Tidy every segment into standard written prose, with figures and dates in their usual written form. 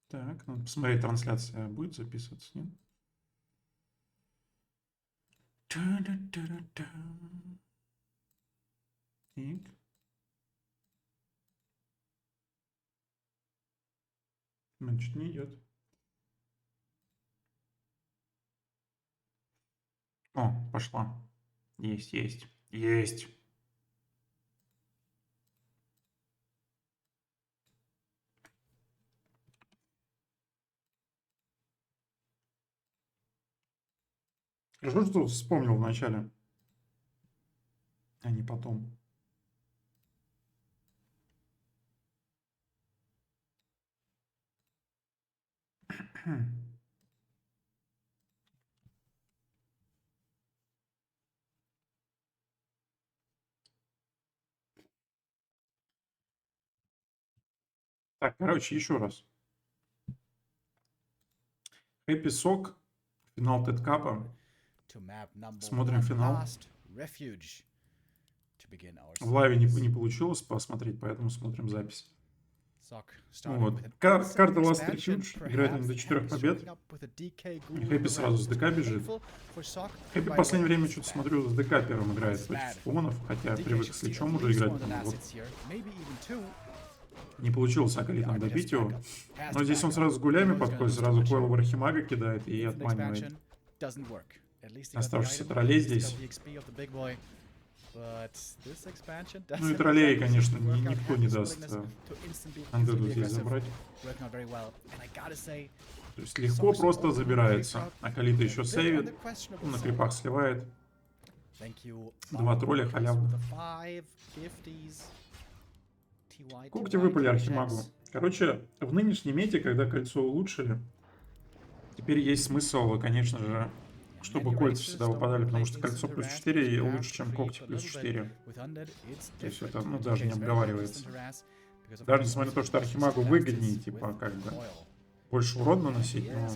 Так, надо посмотреть, трансляция будет записываться, нет? Так. Значит, не идет. О, пошла. Есть, есть, есть. Хорошо, что вспомнил вначале, а не потом. Так, короче, еще раз. Хэппи Сок, финал Тедкапа. Смотрим финал. В лайве не получилось посмотреть, поэтому смотрим запись. Вот. Карта Last Refuge. Играет они до 4 побед. Хэппи сразу с ДК бежит. Хэппи в последнее время, что-то смотрю, с ДК первым играет против Фуманов, хотя привык с Личом уже играть. Вот. Не получилось Акалитом добить его. Но здесь он сразу с гулями подходит, сразу койл в Архимага кидает и отманивает. Оставшиеся троллей здесь. Ну и троллей, конечно, никто не даст андеду здесь забрать. То есть легко просто забирается. Акалита еще сейвит. На крипах сливает. Два тролля халявно. Когти выпали Архимагу. Короче, в нынешней мете, когда кольцо улучшили, теперь есть смысл, конечно же, чтобы кольца всегда выпадали, потому что кольцо плюс 4 лучше, чем когти плюс 4. То есть это, ну, даже не обговаривается. Даже несмотря на то, что Архимагу выгоднее, типа, как бы, больше урона наносить, но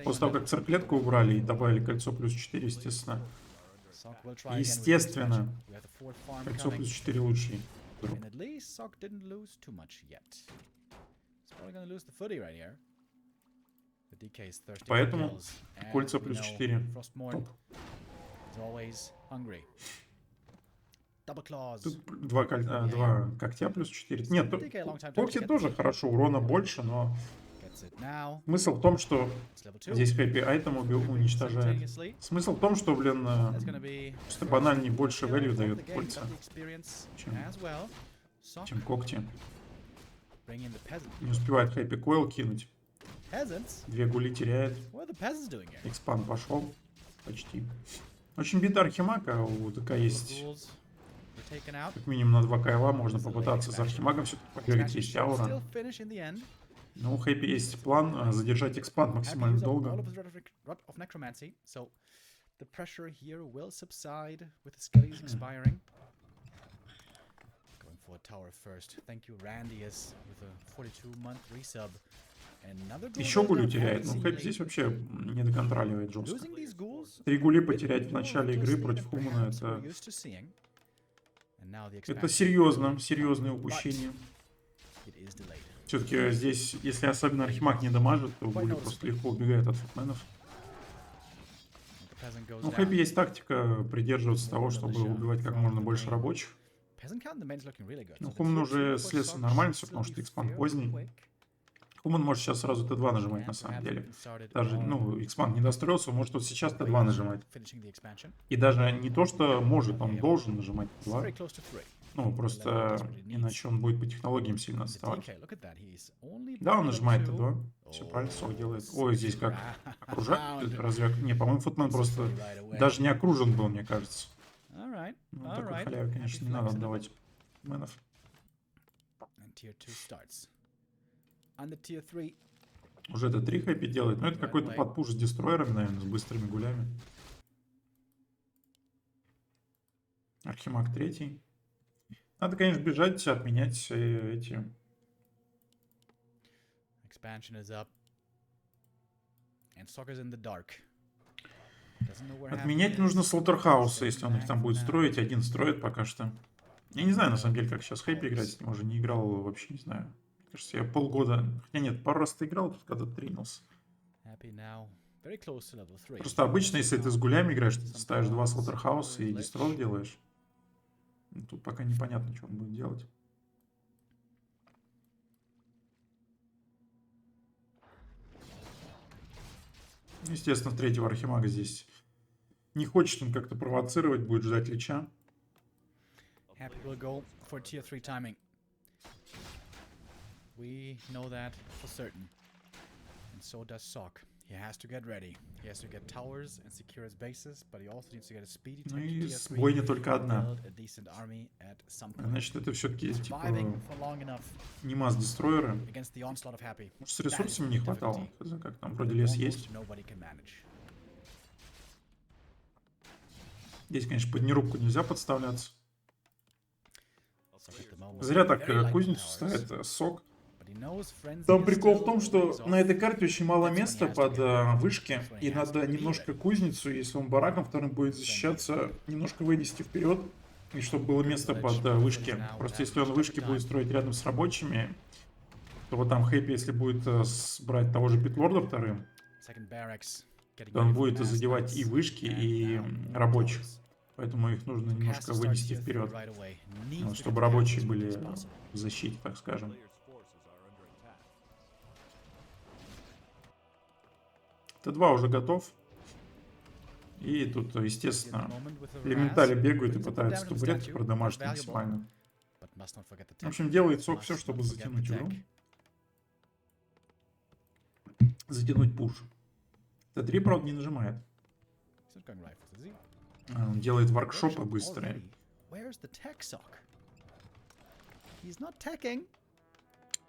после того, как цирклетку убрали и добавили кольцо плюс 4, естественно, кольцо плюс 4 лучше. Поэтому кольца плюс 4. Топ. Тут два когтя плюс 4. Нет, когти тоже хорошо, урона больше, но смысл в том, что здесь хэппи айтем уничтожает. Смысл в том, что, блин, просто банальнее больше value дает кольца, чем когти. Не успевает хэппи койл кинуть. Две гули теряет. Экспан пошел. Почти. Очень бита Архимага. У ДК есть как минимум на 2 кайла. Можно попытаться за Архимагом все-таки побегать. Есть аура. Но у Хэппи есть план задержать экспанд максимально долго. Еще гулю теряет, но Хэппи здесь вообще не доконтроливает жестко. 3 гули потерять в начале игры против Хумана это серьезное упущение. Все-таки здесь, если особенно Архимаг не дамажит, то гули просто легко убегает от футменов. Ну, у Хэппи есть тактика придерживаться того, чтобы убивать как можно больше рабочих. Ну, Хуман уже слез нормально все, потому что экспанд поздний. Хуман может сейчас сразу Т2 нажимать на самом деле. Даже, ну, экспанд не достроился, он может вот сейчас Т2 нажимать. И даже не то, что может, он должен нажимать Т2. Ну, просто иначе он будет по технологиям сильно отставать. Да, он нажимает Т2. Все правильно, Сок делает. Ой, здесь как окружать? Разве... Не, по-моему, футмен просто даже не окружен был, мне кажется. Ну, такой халяве, конечно, не надо отдавать мэнов. Уже это 3 хэппи делает, но это какой-то подпуш с дестройерами, наверное, с быстрыми гулями. Архимаг 3. Надо, конечно, бежать, отменять эти... Отменять нужно Слаутерхауса, если он их там будет строить. Один строит пока что. Я не знаю, на самом деле, как сейчас Хэппи играть, с ним уже не играл, вообще не знаю. Мне кажется, я полгода... Хотя нет, пару раз ты играл, тут когда тренился. Просто обычно, если ты с гулями играешь, ты ставишь 2 слоттерхауса и дестрой делаешь. Тут пока непонятно, что он будет делать. Естественно, третьего архимага здесь не хочет он как-то провоцировать, будет ждать лича. We know that for certain. And so does Sok. He has to get ready. He has to get towers and secure his bases, but he also needs to get a speedy tech to tier 3, бойня только одна. build a decent army at some point. Значит, это все-таки типа for long enough не масс-дестройеры. against the onslaught of Happy. Может, с ресурсами не хватало? Как там, вроде лес есть. Здесь, конечно, под нерубку нельзя подставляться. Зря так кузницу ставит Сок. Там прикол в том, что на этой карте очень мало места под вышки, и надо немножко кузницу, если он бараком вторым будет защищаться, немножко вынести вперед, и чтобы было место под вышки. Просто если он вышки будет строить рядом с рабочими, то вот там Хэппи, если будет брать того же Питлорда вторым, то он будет задевать и вышки, и рабочих. Поэтому их нужно немножко вынести вперед, чтобы рабочие были в защите, так скажем. Т2 уже готов. И тут, естественно, элементали бегают и пытаются табуретки продамажить максимально. В общем, делает Сок все, чтобы затянуть игру. Затянуть пуш. Т3, правда, не нажимает. Он делает воркшопы быстрые.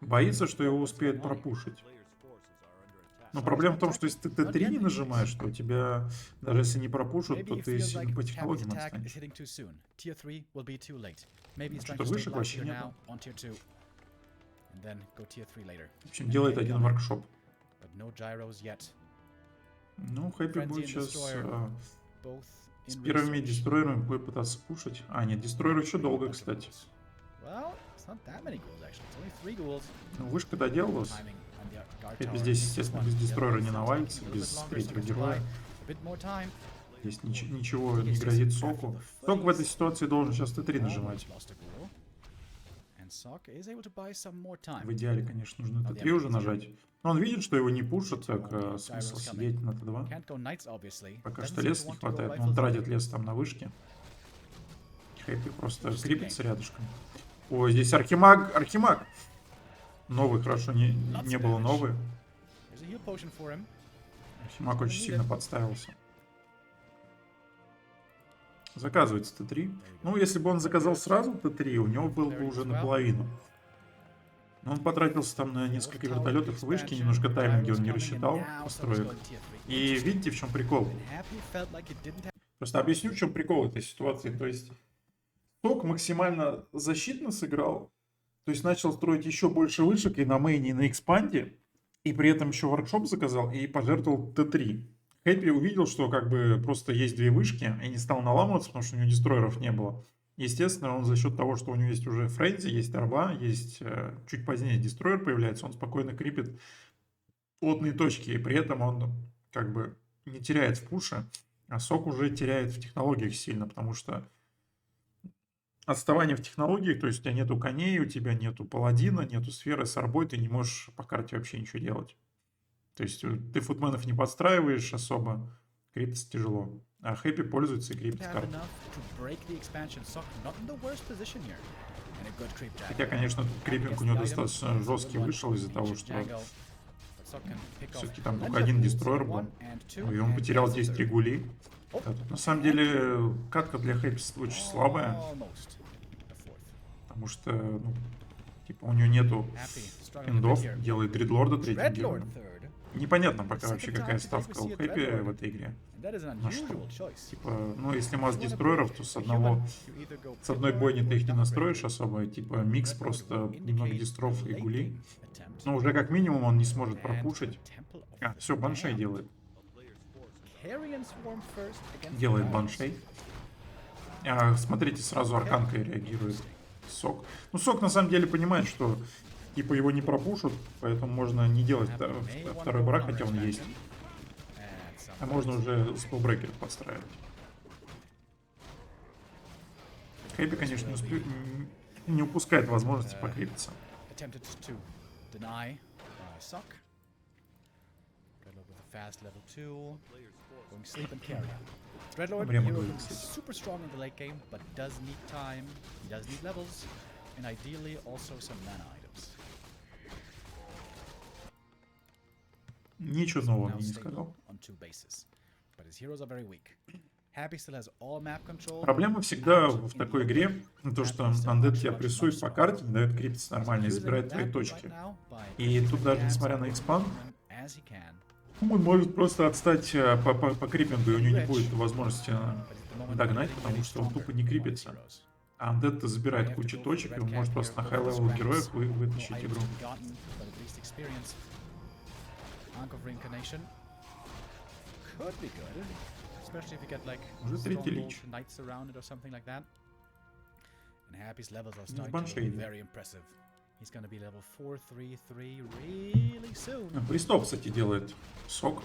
Боится, что его успеют пропушить. Но проблема в том, что если ты Т3 не нажимаешь, то у тебя, даже если не пропушат, то ты сильно по технологиям отстанешь. Что-то вышек вообще нет. В общем, делает один воркшоп. Ну, Хэппи будет сейчас с первыми дестройерами будет пытаться пушить. А, нет, дестройер еще долго, кстати. Ну, вышка доделалась. Хэппи здесь, естественно, без дестройера не навалится, без третьего героя. Здесь ничего не грозит Соку. Сок в этой ситуации должен сейчас Т3 нажимать. В идеале, конечно, нужно Т3 уже нажать. Но он видит, что его не пушат, так смысл сидеть на Т2. Пока что леса не хватает, но он тратит лес там на вышке. Хэппи просто крепится рядышком. Ой, здесь архимаг, архимаг! Новый, хорошо, не было новый. Архимаг очень сильно подставился. Заказывается Т3. Ну, если бы он заказал сразу Т3, у него был бы уже наполовину. Но он потратился там на несколько вертолетов вышки, немножко тайминги он не рассчитал, построек. И видите, в чем прикол? Просто объясню, в чем прикол этой ситуации. То есть, Сок максимально защитно сыграл. То есть, начал строить еще больше вышек и на мейне, и на экспанде. И при этом еще воркшоп заказал и пожертвовал Т3. Хэппи увидел, что как бы просто есть две вышки, и не стал наламываться, потому что у него дестройеров не было. Естественно, он за счет того, что у него есть уже френзи, есть орба, есть чуть позднее дестройер появляется, он спокойно крипит плотные точки, и при этом он как бы не теряет в пуше, а Сок уже теряет в технологиях сильно, потому что отставание в технологиях, то есть у тебя нету коней, у тебя нету паладина, нету сферы с орбой, ты не можешь по карте вообще ничего делать. То есть ты футменов не подстраиваешь особо, крипиться тяжело. А Хэппи пользуется и крипит карты. Хотя, конечно, крипинг у него достаточно жесткий вышел из-за того, что все-таки там только один дестройер был. И он потерял 10 регулей. На самом деле, катка для Хэппи очень слабая. Потому что, ну, типа, у него нету эндов, делает дредлорда третьим героем. Непонятно пока вообще, какая ставка у Хэппи в этой игре. На что? Типа, ну, если масс дестройеров, то с одной бойни ты их не настроишь особо. Типа, микс просто немного дестров и гулей. Но уже как минимум он не сможет пропушить. А, все, баншей делает. Делает баншей. Смотрите, сразу арканкой реагирует Сок. Ну, Сок на самом деле понимает, что типа его не пропушат, поэтому можно не делать второй барак, хотя он есть. А можно уже спелбрекер подстраивать. Хэппи, конечно, не упускает возможности покрепиться. Dreadlord hero is super strong in the late game, but does need time, he does need levels, and ideally also some mana items. Ничего нового мне не сказал. Проблема всегда в такой игре, то что Undead тебя прессует по карте, не дает крепиться нормально и забирает твои точки. И тут даже несмотря на экспанд, он может просто отстать по крипингу, и у него не будет возможности догнать, потому что он тупо не крипится. А Undead забирает кучу точек, и он может просто на хай-левел героев вытащить игру. Уже третий лич. Баншей. Пристоп, кстати, делает Сок.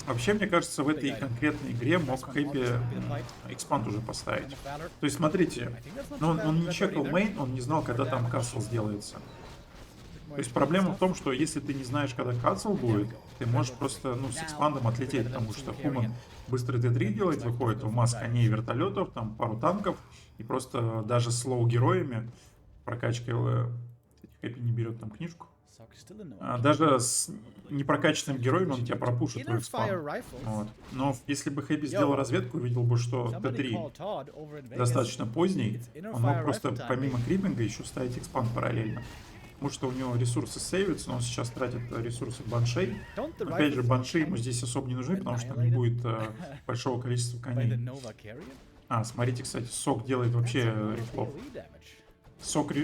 Вообще, мне кажется, в этой конкретной игре мог Хэппи экспанд уже поставить. То есть, смотрите, он не чекал мейн, он не знал, когда там касл сделается. То есть проблема в том, что если ты не знаешь, когда касл будет, ты можешь просто с экспандом отлететь, потому что Хуман быстро Т3 делает, выходит в масс коней, вертолетов, там пару танков, и просто даже с лоу-героями прокачкой Хэппи не берет там книжку. Даже с непрокачанным героем он тебя пропушит в экспанд. Вот. Но если бы Хэппи сделал разведку, увидел бы, что Т3 достаточно поздний, он мог просто помимо крипинга еще ставить экспанд параллельно. Потому что у него ресурсы сейвятся, но он сейчас тратит ресурсы баншей. Опять же, банши ему здесь особо не нужны, потому что там не будет большого количества коней. Смотрите, кстати, Сок делает вообще рифлов. Сок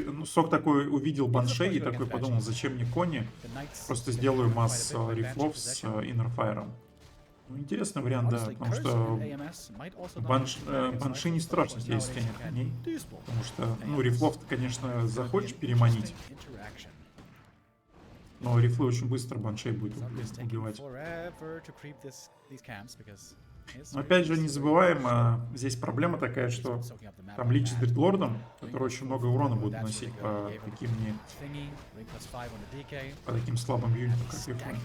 такой увидел баншей и такой подумал, зачем мне кони, просто сделаю масс рифлов с иннерфайром. Интересный вариант, да, потому что банши не страшно, если у тебя нет коней. Потому что, рифлов ты, конечно, захочешь переманить, но рифлы очень быстро баншей будет убивать. Но опять же, не забываем, здесь проблема такая, что там лич с дредлордом, который очень много урона будет наносить по таким слабым юнитам, как рифлы.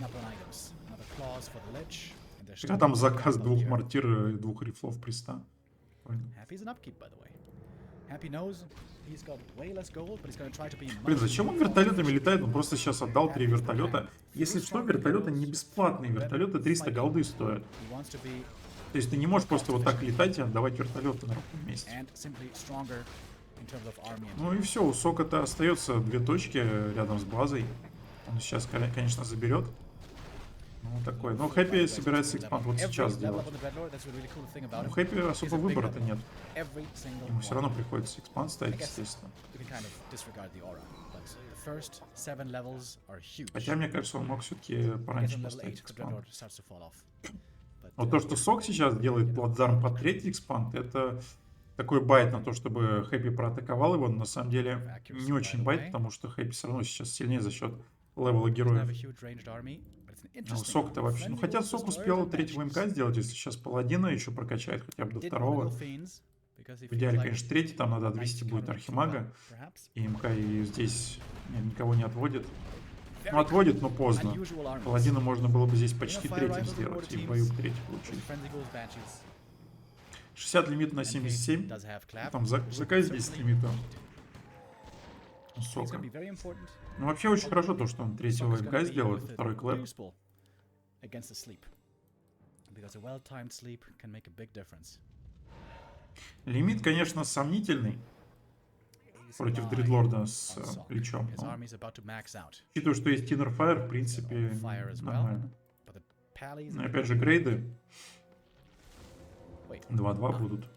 А там заказ 2 мортир и 2 рифлов приста. Блин, зачем он вертолетами летает? Он просто сейчас отдал 3 вертолета. Если что, вертолеты не бесплатные. Вертолеты 300 голды стоят. То есть ты не можешь просто вот так летать и отдавать вертолеты на ровном месте. Ну и все, у Сока-то остается 2 точки рядом с базой. Он сейчас, конечно, заберет. Ну, такой. Но Хэппи собирается экспанд вот сейчас делать. У Хэппи особо выбора-то нет. Ему все равно приходится экспанд ставить, естественно. Хотя, мне кажется, он мог все-таки пораньше поставить экспанд. Вот то, что Сок сейчас делает плацдарм под 3-й экспанд, это такой байт на то, чтобы Хэппи проатаковал его. Но на самом деле не очень байт, потому что Хэппи все равно сейчас сильнее за счет левела героев. Сок-то вообще... Ну, хотя Сок успел 3-го МК сделать, если сейчас паладина еще прокачает хотя бы до 2-го. В идеале, конечно, 3-й, там надо 200 будет архимага. И МК и здесь никого не отводит. Ну, отводит, но поздно. Паладина можно было бы здесь почти 3-м сделать, и в бою 3-й получить. 60 лимит на 77. Там заказ 10 лимита. Сока. Ну, вообще очень хорошо то, что он 3-го МК сделал, это 2-й клэп. Лимит, конечно, сомнительный против дредлорда с плечом. Учитывая, что есть иннерфайр, в принципе, нормально. Но опять же, грейды 2-2 будут.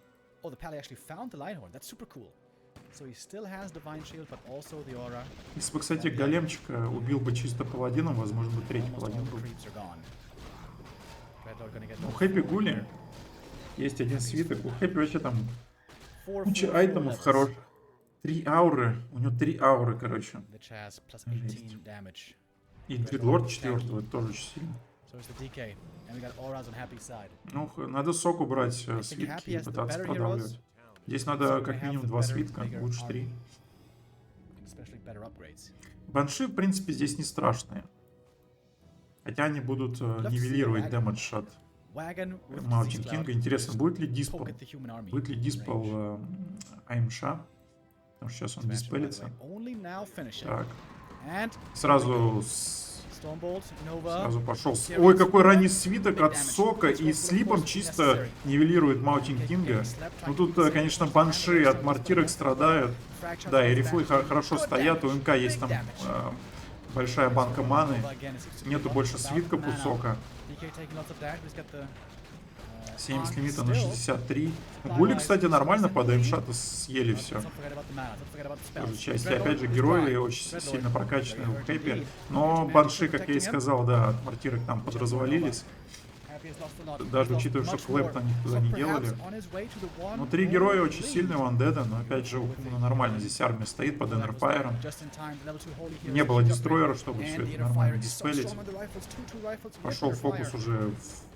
Если бы, кстати, големчика убил бы чисто паладином, возможно, бы третий паладин был. У Хэппи Гули есть один свиток. У Хэппи вообще там куча айтемов хороших. 3 ауры. У него 3 ауры, короче. И Дридлорд 4-го, это тоже очень сильно. Ну, надо Соку брать свитки и пытаться продавливать. Здесь надо как минимум 2 свитка, лучше 3. Банши, в принципе, здесь не страшные. Хотя они будут нивелировать дэмэдж от Маутин Кинга. Интересно, будет ли диспел? Будет ли диспел АМШ? Потому что сейчас он диспелится. Так. Сразу пошел. Ой, какой ранний свиток от Сока. И слипом чисто нивелирует Маутин Кинга. Ну тут, конечно, банши от мартирок страдают. Да, и рифлы хорошо стоят. У МК есть там большая банка маны. Нету больше свитка у Сока. 70 лимита на 63. Гули, кстати, нормально под АМШ-то съели все. Тоже части. Опять же, герои очень сильно прокачаны в Хэппи. Но банши, как я и сказал, да, от мартирок там подразвалились. Даже учитывая, что клэп на них туда не делали. Но 3 героя очень сильные у Андеда, но опять же у Хумана нормально. Здесь армия стоит под Энерфайром. Не было дестройера, чтобы все это нормально диспелить. Пошел фокус уже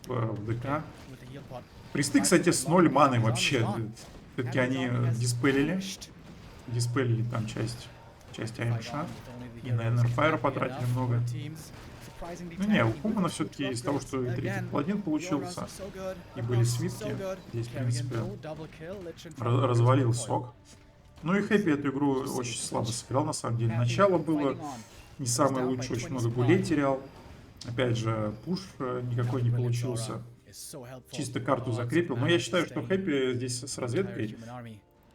в ДК. Присты, кстати, с 0 маны вообще. Все-таки они диспелили там часть АМШ. И на Энерфайра потратили много. Ну не, у Хумана все-таки из того, что третий паладин получился, и были свитки, здесь, в принципе, развалил Сок. Ну и Хэппи эту игру очень слабо сыграл, на самом деле. Начало было не самое лучшее, очень много гулей терял. Опять же, пуш никакой не получился. Чисто карту закрепил. Но я считаю, что Хэппи здесь с разведкой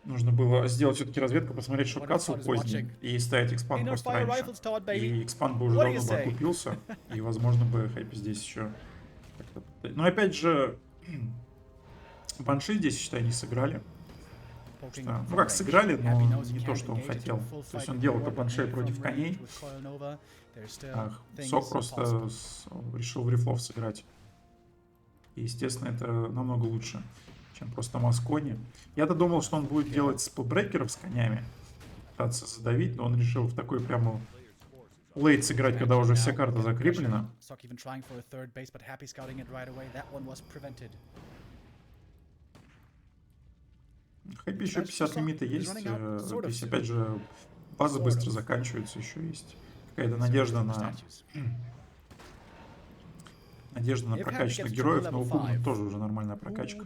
нужно было сделать все-таки разведку, посмотреть, что Касл поздний, и ставить экспанд просто раньше. И экспанд бы уже давно бы окупился, и, возможно, бы Хэппи здесь еще... Но опять же, банши здесь, считай, не сыграли. Что, ну как сыграли, но не то, что он хотел. То есть он делал как баншей против коней. Сок просто решил в рифлов сыграть. И, естественно, это намного лучше, чем просто Маскони. Я-то думал, что он будет делать спелбрекеров с конями, пытаться задавить, но он решил в такой прямо лейт сыграть, когда уже вся карта закреплена. Хэппи еще 50 лимита есть. Здесь опять же база быстро заканчивается, еще есть какая-то надежда на прокачанных героев, но у Хумана тоже уже нормальная прокачка.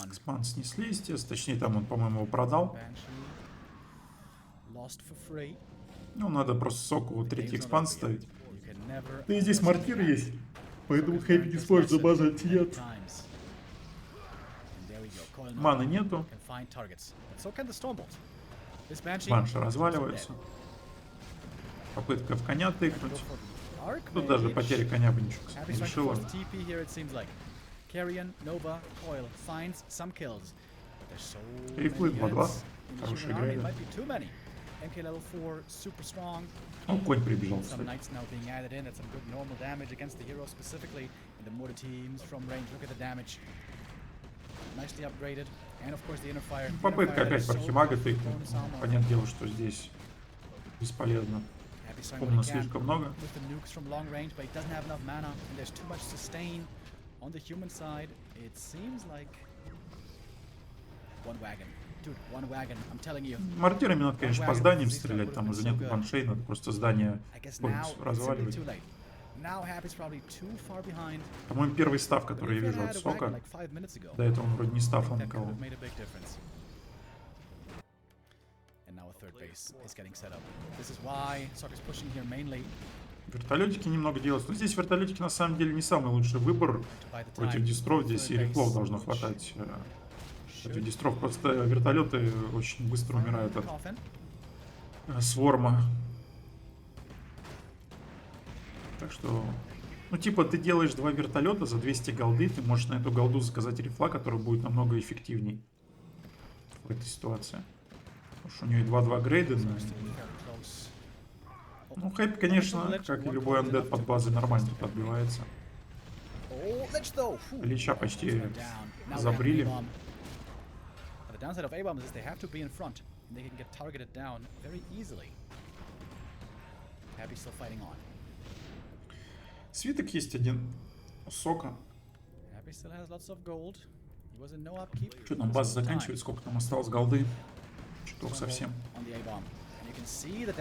Экспанд снесли, естественно. Точнее, там он, по-моему, его продал. Ну, надо просто Соку третий экспанд ставить. Да и здесь мортир есть. Поэтому Хэппи не сможет забазать, нет. Маны нету. Банши разваливаются. Попытка в коня тыкнуть. Тут даже потеря коня бы ничего не решила. Рифлы 2-2. Хорошая игра. Ну, конь прибежал, кстати. Попытка опять в Архимага тыкнуть. Понятное дело, что здесь бесполезно. Умно слишком много. Мортирами надо, конечно, по зданиям стрелять, там уже нет баншей, надо просто здание полностью разваливать. По-моему, первый став, который я вижу от Сока. До этого он вроде не стафал никого. Вертолетики немного делают. Но здесь вертолетики на самом деле не самый лучший выбор. Против дистров здесь и рифлов должно хватать. Против дистров просто вертолеты очень быстро умирают от сворма. Так что, ну типа ты делаешь 2 вертолета за 200 голды, ты можешь на эту голду заказать рифла, который будет намного эффективней в этой ситуации. Потому что у нее 2-2 грейда. Ну, хайп, конечно, как и любой андед под базой, нормально тут отбивается. Лича почти забрили. Свиток есть один у Сока. Что там, база заканчивает? Сколько там осталось голды? Чуток совсем.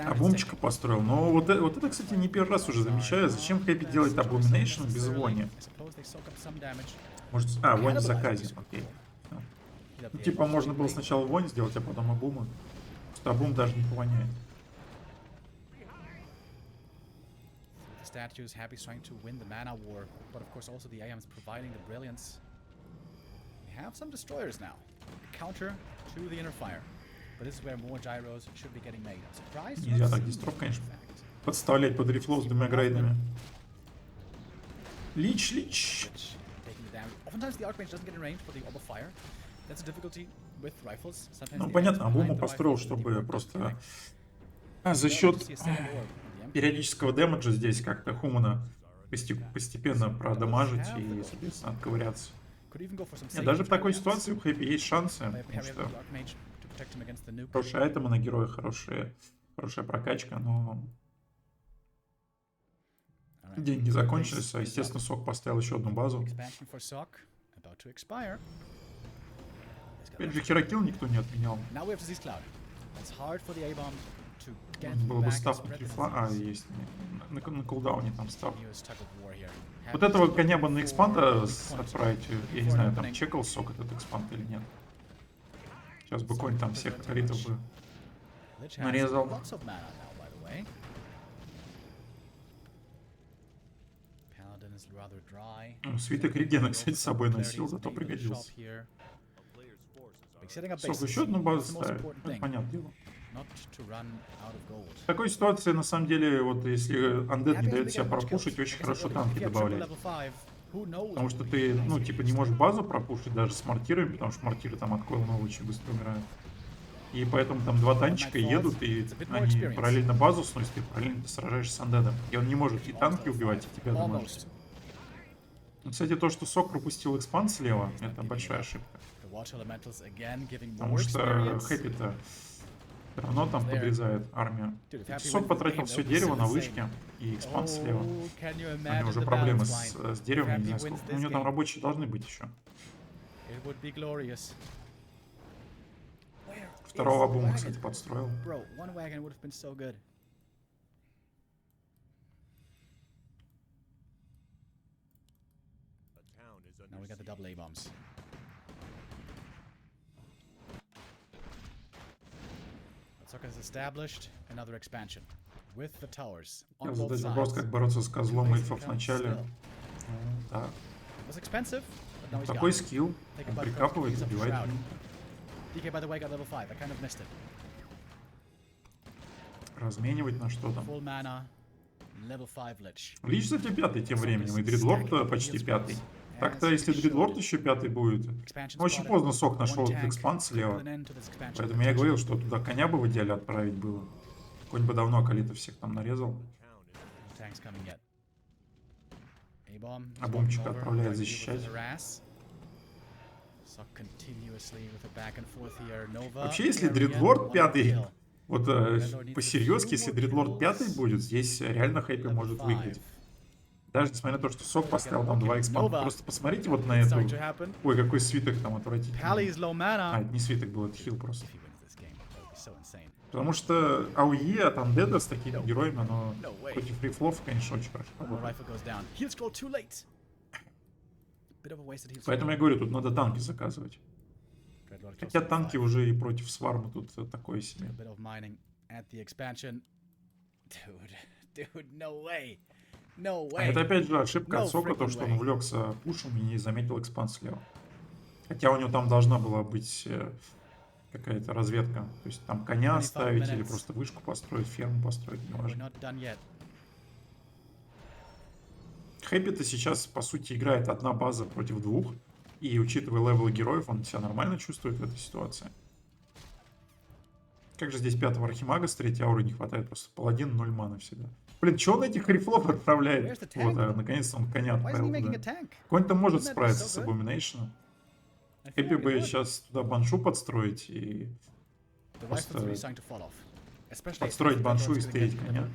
Абумчика построил. Но вот это, кстати, не первый раз уже замечаю. Зачем Хэппи делать Абуминейшн без Вони? Может... А, Вони в заказе. Окей. Ну, типа, можно было сначала Вони сделать, а потом Абума. Просто Абум даже не повоняет. Statues, Happy's trying to win the mana war, but of course also the AM's providing the brilliance. We have some destroyers now. A counter to the inner fire. But this is where more gyros should be getting made. I'm surprised. Нельзя так дистров, конечно, подставлять под рифлов с двумя грейдами. Лич. Oftentimes the archmage doesn't get in range for the orb of fire. That's a difficulty with rifles. Ну, понятно, Абума построил, чтобы просто за счет периодического дэмэджа здесь как-то Хумана постепенно продамажить и, соответственно, отковыряться. Нет, даже в такой ситуации у Хэппи есть шансы, потому что хорошие айтемы на героя, хорошая прокачка, но деньги закончились, а, естественно, Сок поставил еще одну базу. Опять же, Херокилл никто не отменял. Было бы стапнуть рифла. А, есть. На кулдауне там стап. Вот этого коня бы на экспанда отправить. Я не знаю, там чекал Сок этот экспанд или нет. Сейчас бы конь там всех критов бы нарезал. Свиток Регена, кстати, с собой носил, зато пригодился. Сок еще одну базу ставит. Это понятное дело. В такой ситуации, на самом деле, вот если андед не дает себя пропушить, очень хорошо танки добавлять. Потому что ты, ну, типа, не можешь базу пропушить даже с мортирами, потому что мортиры там от койлнова очень быстро умирают. И поэтому там два танчика едут, и они параллельно базу сносят, и параллельно ты сражаешься с андедом. И он не может и танки убивать, и тебя дамажить. Кстати, то, что Сок пропустил экспанд слева, это большая ошибка. Потому что Хэппи-то все равно там подрезает армию. Сок потратил все дерево на вышке и экспанд слева. У него уже проблемы с деревом, я не знаю сколько. У него там рабочие должны быть еще. Второго Абума, кстати, подстроил. Now we got the double A-bombs. Sok has established another expansion with the towers on both sides. Вопрос, как бороться с козлом эльфов в начале. Так. Такой скилл. Он прикапывает, убивает. DK, by the way, got level 5. I kind of missed it. Разменивать на что там? Лич, кстати, пятый тем временем, и Дридлорд почти пятый. Так-то, если Дридлорд еще пятый будет. Очень поздно Сок нашел этот экспанд слева. Поэтому я говорил, что туда коня бы в идеале отправить было. Конь бы давно Акалитов всех там нарезал. Абумчика отправляет защищать. Вообще, если Дридлорд пятый, вот по-серьезки, если Дридлорд пятый будет, здесь реально Хэппи может выиграть. Даже несмотря на то, что Сок поставил там 2 экспанда. Просто посмотрите вот на эту... Ой, какой свиток там отвратительный. А, это не свиток был, это хил просто. Потому что АОЕ от андеда с такими героями, оно против рифлов, конечно, очень хорошо работает. Поэтому я говорю, тут надо танки заказывать. Хотя танки уже и против сварма тут такое себе. А это опять же ошибка от Сока, то, что он увлекся пушем и не заметил экспанд слева. Хотя у него там должна была быть какая-то разведка. То есть там коня оставить или просто вышку построить, ферму построить, неважно. Хэппи-то сейчас, по сути, играет одна база против двух. И, учитывая левелы героев, он себя нормально чувствует в этой ситуации. Как же здесь пятого архимага с третьей ауры не хватает? Просто паладин 0 маны всегда. Блин, что он этих рифлов отправляет? Вот, наконец-то он коня отправил туда. Конь-то может справиться с Abomination. Хэппи бы сейчас туда баншу подстроить и просто подстроить баншу и стереть коня.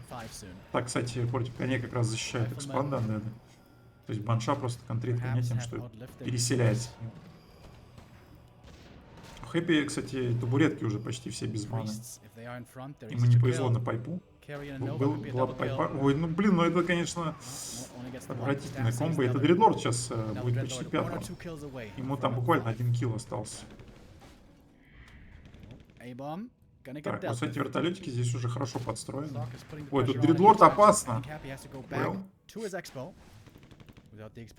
Так, кстати, против коня как раз защищает экспанда Undead. То есть банша просто контрит коня тем, что переселяется. У Хэппи, кстати, табуретки уже почти все без маны. Ему не повезло на пайпу. Была пайпа. Ой, ну блин, ну это, конечно, отвратительная комбо. Это Дредлорд сейчас будет почти пятым. Ему там буквально 1 килл остался. Так, вот, кстати, вертолетики здесь уже хорошо подстроены. Ой, тут Дредлорд опасно.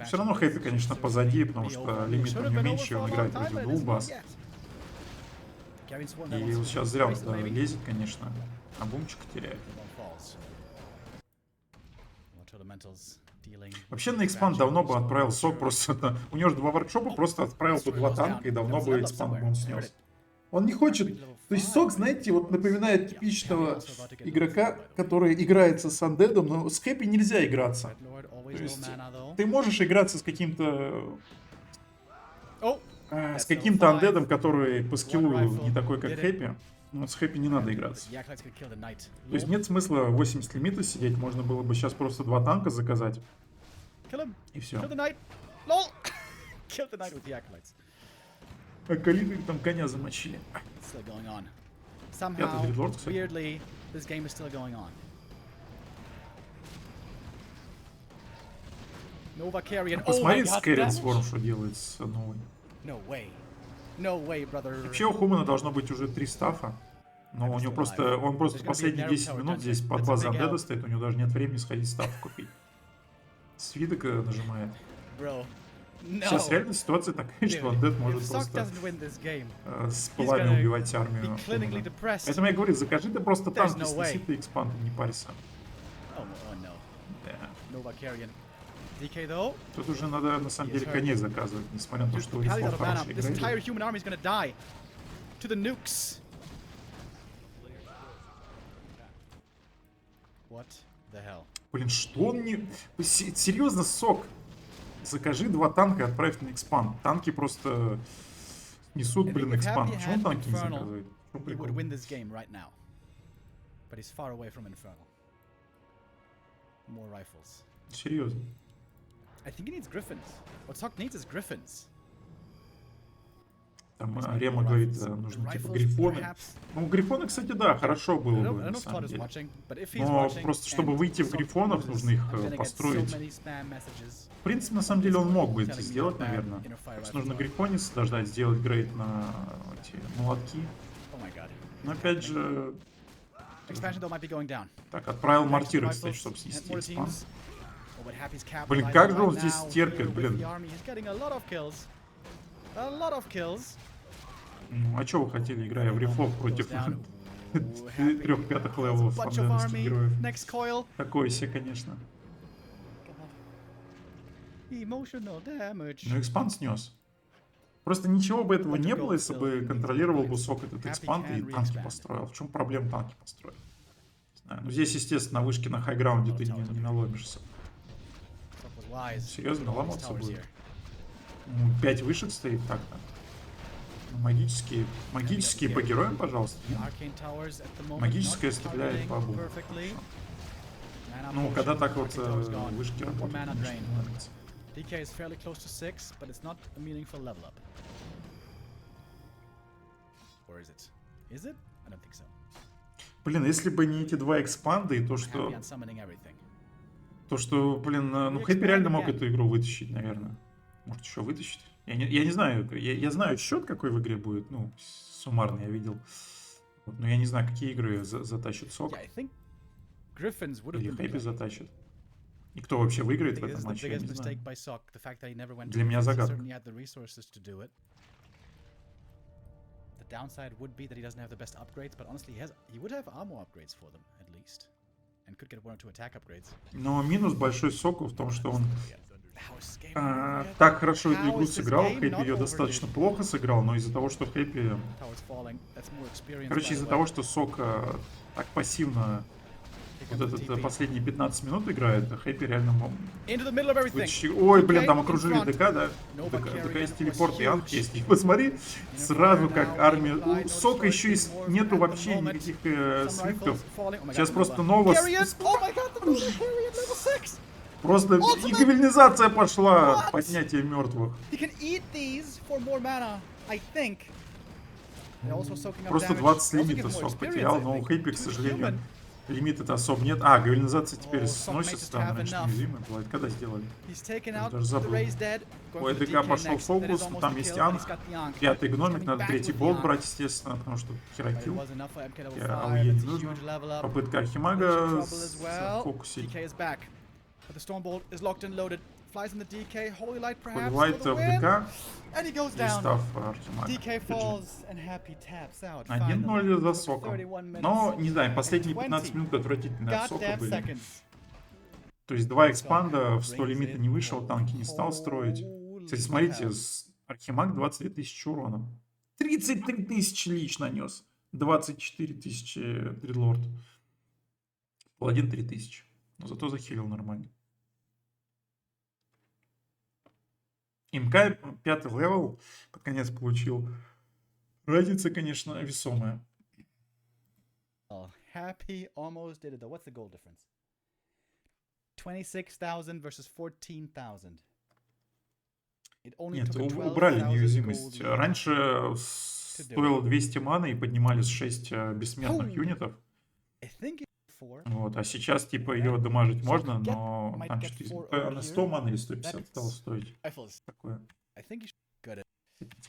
Все равно Хэппи, конечно, позади, потому что лимит у него меньше, он играет против двух баз. И вот сейчас зря он туда лезет, конечно. А бумчик теряет. Вообще на экспанд давно бы отправил Сок просто. У него же 2 воркшопа, просто отправил по 2 танка, и давно бы экспанд бы он снес. Он не хочет. То есть Сок, знаете, вот напоминает типичного игрока, который играется с андедом, но с Хэппи нельзя играться. То есть ты можешь играться с каким-то андедом, который по скиллу не такой, как Хэппи. Но с Хэппи не надо играться. То есть нет смысла 80 лимита сидеть, можно было бы сейчас просто 2 танка заказать. И все. А Калины там коня замочили. Пятый Дредлорд, кстати. Посмотри, Скэрин Сворм, что делает с новой. Вообще у Хумана должно быть уже 3 стафа. Но у него просто, он просто последние 10 минут здесь под базой Undead стоит, у него даже нет времени сходить стаф купить. Свиток нажимает. Сейчас реально ситуация такая, что Undead может просто с полами убивать армию. Поэтому я говорю, закажи ты просто танки, снеси ты экспанд, не парься. Тут уже надо на самом деле коней заказывать, несмотря на то, что у рифлов хорошие играют. Блин, что он не... Серьезно, Сок? Закажи 2 танка и отправь на экспанд. Танки просто несут, блин, экспанд. Почему он танки не заказывает? Серьезно. Там Рема говорит, нужны типа грифоны. Ну, грифоны, кстати, да, хорошо было бы, на самом деле. Но просто, чтобы выйти в грифонов, нужно их построить. В принципе, на самом деле, он мог бы это сделать, наверное. Просто нужно грифонец дождать, сделать грейд на эти молотки. Но опять же... Так, отправил мартира, кстати, чтобы снести экспанд. Блин, как же он здесь терпит, блин. Ну, а что вы хотели, играя в рифлов против 3/5 левелов андедовских героев? Такое себе, конечно. Ну, экспанд снес. Просто ничего бы этого не было, если бы контролировал бы Сок этот экспанд и танки построил. В чем проблема танки построить? Ну, здесь, естественно, на вышке на хайграунде ты не наломишься. Серьезно, ломаться будет. 5 вышек стоит так-то. Магические по героям, пожалуйста. Магическая стреляет по обум. Ну, когда так вот вышки работают, конечно, не нравится. DK is fairly close to 6, but it's not a meaningful level up. Or is it? Is it? I don't think so. Блин, если бы не эти 2 экспанда и то, что, блин, ну Хэппи реально мог эту игру вытащить, наверное. Может, еще вытащить? Я не знаю, я знаю счет, какой в игре будет, ну, суммарно я видел. Вот, но я не знаю, какие игры затащит Сок. Или Хэппи затащит. И кто вообще выиграет в этом матче, я не знаю. Для меня загадка. The downside would be that he doesn't have the best upgrades, but honestly, he would have armor upgrades for them, at least. and could get 1 or 2 attack upgrades. Но минус большой Соку в том, что он так хорошо эту игру сыграл. Хэппи ее достаточно плохо сыграл, но из-за того, что Хэппи... Короче, из-за того, что Сок так пассивно вот этот последние 15 минут играет, Хэппи реально мог... Ой, блин, там окружили ДК, да? ДК есть телепорт и анг есть. И посмотри, сразу как армия... У Сока еще и нету вообще никаких свитков. Сейчас просто Нова... Просто игвелинизация пошла, поднятие мертвых. Просто 20 лимита Сок потерял, но у Хэппи, к сожалению, лимита-то особо нет. А, гавелинизация теперь сносится, там раньше неуязвимая была. Это когда сделали? Я даже забыл. У ДК пошел фокус, но там есть анг. 5-й гномик, надо 3-й болт брать, естественно, потому что херакил. АУЕ не нужно. Попытка архимага фокусить. Подвайт в ДК. И став архимага. 1-0 за Соком. Но, не знаю, последние 15 минут отвратительные от Сока были. То есть 2 экспанда, в 100 лимита не вышел, танки не стал строить. Кстати, смотрите, архимаг 22 тысячи урона. 33 тысячи лич нанес. 24 тысячи Дридлорд. Паладин 3 тысячи. Но зато захилил нормально. МК 5-й левел под конец получил. Разница, конечно, весомая. Happy almost did it though. What's the goal difference? 26,000 versus 14,000. Нет, убрали неуязвимость. Раньше стоило 200 маны и поднимали с 6 бессмертных юнитов. Вот, а сейчас типа ее дамажить можно, но там что-то на 100 маны или 150 стало стоить. Такое.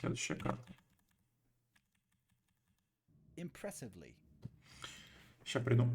Следующая карта. Сейчас приду.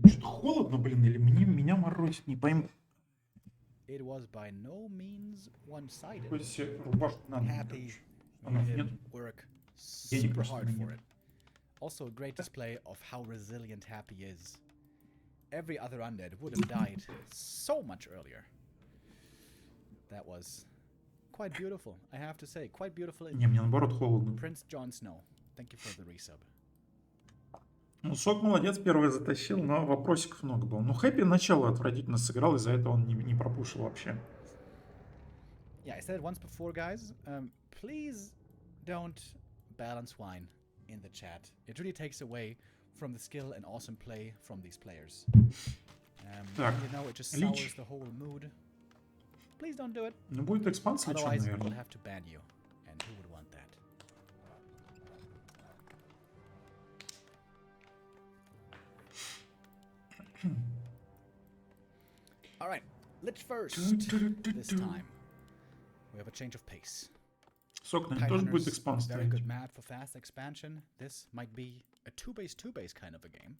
Что-то холодно, блин, или меня морозит, не пойму. Какой себе рубашку надо, нет. Денег просто нет. Also a great display of how resilient Happy is. Every other undead would have died so much earlier. That was quite beautiful, I have to say. Quite beautiful. Не, мне наоборот холодно. Prince Jon Snow, thank you for the resub. Ну, Сок молодец, первый затащил, но вопросиков много было. Ну, Хэппи начало отвратительно сыграл, из-за этого он не пропушил вообще. Yeah, I said it once before, guys. Please don't balance wine in the chat. It really takes away from the skill and awesome play from these players. Так, you know, it just sours the whole mood. Please don't do it. Ну, будет экспанд с личом, Otherwise, we'll наверное. have to ban you. And who would want that? All right, let's first this time. We have a change of pace. Сок, наверное, тоже будет экспанд Very ставить. good mat for fast expansion. This might be a two-base kind of a game.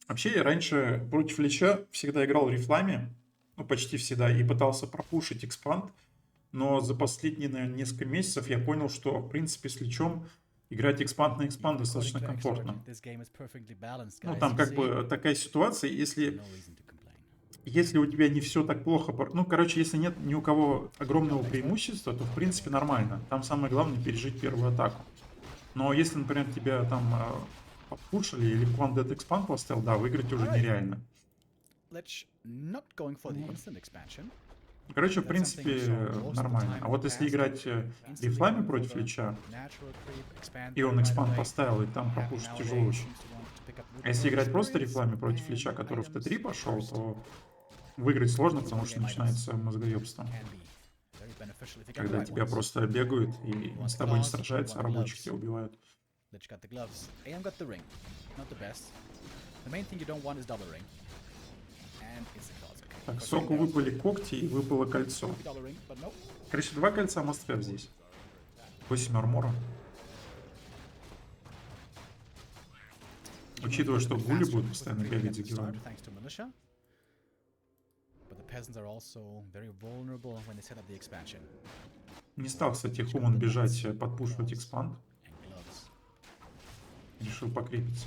Вообще, я раньше против Лича всегда играл рифлами, ну, почти всегда, и пытался пропушить экспанд, но за последние, наверное, несколько месяцев я понял, что, в принципе, с Личом играть экспанд на экспанд достаточно комфортно. Ну, там как бы такая ситуация, если если у тебя не все так плохо, ну, короче, если нет ни у кого огромного преимущества, то, в принципе, нормально. Там самое главное пережить первую атаку. Но если, например, тебя там подпушили или One Dead Expand поставил, да, выиграть уже нереально. Вот. Короче, в принципе, нормально. А вот если играть рифлами против Лича, и он экспанд поставил, и там пропушить тяжело очень. А если играть просто рифлами против Лича, который в Т3 пошел, то выиграть сложно, потому что начинается мозгоебство. Когда тебя просто бегают и с тобой не сражаются, а рабочих тебя убивают. Так, Соку выпали когти и выпало кольцо. Короче, 2 кольца must-have здесь. 8 армора. Учитывая, что гули будут постоянно бегать за героем. Не стал, кстати, Хуман бежать, подпушивать экспанд. Решил покрепиться.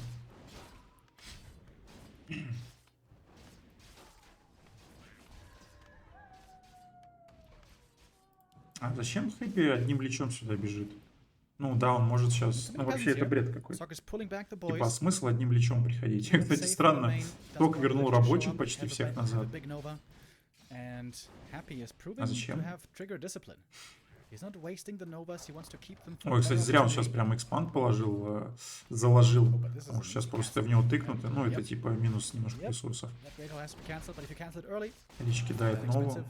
А зачем Хэппи одним лечом сюда бежит? Ну да, он может сейчас... Ну вообще это бред какой-то. Типа, а смысл одним лечом приходить? Кстати, странно. Сок вернул рабочих почти всех назад. А зачем? Ой, кстати, зря он сейчас прям экспанд положил, заложил. Потому что сейчас просто в него тыкнуты. Ну, это типа минус немножко ресурсов. Лич кидает новую.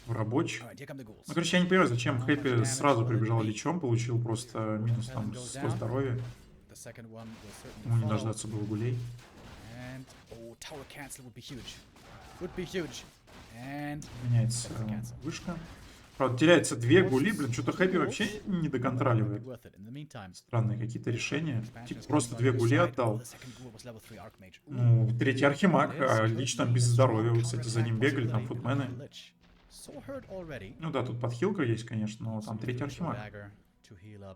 В рабочих. Ну, короче, я не понимаю, зачем Хэппи сразу прибежал лечом, получил просто минус там 100 здоровья. Ему не дождаться было гулей. Меняется вышка. Правда, теряется 2 гули, блин, что-то Хэппи вообще не доконтроливает. Странные какие-то решения. Типа просто 2 гули отдал. Ну, 3-й архимаг, а Лич там без здоровья. Вы, кстати, за ним бегали, там футмены. Ну да, тут подхилка есть, конечно, но там 3-й архимаг.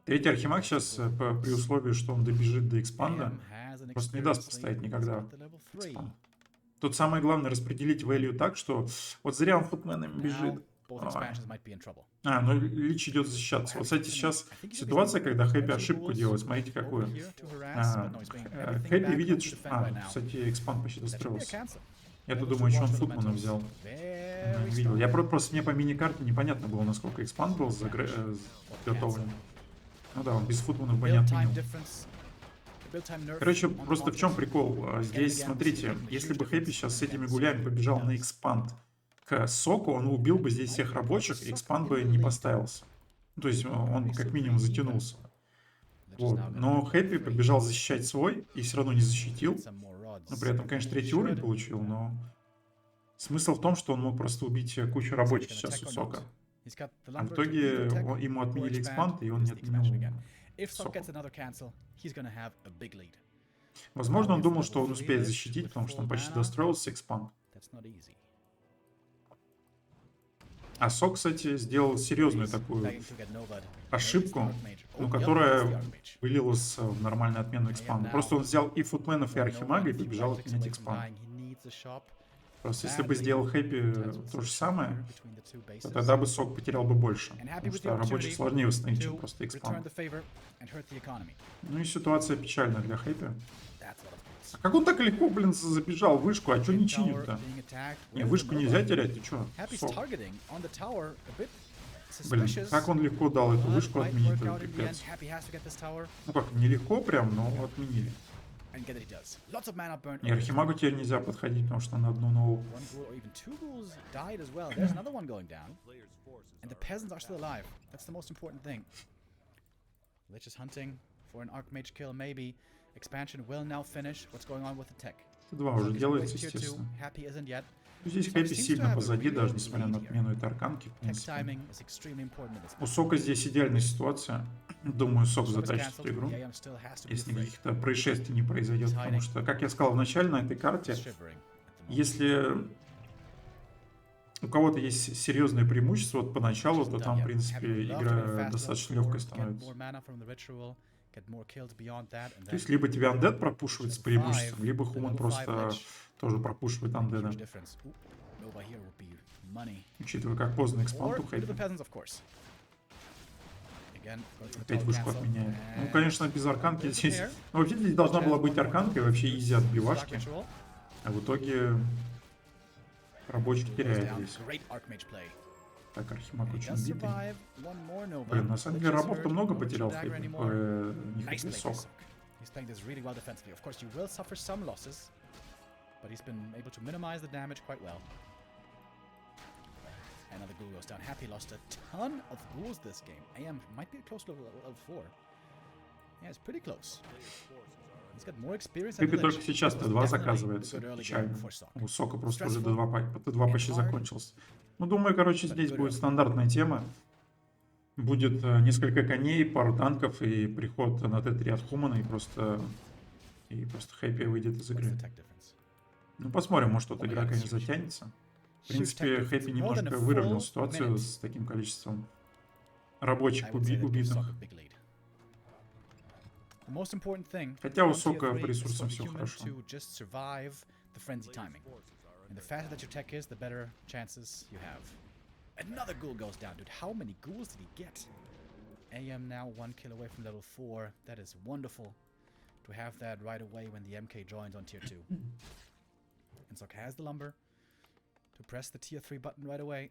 3-й архимаг сейчас, при условии, что он добежит до экспанда, просто не даст поставить никогда экспанд. Тут самое главное распределить value так, что вот зря он футменами бежит. Ну Лич идет защищаться. Вот, кстати, сейчас ситуация, когда Хэппи ошибку делает. Смотрите, какую. Хэппи видит, что... кстати, экспанд почти достроился. Я-то думаю, что он футмана взял. Не видел. Я просто мне по мини-карте непонятно было, насколько экспанд был заготовлен. Ну да, он без футманов бы не отменил. Короче, просто в чем прикол? Здесь, смотрите, если бы Хэппи сейчас с этими гулями побежал на экспанд к Соку, он убил бы здесь всех рабочих, и экспанд бы не поставился. Ну, то есть он как минимум затянулся. Вот. Но Хэппи побежал защищать свой и все равно не защитил. Но при этом, конечно, 3-й уровень получил, но смысл в том, что он мог просто убить кучу рабочих сейчас у Сока. А в итоге ему отменили экспанд, и он не отменил Соку. Возможно, он думал, что он успеет защитить, потому что он почти достроился экспанд. А Сок, кстати, сделал серьезную такую ошибку, ну, которая вылилась в нормальную отмену экспанда. Просто он взял и футменов, и архимага, и побежал отменять экспанд. Просто если бы сделал Хэппи то же самое, то тогда бы Сок потерял бы больше. Потому что рабочих сложнее восстановить, чем просто экспанд. Ну и ситуация печальная для Хэппи. А как он так легко, блин, забежал в вышку? А что не чинит-то? Не, вышку нельзя терять, ты чё? Сок. Блин, как он легко дал эту вышку отменить, это пипец. Ну как, нелегко прям, но отменили. И архимагу теперь нельзя подходить, потому что на одну новую. Т2 уже делается, естественно. Здесь Хэппи сильно позади, даже несмотря на отмену этой арканки, в принципе. У Сока здесь идеальная ситуация. Думаю, Сок затащит эту игру, если каких-то происшествий не произойдет. Потому что, как я сказал вначале на этой карте, если у кого-то есть серьезное преимущество вот поначалу, то там, в принципе, игра достаточно легкой становится. То есть либо тебя Undead пропушивает с преимуществом, либо Хуман просто тоже пропушивает Undead. Учитывая, как поздно экспант у Хэппи. Опять вышку отменяет. Ну, конечно, без арканки здесь... Ну, вообще здесь должна была быть арканка и вообще изи отбивашки. А в итоге рабочий теряет здесь. Так, Архимаг очень битый. Блин, на самом деле рабов-то много потерял в Хэппи. Не Хэппи, Сок. Another ghoul goes down. Happy lost a ton of ghouls this game. AM might be close to level 4. Yeah, it's pretty close. He's got more experience. Хэппи только сейчас Т2 заказывается. Печально. У Сока просто уже Т2 почти закончился. Ну, думаю, короче, здесь будет стандартная тема. Будет несколько коней, пару танков и приход на Т3 от Хумана, и просто Хэппи выйдет из игры. Ну, посмотрим, может, эта игра, конечно, затянется. В принципе, Хэппи немножко выровнял ситуацию с таким количеством рабочих убитых. Хотя у Сока по ресурсам все хорошо. Another ghoul goes down, dude. How many ghouls did he get? AM now 1 kill away from level 4. That is wonderful to have that right away when the MK joins on tier 2. And Sok has the lumber to press the tier 3 button right away.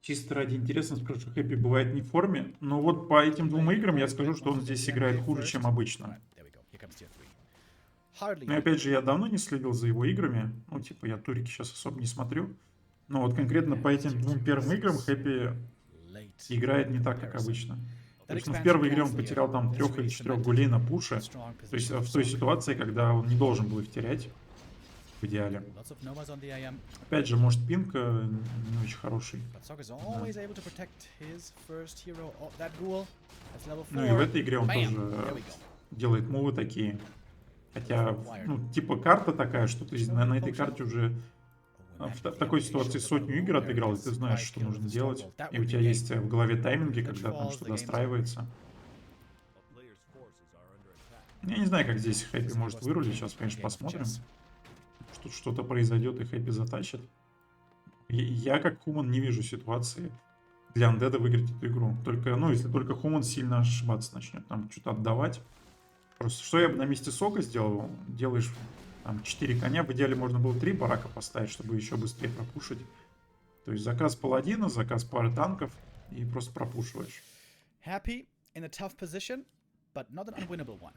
Чисто ради интереса скажу, что Хэппи бывает не в форме, но вот по этим двум играм я скажу, что он здесь играет хуже, чем обычно. Но опять же, я давно не следил за его играми. Ну, типа, я турики сейчас особо не смотрю. Но вот конкретно по этим двум первым играм Хэппи играет не так, как обычно. То есть, ну, в первой игре он потерял там 3 или 4 гулей на пуше. То есть в той ситуации, когда он не должен был их терять. В идеале. Опять же, может, пинг не очень хороший. Да. Ну и в этой игре он тоже делает мувы такие. Хотя, ну, типа карта такая, что ты на этой карте уже в такой ситуации сотню игр отыграл, и ты знаешь, что нужно делать. И у тебя есть в голове тайминги, когда там что-то достраивается. Я не знаю, как здесь Хэппи может вырулить. Сейчас, конечно, посмотрим. Тут что-то произойдет, и Хэппи затащит. Я как Хуман не вижу ситуации для Андеда выиграть эту игру. Только, ну, если только Хуман сильно ошибаться начнет, там что-то отдавать. Просто что я бы на месте Сока сделал? Делаешь там 4 коня, в идеале можно было 3 барака поставить, чтобы еще быстрее пропушить. То есть заказ паладина, заказ пары танков, и просто пропушиваешь. Happy in a tough position, but not an unwinnable one.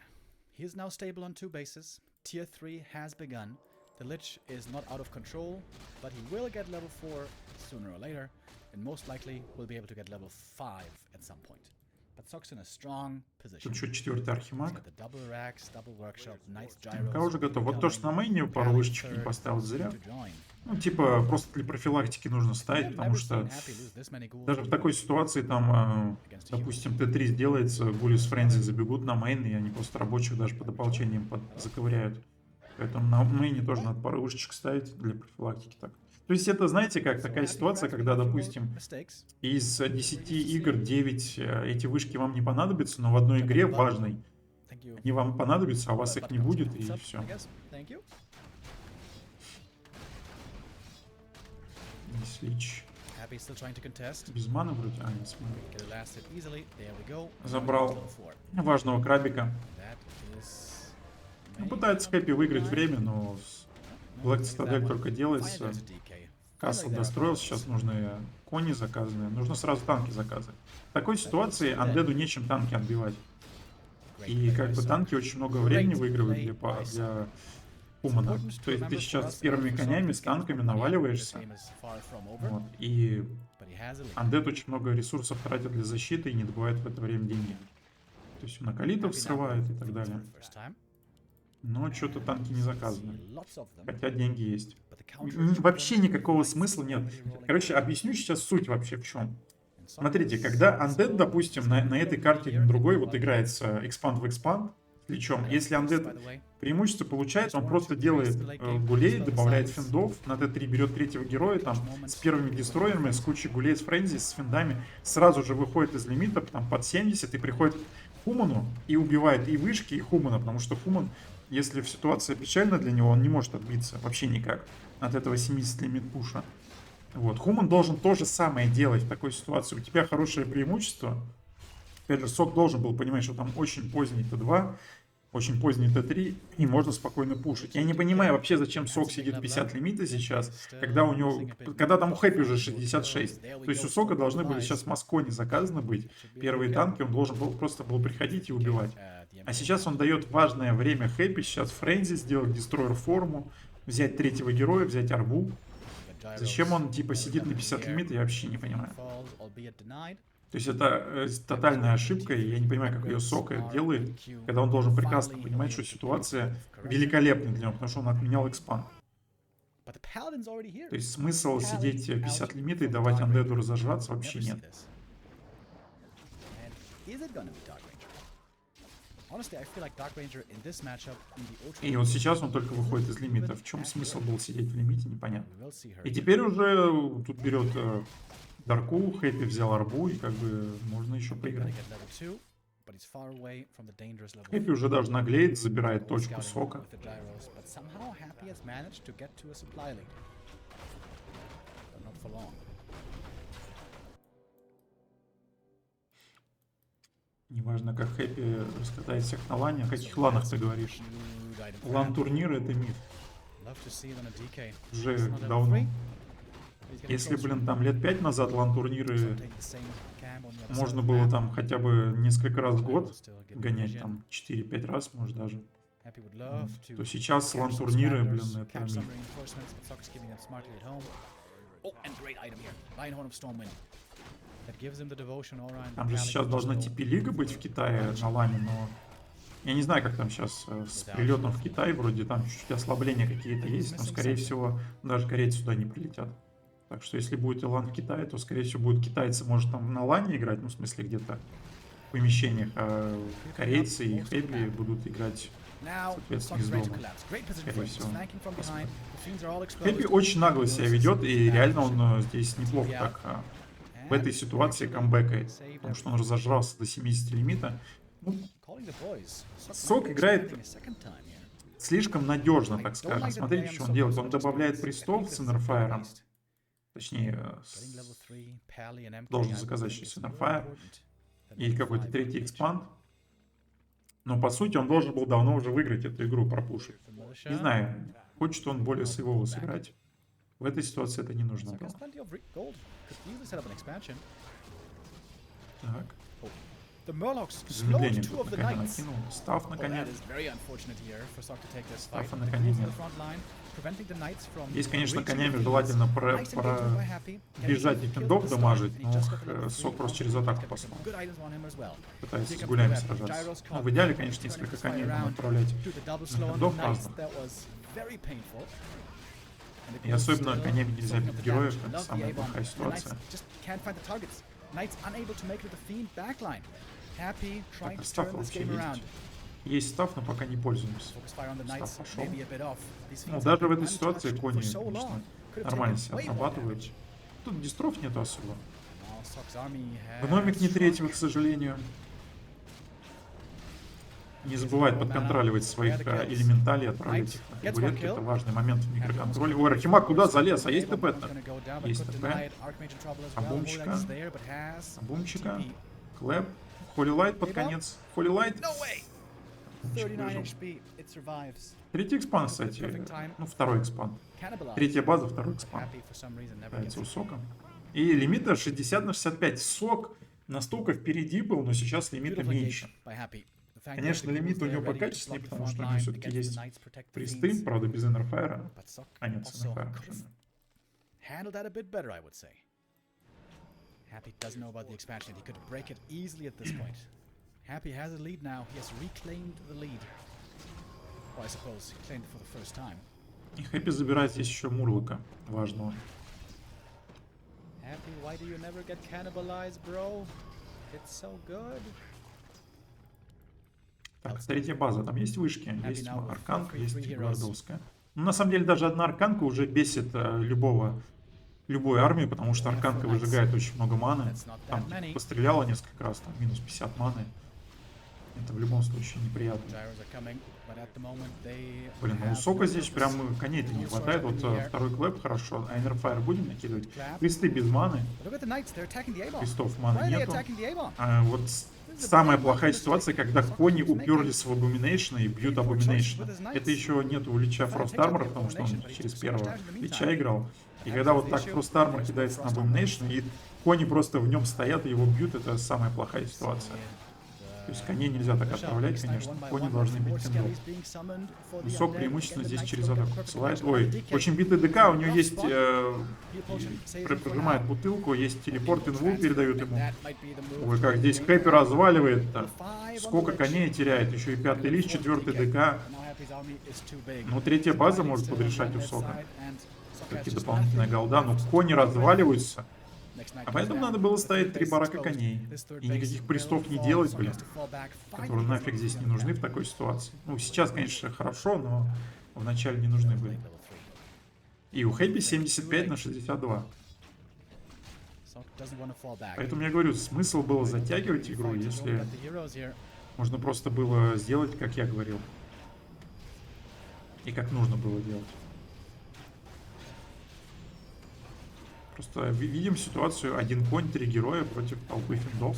He is now stable on 2 bases. Tier 3 has begun. The Lich is not out of control, but he will get level 4 sooner or later, and most likely will be able to get level 5 at some point. But Sok's in a strong position. Тут еще 4-й Архимаг. МК уже готов. Вот то, что на мейне пару вышечек не поставил зря. Ну, типа, просто для профилактики нужно ставить, потому что даже в такой ситуации там, допустим, Т3 сделается, гули с френзи забегут на мейн, и они просто рабочих даже под ополчением заковыряют. Поэтому на мейне тоже надо пару вышечек ставить для профилактики. Так. То есть это, знаете, как такая ситуация, когда, допустим, из 10 игр 9 эти вышки вам не понадобятся, но в одной игре важной они вам понадобятся, а у вас их не будет, и все. Слич. Без маны вроде. А, нет, забрал важного крабика. Ну, пытается Хэппи выиграть время, но Black Citadel только делается. Касл достроился, сейчас нужны кони заказанные. Нужно сразу танки заказывать. В такой ситуации Андеду нечем танки отбивать. И как бы танки очень много времени выигрывают для Хумана. То есть ты сейчас с первыми конями, с танками наваливаешься. Вот. И Андед очень много ресурсов тратит для защиты и не добывает в это время деньги. То есть он акалитов срывает и так далее. Но что-то танки не заказаны. Хотя деньги есть. Вообще никакого смысла нет. Короче, объясню сейчас суть вообще в чем. Смотрите, когда Undead, допустим, на этой карте или на другой вот играется экспанд в экспанд с Личом, если Undead преимущество получает, он просто делает гулей, добавляет финдов, на Т3 берет третьего героя, там, с первыми дестройерами, с кучей гулей, с френзи, с финдами, сразу же выходит из лимита, там, под 70 и приходит Хуману и убивает и вышки, и Хумана, потому что Хуман, если ситуация печальна для него, он не может отбиться вообще никак от этого 70 лимит пуша. Вот. Хуман должен то же самое делать в такой ситуации. У тебя хорошее преимущество. Опять же, Сок должен был понимать, что там очень поздний Т2, очень поздний Т3, и можно спокойно пушить. Я не понимаю вообще, зачем Сок сидит 50 лимита сейчас, когда у него, когда там у Хэппи уже 66. То есть у Сока должны были сейчас в Масконе заказаны быть первые танки, он должен был просто приходить и убивать. А сейчас он дает важное время Хэппи, сейчас Френзи сделать дестройер форму, взять третьего героя, взять арбу. Зачем он типа сидит на 50 лимита, я вообще не понимаю. То есть это тотальная ошибка, и я не понимаю, как ее Сока делает, когда он должен прекрасно понимать, что ситуация великолепна для него, потому что он отменял экспанд. То есть смысл сидеть 50 лимита и давать андеду разожраться вообще нет. И вот сейчас он только выходит из лимита. В чем смысл был сидеть в лимите, непонятно. И теперь уже тут берет Дарку, Хэппи взял арбу, и как бы можно еще поиграть. Хэппи уже даже наглеет, забирает точку Сока. Неважно, как Хэппи раскатает всех на лане. О каких ланах ты говоришь? Лан-турниры — это миф. Уже давно. Если, блин, там лет 5 назад лан-турниры можно было там хотя бы несколько раз в год гонять, там 4-5 раз, может даже, то сейчас лан-турниры, блин, это миф. Там же сейчас должна TP-лига быть в Китае на лане, но я не знаю, как там сейчас с прилетом в Китай, вроде там чуть-чуть ослабления какие-то есть, но, скорее всего, даже корейцы сюда не прилетят. Так что, если будет лан в Китае, то, скорее всего, будут китайцы, может, там на лане играть, ну, в смысле, где-то в помещениях, а корейцы и Хэппи будут играть, соответственно, из дома. Скорее всего. Хэппи очень нагло себя ведет, и реально он здесь неплохо так в этой ситуации камбэкает, потому что он разожрался до 70 лимита. Ну, Сок играет слишком надежно, так скажем. Смотрите, что он делает. Он добавляет престол с Иннерфайром. Точнее, должен заказать сейчас Иннерфайр и какой-то третий экспанд. Но по сути он должен был давно уже выиграть эту игру, пропушить. Не знаю, хочет он более сейвово сыграть. В этой ситуации это не нужно было. Так. Замедление тут на коня накинул. Став на коня. Стафа на коне нет. Здесь, конечно, конями желательно бежать и финдов дамажить, но Сок просто через атаку послал. Пытается с гулями сражаться. Ну, в идеале, конечно, несколько коней надо отправлять на финдов разных. И особенно конями нельзя бить героев, это самая плохая ситуация. Так, став вообще есть. Есть став, но пока не пользуемся. Став пошел. Ну, даже в этой ситуации кони, конечно, нормально себя отрабатывают. Тут дистров нету особо. Гномик не третьего, к сожалению. Не забывает подконтроливать своих элементалей, отправлять их на фигуретки. Это важный момент в микроконтроле. Ой, Рахимак куда залез? А есть ТП-то? Есть ТП. Абумчика. Абумчика. Клэп. Холилайт под конец. Холилайт. Третий экспанд, кстати. Ну, второй экспанд. Третья база, второй экспанд. Нравится у Сока. И лимита 60 на 65. Сок настолько впереди был, но сейчас лимита меньше. Конечно, лимит у него покачественнее, потому что у него все-таки есть присты, правда, без Иннерфайра. А нет, с Иннерфайром уже. Happy doesn't know about the expansion. He could break it easily at this point. Happy has a lead now. He has reclaimed the lead. Or I suppose he claimed it for the first time. И Happy забирает здесь еще Мурлока важного. Happy, why do you never get cannibalized, bro? It's so good. Так, третья база. Там есть вышки, есть арканка, есть гвардовская. Ну, на самом деле, даже одна арканка уже бесит любой армии, потому что арканка выжигает очень много маны. Там типа, постреляла несколько раз, там минус 50 маны. Это в любом случае неприятно. Gyros are coming, but at the moment they Блин, ну у have Сока no здесь purpose. прям коней-то не No хватает. sword Вот up in the air. второй клэп хорошо. А Инерфайр будем накидывать? Clap. Кресты без маны. Look at the knights, they're attacking the A-bomb. Крестов Why маны are they нету. attacking the A-bomb? Вот самая плохая ситуация, когда кони уперлись в Abomination и бьют Abomination. Это еще нету у Лича Frost Armor, потому что он через первого Лича играл. И когда вот так Frost Armor кидается на Abomination, и кони просто в нем стоят и его бьют, это самая плохая ситуация. То есть коней нельзя так отправлять, конечно. Кони должны бить тендов. Сок преимущественно здесь через атаку посылает. Ой, очень битый ДК, у него есть... Прожимает бутылку, есть телепорт, инвул передают ему. Ой, как здесь Хэппи разваливает-то. Сколько коней теряет. Еще и 5-й лист, 4-й ДК. Ну, 3-я база может подрешать у Сока. Какие дополнительные голда. Ну, кони разваливаются. А поэтому надо было ставить 3 барака коней. И никаких пристов не делать, блин. Которые нафиг здесь не нужны в такой ситуации. Ну, сейчас, конечно, хорошо, но вначале не нужны были. И у Хэппи 75 на 62. Поэтому я говорю, смысл было затягивать игру, если можно просто было сделать, как я говорил. И как нужно было делать. Просто видим ситуацию: один конь, 3 героя против толпы финдов.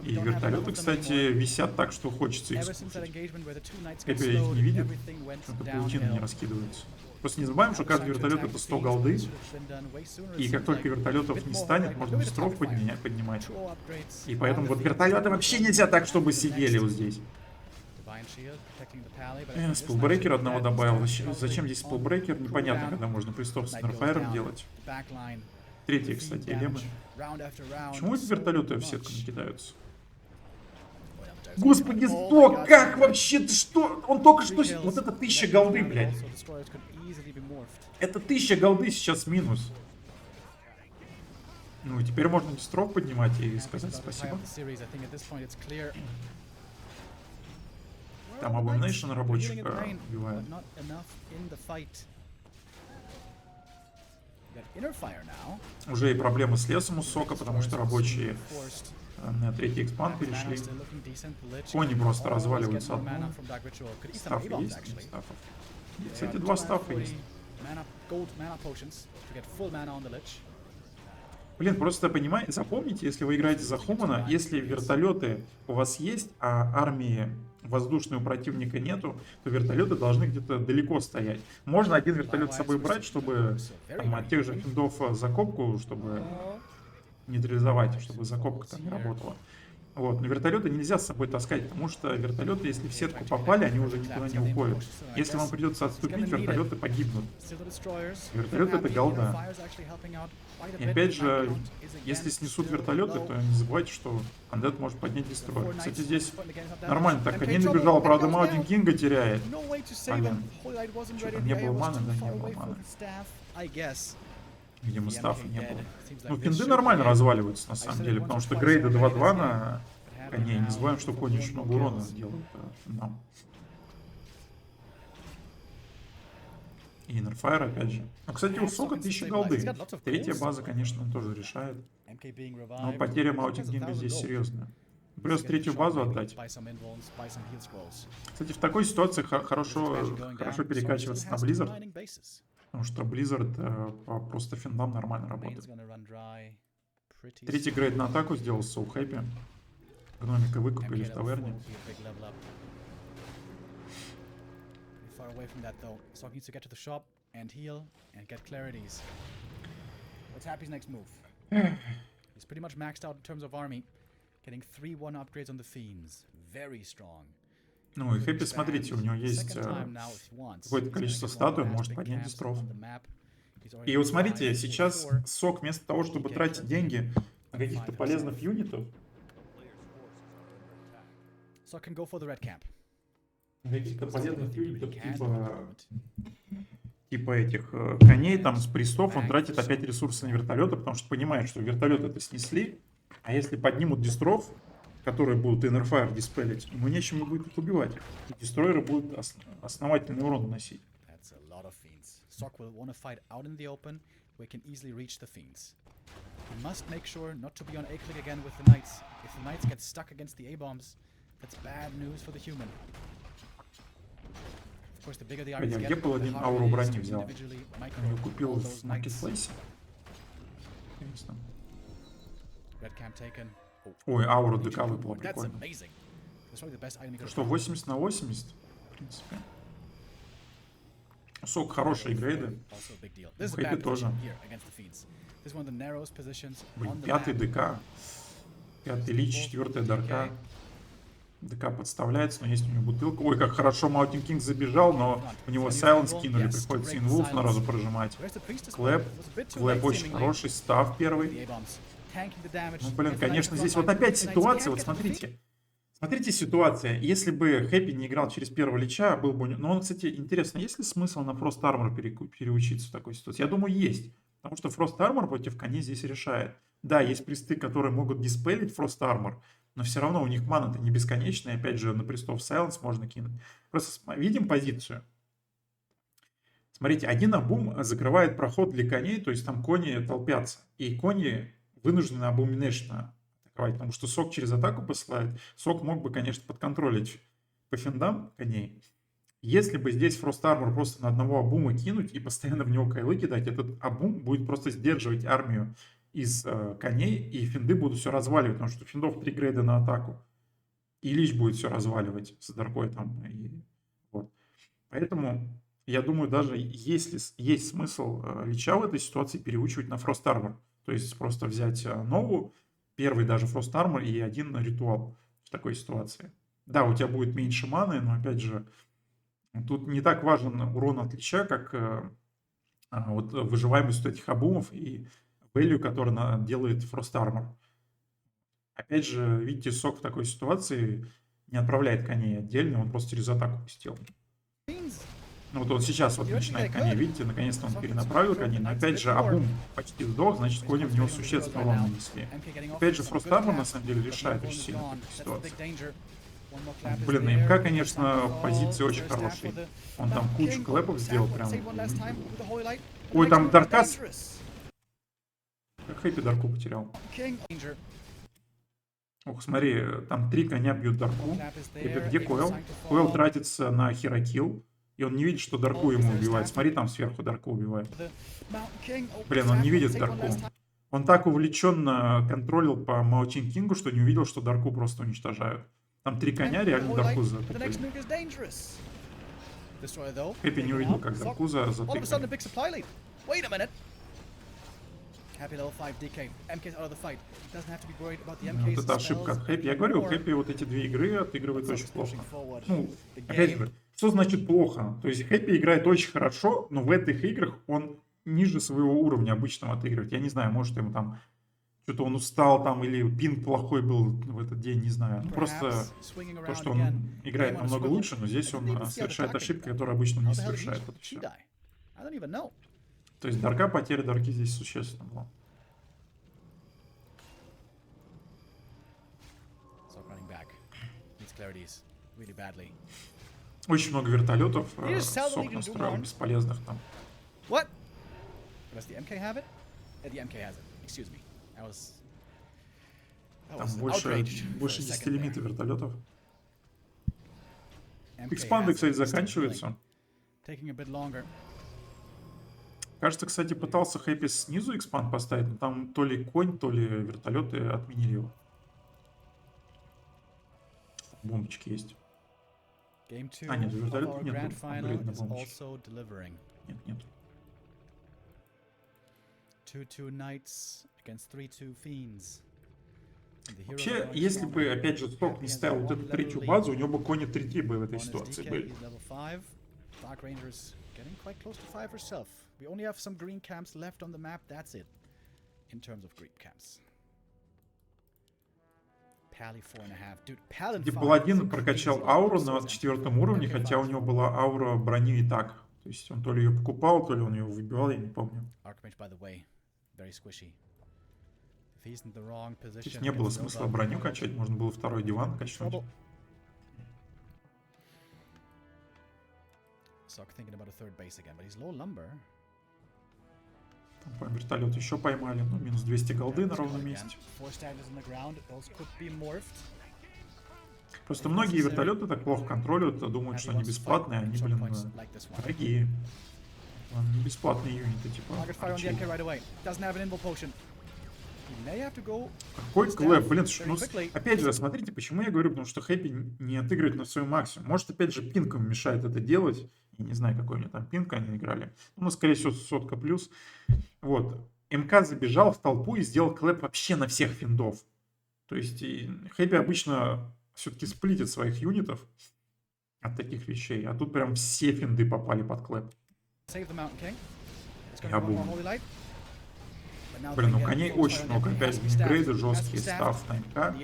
И вертолеты, кстати, висят так, что хочется их скушать. Хэппи их не видит, что-то паутина не раскидывается. Просто не забываем, что каждый вертолет это 100 голды. И как только вертолетов не станет, можно быстров поднимать. И поэтому вот вертолеты вообще нельзя так, чтобы сидели вот здесь. Спилбрекер одного добавил. Зачем здесь спилбрекер? Непонятно, когда можно пристов с Нерфайром делать. 3-й, кстати, элемы. Почему эти вертолеты в сетку не кидаются? Господи, Сок, как вообще? Ты что? Он только что... Вот это 1000 голды, блядь. Это 1000 голды сейчас минус. Ну и теперь можно дистров поднимать и сказать спасибо. Там Abomination рабочика убивает. Уже и проблемы с лесом у Сока, потому что рабочие на 3-й экспанд перешли. Кони просто разваливаются одну. Стаф есть? Стафов. Кстати, 2 стафа есть. Блин, просто понимаете, запомните, если вы играете за Хумана, если вертолеты у вас есть, а армии воздушной у противника нету, то вертолеты должны где-то далеко стоять. Можно один вертолет с собой брать, чтобы там, от тех же финдов закопку, чтобы нейтрализовать, чтобы закопка там не работала. Вот. Но вертолеты нельзя с собой таскать, потому что вертолеты, если в сетку попали, они уже никуда не уходят. Если вам придется отступить, вертолеты погибнут. Вертолеты это голда. И опять же, если снесут вертолеты, то не забывайте, что Undead может поднять дестрой. Кстати, здесь нормально так. Коней набежал, правда, Маудин Кинга теряет. Блин. Что там, не было маны? Да, не было маны. Видимо, стафа не было. Ну, пинды нормально разваливаются, на самом деле, потому что грейды 2-2 на коней. Не забываем, что кони очень много урона делают нам. И Инерфайр, опять же. Ну, кстати, у Сока 1000 голды. 3-я база, конечно, тоже решает. Но потеря Маутингинга здесь серьезная. Плюс 3-ю базу отдать. Кстати, в такой ситуации хорошо перекачиваться на Blizzard. Потому что Blizzard просто финдам нормально работает. 3-й грейд на атаку сделал So Happy. Гномика выкупили в таверне. Ну и Хэппи, смотрите, у него есть какое-то количество статуй, он может поднять дистров. И вот смотрите, сейчас Сок вместо того, чтобы тратить деньги на каких-то полезных юнитов, каких-то полезных юнитов типа этих коней там с пристов, он тратит опять ресурсы на вертолеты, потому что понимает, что вертолеты это снесли, а если поднимут дистров, которые будут Инерфайр диспелить, ему нечем будет их убивать. И дестройеры будут основательный урон наносить. You must make sure not to be on A-click again with the knights. If the knights get stuck against the A-bombs, that's bad news for the human. Of course, the bigger the armies Где get, был the один harder ауру it is брони to взял? individually Я micro купил all в those knights. маркетплейсе. Red camp taken. Oh, Ой, аура Legion ДК Crew выпала, Board. That's прикольно. amazing. That's probably the best item you could Что, have 80 на 80? В принципе. Сок хорошие грейды. Also a big deal. This is a Хэппи bad тоже. position here against the Fiends. This is one of the narrowest positions Блин, on the пятый map. ДК. Пятый Лич, четвертая Дарка. ДК подставляется, но есть у него бутылка. Ой, как хорошо Маутин Кинг забежал, но у него сайленс кинули, приходится инвулф сразу прожимать. Клэп. Клэп очень хороший, став первый. Ну, блин, конечно, здесь вот опять ситуация, вот смотрите. Смотрите ситуация. Если бы Хэппи не играл через первого Лича, был бы... Ну, он, кстати, интересно, есть ли смысл на Frost Armor переучиться в такой ситуации? Я думаю, есть. Потому что Frost Armor против коней здесь решает. Да, есть присты, которые могут диспелить Frost Armor, но все равно у них мана-то не бесконечная. Опять же, на пристов Silence можно кинуть. Просто видим позицию. Смотрите, один обум закрывает проход для коней, то есть там кони толпятся. И кони вынуждены абуминешно атаковать, потому что Сок через атаку посылает. Сок мог бы, конечно, подконтролить по финдам коней. Если бы здесь Frost Armor просто на одного обума кинуть и постоянно в него кайлы кидать, этот обум будет просто сдерживать армию из коней, и финды будут все разваливать, потому что финдов 3 грейда на атаку. И Лич будет все разваливать с Даркой там. И вот. Поэтому я думаю, даже если есть смысл Лича в этой ситуации переучивать на Frost Armor. То есть просто взять новую, первый даже Frost Armor и один ритуал в такой ситуации. Да, у тебя будет меньше маны, но опять же, тут не так важен урон от Лича, как вот выживаемость этих обумов и value, который делает Frost Armor. Опять же, видите, Сок в такой ситуации не отправляет коней отдельно, он просто через атаку пустил. Ну вот он сейчас вот начинает коней, видите, наконец-то он перенаправил коней, но опять же обум почти сдох, значит кони в него существенно урон нанесли. Опять же, Frost Armor на самом деле решает очень сильно в такой ситуации. Блин, на МК, конечно, позиции очень хорошие. Он там кучу клэпов сделал прям. Ой, там Даркас. Как Хэппи Дарку потерял. Ох, смотри, там 3 коня бьют Дарку. Хэппи, где Койл? Койл тратится на херокилл. И он не видит, что Дарку ему убивает. Смотри, там сверху Дарку убивает. Блин, он не видит Дарку. Он так увлеченно контролил по Маутин Кингу, что не увидел, что Дарку просто уничтожают. Там 3 коня реально Дарку затыкали. Хэппи не увидел, как Дарку затыкали. Вот это ошибка от Хэппи. Я говорю, Хэппи вот эти 2 игры отыгрывает очень плохо. Ну, опять же, что значит плохо? То есть Хэппи играет очень хорошо, но в этих играх он ниже своего уровня обычного отыгрывает. Я не знаю, может ему там что-то он устал там или пинг плохой был в этот день, не знаю. Просто то, что он играет намного лучше, но здесь он совершает ошибки, которые обычно не совершает. Это все. То есть Дарка, потеря Дарки здесь существенно была. Очень много вертолетов, Сок настроил бесполезных там. Там больше 10 лимитов вертолетов. Экспанды, кстати, заканчиваются. Кажется, кстати, пытался Хэппи снизу экспанд поставить, но там то ли конь, то ли вертолеты отменили его. Бомбочки есть. А, нет, вертолетов нет. Апгрейд на бомбочки. Нет, нет. 2-2 Knights against 3-2 Fiends. Вообще, если бы, опять же, Сок не ставил вот эту третью базу, у него бы кони 3-3 бы в этой ситуации были. We only have some green camps left on the map, that's it. In terms of green camps. Pally 4.5. Dude, Pally 5. Паладин прокачал ауру на 4 уровне, хотя у него была аура брони и так. То есть он то ли ее покупал, то ли он ее выбивал, я не помню. Здесь не было смысла броню качать, можно было второй диван качнуть. вертолет еще поймали. Ну, минус 200 голды на ровном месте. Просто многие вертолеты так плохо контролируют, думают, что они бесплатные, они, блин, дорогие. Не бесплатные юниты, типа. Какой клэп, блин, ну, опять же, смотрите, почему я говорю, потому что Хэппи не отыгрывает на свой максимум. Может, опять же, пинком мешает это делать. Я не знаю, какой у него там пинк они играли. Ну, скорее всего, сотка плюс. Вот. МК забежал в толпу и сделал клэп вообще на всех финдов. То есть Хэппи обычно все-таки сплитит своих юнитов от таких вещей. А тут прям все финды попали под клэп. Я был. Блин, у коней очень много. Опять грейды жесткие, став на МК.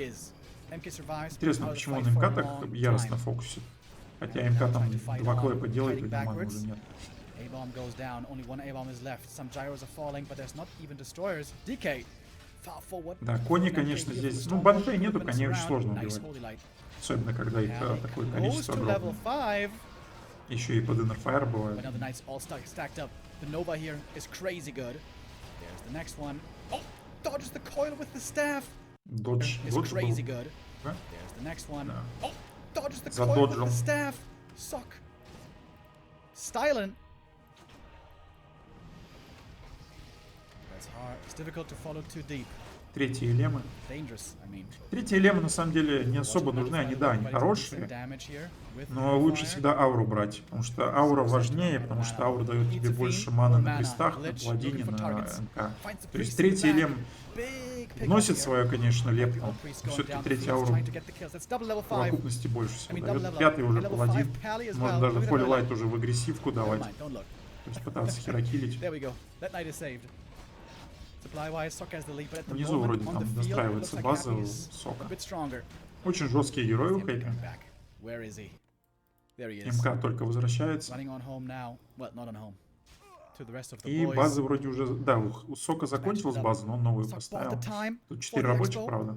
Интересно, почему он МК так яростно фокусит? Хотя МК там 2 клэпа делает, и маны уже нет. Да, кони, конечно, здесь... Ну, баншей нету, коней очень сложно убивать. Особенно, когда их такое количество огромное. Еще и под Innerfire бывает. Додж был. Задоджил. Sok. Styling. That's hard. It's difficult to follow too deep. Третьи элемы. Третьи элемы на самом деле не особо нужны, они, да, они хорошие, но лучше всегда ауру брать, потому что аура важнее, потому что аура дает тебе больше маны на крестах, на паладине, на НК. То есть третий элем вносит свое, конечно, лепту, но все-таки третий ауру в совокупности больше всего дает. Пятый уже паладин, можно даже Holy Light уже в агрессивку давать, то есть пытаться херокилить. Внизу вроде там достраивается база у Сока. Очень жесткие герои у Хэппи. МК только возвращается. И базы вроде уже... Да, у Сока закончилась база, но он новую поставил. Тут 4 рабочих, правда.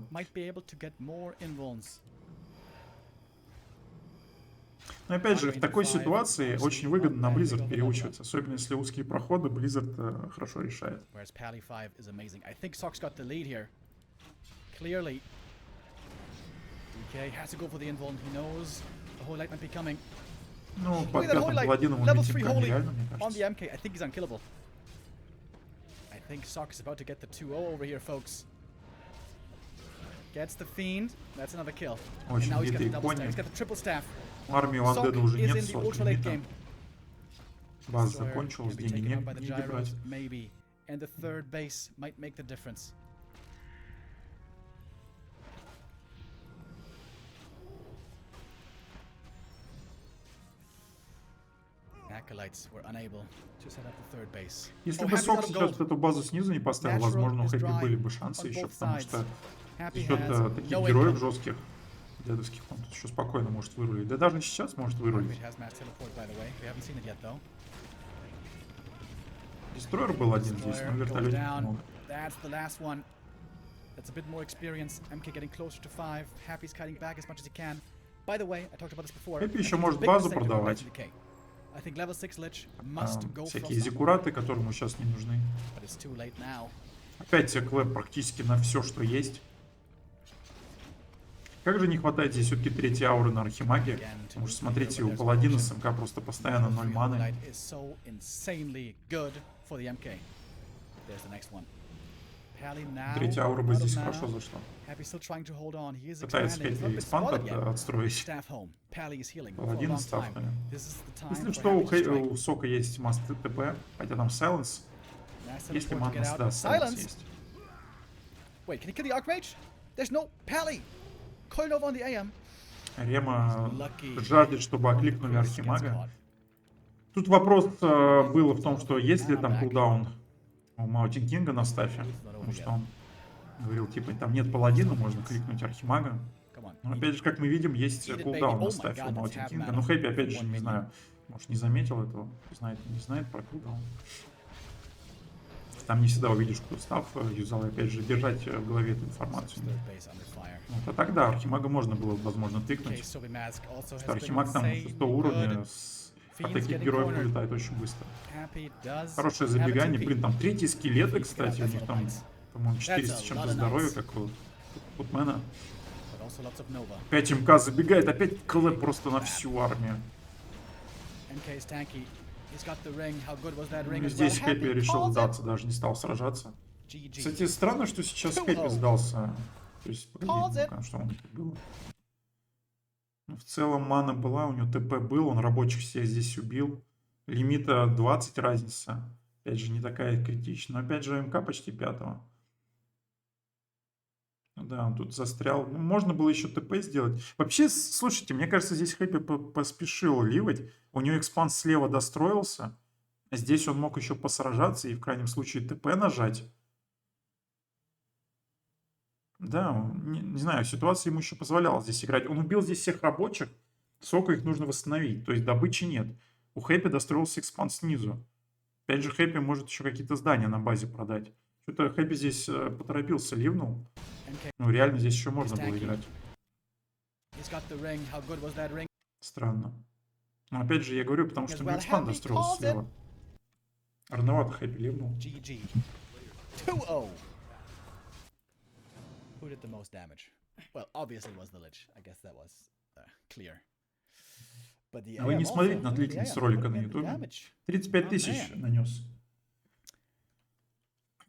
Но опять же, в такой ситуации очень выгодно на Blizzard переучиваться. Особенно если узкие проходы, Blizzard хорошо решает. Ну, под пятым паладином убить МК нереально, мне кажется. Очень битые кони. Армии у Андеда уже нет, сотки лимита. База закончилась, деньги негде брать. Если бы Сок сейчас эту базу снизу не поставил, возможно, у Хэппи были бы шансы еще, потому что за счет таких героев жестких, дедовских, он тут еще спокойно может вырулить. Да даже сейчас может вырулить. Дестройер был один здесь, но вертолетов много. Хэппи еще может базу продавать. Всякие зиккураты, которые ему сейчас не нужны. Опять клэп практически на все, что есть. Как же не хватает здесь все-таки третьей ауры на Архимаге? Потому что, смотрите, у паладина с МК просто постоянно 0 маны. Третья аура бы здесь хорошо зашла. Пытается Хэппи экспанд отстроить. Паладина ставками. Если что, у Сока есть маст ТП, хотя там Silence. Если манас, да, Silence есть. Рема жаждет, чтобы окликнули Архимага. Тут вопрос был в том, что есть ли там кулдаун у Маутин Кинга на стафе, потому что он говорил, типа, там нет паладина, можно кликнуть Архимага. Но опять же, как мы видим, есть кулдаун на стафе у Маутин Кинга. Но Хэппи, опять же, не знаю, может, не заметил этого, не знает про кулдаун. Там не всегда увидишь, кто став юзал, и опять же, держать в голове эту информацию. Вот, а тогда Архимага можно было, возможно, тыкнуть. Что Архимаг там 100 уровня с От Fiend's таких getting героев cornered. улетает очень быстро. Happy does Хорошее have a забегание. 2P. Блин, там третьи скелеты, If he could кстати. have У that них little там, bite. по-моему, That's 400 a с чем-то lot of здоровья, knights. как у Путмена. But also lots of Nova. 5 МК забегает. Опять КЛ просто на всю армию. MK's tanky. He's got the ring. How good was that ring Ну, as well? здесь Хэппи Happy решил calls it. сдаться, даже не стал сражаться. GG. Кстати, странно, что сейчас 2-0. Хэппи сдался. То есть, Calls it. ну-ка, что у них было. Ну, в целом мана была, у него ТП был, он рабочих всех здесь убил. Лимита 20 разница. Опять же, не такая критичная. Но опять же, МК почти 5-го. Ну да, он тут застрял. Ну, можно было еще ТП сделать. Вообще, слушайте, мне кажется, здесь Хэппи поспешил ливать. У него экспанс слева достроился. Здесь он мог еще посражаться и в крайнем случае ТП нажать. Да, не знаю, ситуация ему еще позволяла здесь играть. Он убил здесь всех рабочих. Сока их нужно восстановить. То есть добычи нет. У Хэппи достроился экспанс снизу. Опять же, Хэппи может еще какие-то здания на базе продать. Что-то Хэппи здесь поторопился, ливнул. Ну, реально здесь еще можно было играть. Странно. Но опять же, я говорю, потому что у него экспанд достроился слева. Рановато Хэппи ливнул. GG. 2-0. Who did the most damage? Well, obviously it was the Lich. I guess that was clear. But the Вы AM не also, смотрите на the длительность AM ролика putting на in the ютубе. damage. 35 тысяч нанес.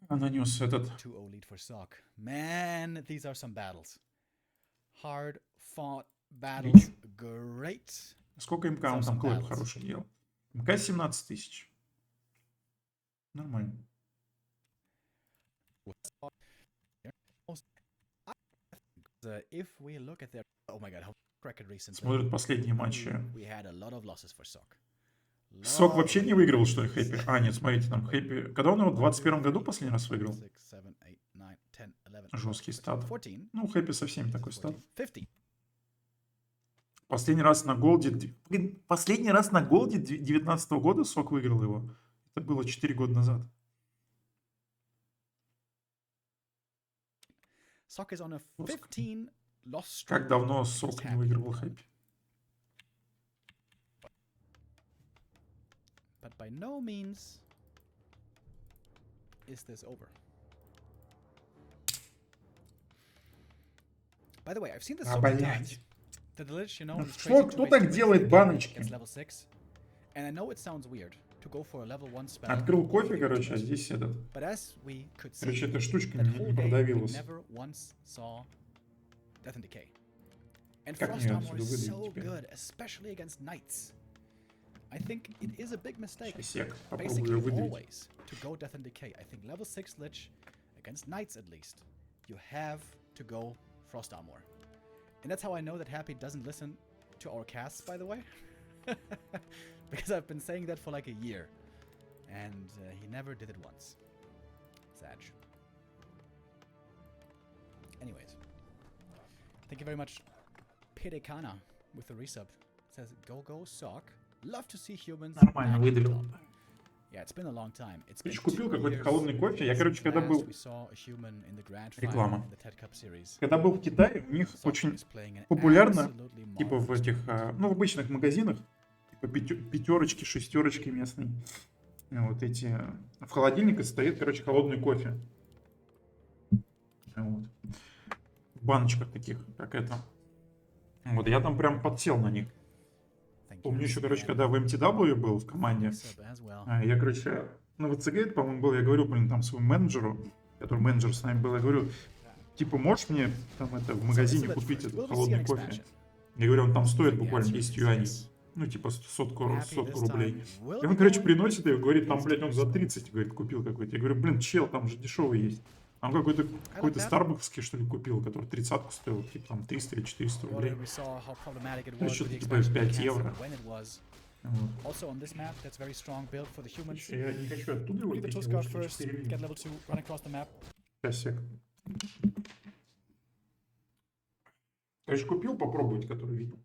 Нанес этот. 2-0 lead for Sok. Man, these are some battles. Hard fought battles. Great. Сколько МК он там клэп хороший делал? МК 17 тысяч. Нормально. If we look at their... Oh my god, how record recently. Смотрят последние матчи. We had a lot of losses for Sok. Сок вообще не выигрывал, что ли, Хэппи? А, нет, смотрите, там Хэппи... Когда он его в 21 году последний раз выиграл? Жесткий стат. Ну, Хэппи со всеми такой стат. Последний раз на Голде... Последний раз на Голде 19 года Сок выиграл его. Это было 4 года назад. Как давно Сок не выигрывал Хэппи? But by no means is this over. By the way, I've seen this so many times. The Lich, you know, is crazy Кто так делает баночки? level 6. And I know it sounds weird to go for a level 1 spell. Открыл кофе, короче, а здесь этот. But as we could see, Короче, эта штучка that не whole game we продавилась. never once saw Death and Decay. And Как Frost мне Armor отсюда is выдавить so теперь? good, especially against knights. I think it is a big mistake. Сейчас я попробую Basically, ее выдавить. always to go Death and Decay. I think level 6 Lich, against Knights at least, you have to go Frost Armor. And that's how I know that Happy doesn't listen to our casts, by the way. Because I've been saying that for like a year. And he never did it once. Sad. Anyways. Thank you very much, Pedekana, with the resub. Says, go, Sok. Love to see humans. Нормально выдавил. Yeah, it's been a long time. It's been Короче, купил 2 какой-то years холодный кофе. Я, короче, когда был... we saw a human in the grand Реклама. final in the TED Cup series. Когда был в Китае, у них Sok очень is playing an популярно, absolutely типа в marvelous этих, ну, в обычных магазинах, типа пятерочки, шестерочки местные. Вот эти... В холодильнике стоит, короче, холодный кофе. Вот. В баночках таких, как это. Вот, я там прям подсел на них. Thank you. Помню еще, короче, когда в MTW был в команде, Resub as well. я, короче, на ВЦГ, по-моему, был, я говорю, блин, там своему менеджеру, который менеджер с нами был, я говорю, типа, можешь мне там это в магазине купить этот холодный кофе? Я говорю, он там стоит буквально 10 юаней. Ну, типа, сотку рублей. И он, короче, приносит и говорит, там, блядь, он за 30, говорит, купил какой-то. Я говорю, блин, чел, там же дешевый есть. А он какой-то старбакский, что ли, купил, который 30-ку стоил, типа, там, 300 или 400 рублей. Ну, что-то типа 5 евро. Вот. Also on this map, that's very strong build for the humans. Я не хочу оттуда его Read the пить, Tusk я card лучше first, 4 get level 2, run across the map. Сейчас, сек. Конечно, купил попробовать, который видел.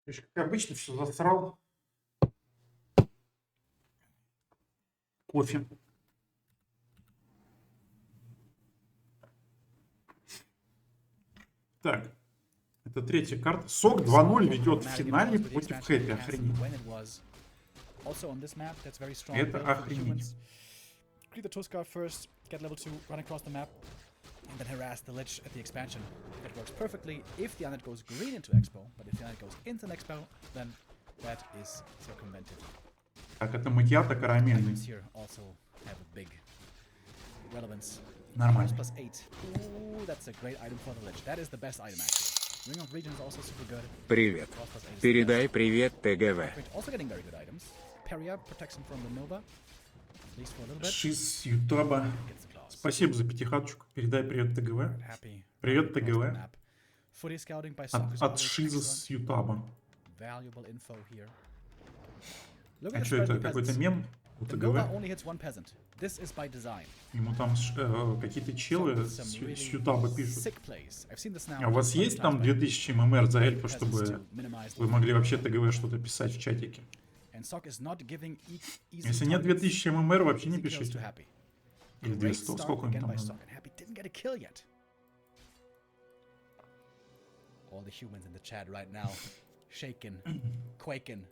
Как обычно, все засрал. Кофе. Так. Это третья карта. Сок 2-0 ведет в финале против Хэппи. Охренеть. Это охренеть. And then harass the Lich at the expansion. It works perfectly if the Undead goes green into Expo, but if the Undead goes into Expo, then that is circumvented. Так, это макьято карамельный. Items here also have a big relevance. Нормально. Plus 8. Ooh, that's a great item for the Lich. That is the best item actually. Ring of Region is also super good. Привет. Передай привет ТГВ. Also getting very good items. Peria protects him from the Nova. At least for a little bit. Шиз с Ютуба. Спасибо за пятихаточку. Передай привет ТГВ. Привет ТГВ. От Шиза с Ютуба. А что это? Какой-то мем у ТГВ? Ему там какие-то челы с Ютуба пишут. А у вас есть там 2000 ММР за эльфа, чтобы вы могли вообще ТГВ что-то писать в чатике? Если нет 2000 ММР, вообще не пишите. Или 200, сколько им там надо? All the humans in the chat right now, shaking, quaking.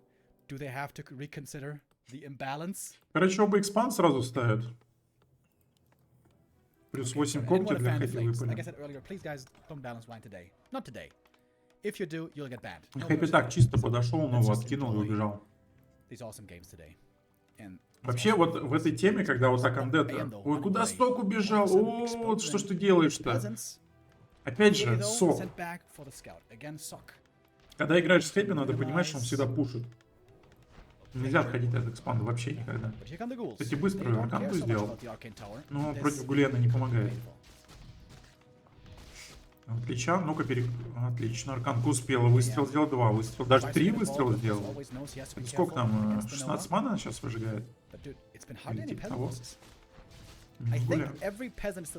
Do they have to reconsider the imbalance? Короче, оба экспанд сразу ставят. Плюс 8 когтей для Хэппи выпали. Like I said earlier, please guys, don't balance wine today. Not today. If you do, you'll get banned. Хэппи так чисто подошел, но откинул и убежал. These awesome games today. And вообще вот в этой теме, когда вот так Undead, ой, куда Сок убежал? О, что ж ты делаешь-то? Опять же, Сок. Когда играешь с Хэппи, надо понимать, что он всегда пушит. Нельзя отходить от экспанда вообще никогда. Кстати, быструю арканку сделал, но против Гулена не помогает. Отлично, ну-ка отлично, арканку успела, выстрел сделал, 2 выстрела, даже 3 выстрела сделал. Это сколько там, 16 мана она сейчас выжигает? Или типа того.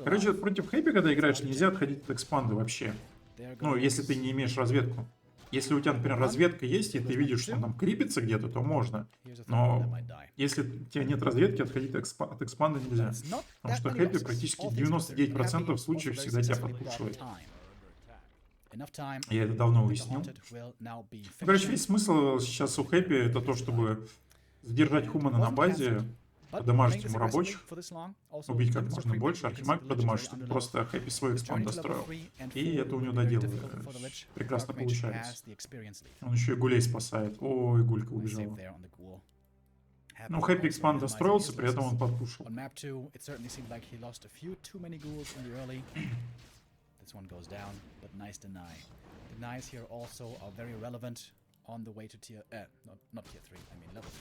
Короче, против Хэппи, когда играешь, нельзя отходить от экспанда вообще. Ну, если ты не имеешь разведку. Если у тебя, например, разведка есть, и ты видишь, что он там крипится где-то, то можно. Но если у тебя нет разведки, отходить от экспанда нельзя. Потому что Хэппи практически 99% случаев всегда тебя подпушивает. Я это давно уяснил. Ну, короче, весь смысл сейчас у Хэппи это то, чтобы задержать Хумана на базе, подамажить ему рабочих, убить как можно больше, архимаг подамажить, чтобы просто Хэппи свой экспанд достроил. И это у него доделывает. Прекрасно получается. Он еще и гулей спасает. Ой, гулька убежала. Ну, Хэппи экспанд достроился, при этом он подпушил. This one goes down, but nice deny. Denies here also are very relevant on the way to tier... not tier 3, I mean level 3.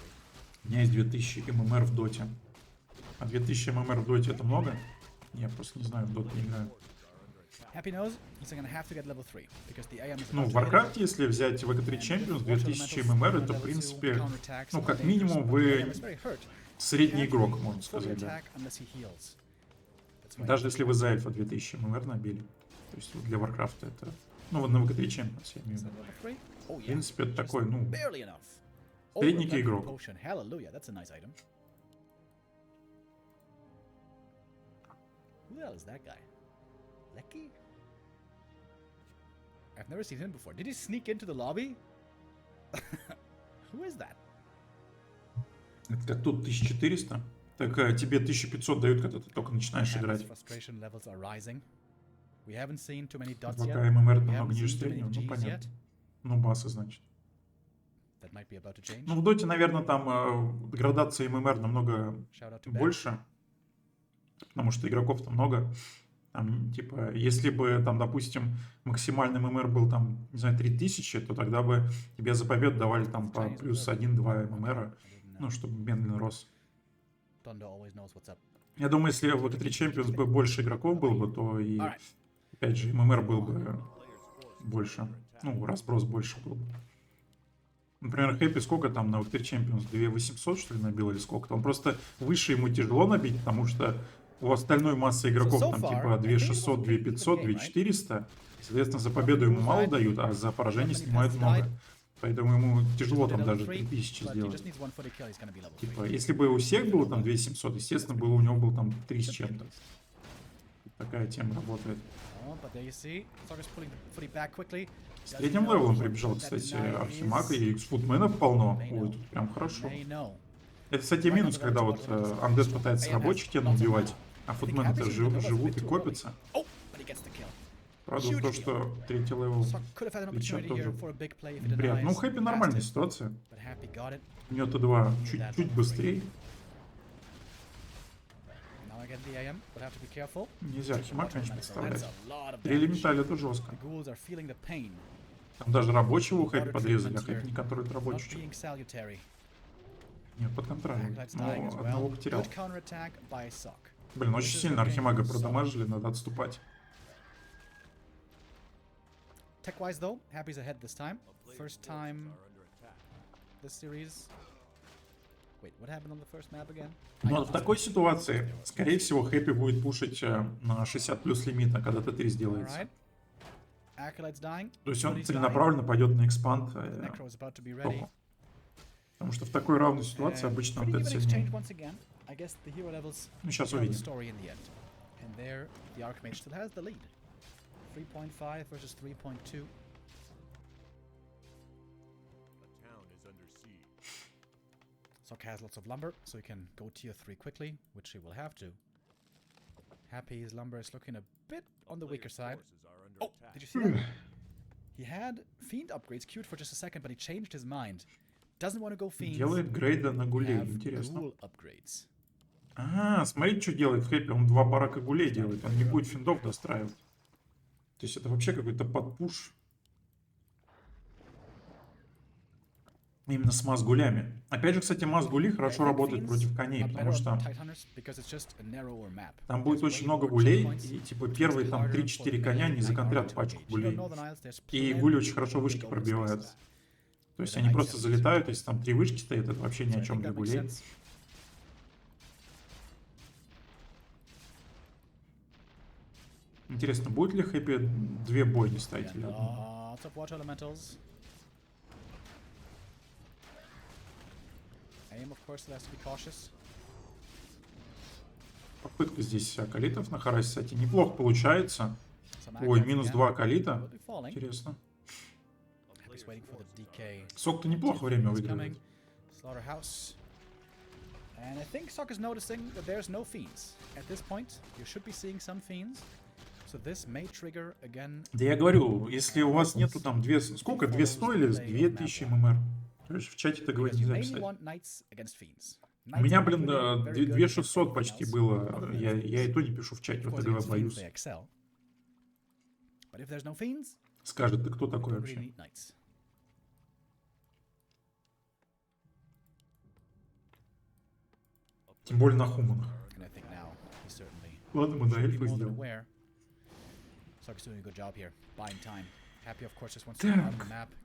У меня есть 2000 ММР в доте. А 2000 ММР в доте это много? Я просто не знаю, в доту не играю. Ну, в Warcraft, если взять ВК3 Champions, 2000 ММР, это, в принципе, ну, как минимум, вы средний игрок, можно сказать, да. Даже если вы за эльфа 2000 ММР набили. То есть для Warcraft это... Ну, вот на ВК3 Champions, я имею в виду. В принципе, это такой, ну... Средненький игрок. I've never seen him before. Did he sneak into the lobby? Who is that? Это как тут 1400. Так тебе 1500 дают, когда ты только начинаешь играть. Пока ММР намного ниже среднего, ну понятно. Ну басы, значит. Ну в доте, наверное, там градация ММР намного больше. Потому что игроков-то много. Там, типа, если бы, там, допустим, максимальный ММР был, там, не знаю, 3000, то тогда бы тебе за победу давали, там, по плюс 1-2 ММР, ну, чтобы медленно рос. Я думаю, если в ВК3 Champions бы больше игроков было бы, то и, опять же, ММР был бы больше. Ну, разброс больше был бы. Например, Хэппи сколько там на ВК3 Champions? 2800, что ли, набил или сколько-то? Он просто выше ему тяжело набить, потому что у остальной массы игроков там типа 2600, 2500, 2400. Соответственно, за победу ему мало дают, а за поражение снимают много. поэтому ему тяжело там даже 3000 сделать. Типа, если бы у всех было там 2700, естественно, было, у него был там 3 с чем-то. Такая тема работает. С третьим левелом прибежал, кстати, Архимаг, и футменов полно. Ой, тут прям хорошо. Это, кстати, минус, когда вот Андет пытается рабочих тену убивать, а футмены-то живут и копятся. Правда, то, что третий левел плеча тоже бред. Ну, Хэппи нормальная ситуация. У него Т2 чуть быстрее. Нельзя Архимаг, конечно, представлять. 3 элементаля это жестко. Там даже рабочего у Хэппи подрезали, а Хэппи не контролирует рабочих. Нет, под контролем. Но одного потерял. Блин, очень сильно Архимага продамажили, надо отступать. Tech-wise, though, Happy's ahead this time. First time this series. Wait, what happened on the first map again? Ну, вот в такой ситуации, скорее всего, Хэппи будет пушить на 60 плюс лимита, когда Т3 сделается. То есть он целенаправленно пойдет на экспанд. Потому что в такой равной ситуации обычно он Т сильнее. Ну, сейчас увидим. 3.5 versus 3.2. Sok has lots of lumber, so he can go tier 3 quickly, which he will have to. Happy's lumber is looking a bit on the weaker side. Oh, did you see that? He had Fiend upgrades queued for just a second, but he changed his mind. Doesn't want to go Fiend. Делает грейда на гулей, интересно. Смотрите, что делает Хэппи. Он 2 барака гулей делает, он не будет финдов достраивать. То есть это вообще какой-то подпуш. Именно с маз-гулями. Опять же, кстати, маз-гули хорошо работают против коней, потому что там будет очень много гулей, и типа первые там 3-4 коня не законтрят пачку гулей. И гули очень хорошо вышки пробивают. То есть они просто залетают, если там 3 вышки стоят, это вообще ни о чем для гулей. Интересно, будет ли Хэппи 2 бойни ставить или одну? Попытка здесь акалитов на харасе, кстати, неплохо получается. Ой, минус 2 акалита. Интересно. Сок-то неплохо время выигрывает. And I think Sok is noticing that there's no fiends. At this point, you should be seeing some fiends. So this may trigger again. Да я говорю, если у вас нету там 2... Сколько? 200 или 2000 ММР? То есть в чате-то говорить нельзя писать. У меня, блин, 2600 почти было. Я и то не пишу в чате, вот ТГВ боюсь. Скажет, ты кто такой вообще? Тем более на хуманах. Ладно, мы на эльфа сделаем. Так,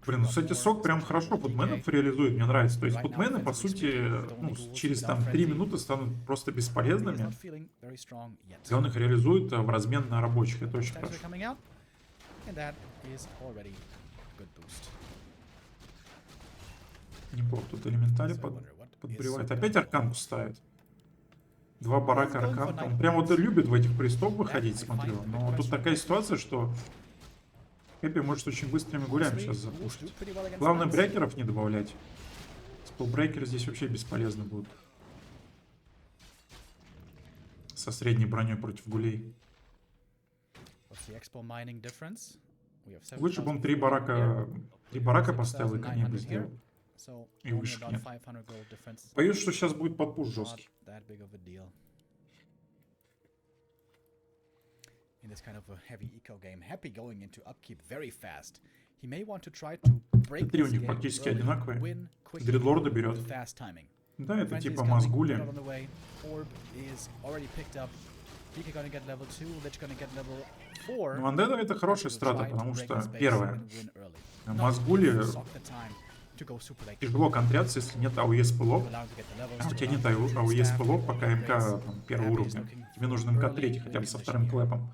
блин, ну, кстати, Сок прям хорошо футменов реализует, мне нравится. То есть футмены, по сути, ну, через там 3 минуты станут просто бесполезными. И он их реализует в размен на рабочих, это очень хорошо. Неплохо, тут элементали подбревает. Опять арканку ставит. 2 барака арканка. Он прям вот любит в этих пристоп выходить, смотрю. Но тут такая ситуация, что Хэппи может очень быстрыми гулями сейчас запушить. Главное, брекеров не добавлять. Спелбрекеры здесь вообще бесполезны будут. Со средней броней против гулей. Лучше бы он 3 барака поставил и коней бы сделал. И вышек нет. Боюсь, что сейчас будет подпуш жесткий. In this kind of a heavy eco game, Happy going into upkeep very fast. He may want to try to break Три у них практически одинаковые. Дредлорда берет. Да, это типа мазгули. Но Андеда это хорошая страта, потому что первое, мазгули тяжело контряться, если нет АОЕ спылов. А у тебя нет АОЕ спылов, пока МК там, первого уровня. Тебе нужен МК 3 хотя бы со вторым клэпом.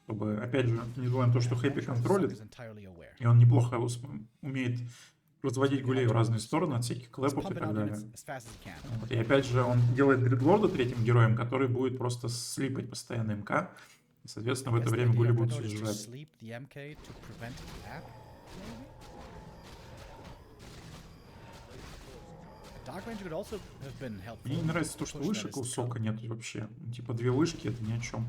Чтобы, опять же, не забываем то, что Хэппи is контролит, entirely aware. и он неплохо умеет разводить гулей в разные стороны от всяких Let's клэпов и pump it так on далее. units as fast as he can. Вот. И опять же, он делает Дредлорда третьим героем, который будет просто слипать постоянно МК. И, соответственно, в это Guess the время idea гули of будут Dreadlord is to сжигать. sleep the MK to prevent tap, maybe? Dark Ranger could also have been helpful. Мне не нравится то, что Push that вышек is у to Сока come. нет вообще. Типа 2 вышки, это ни о чем.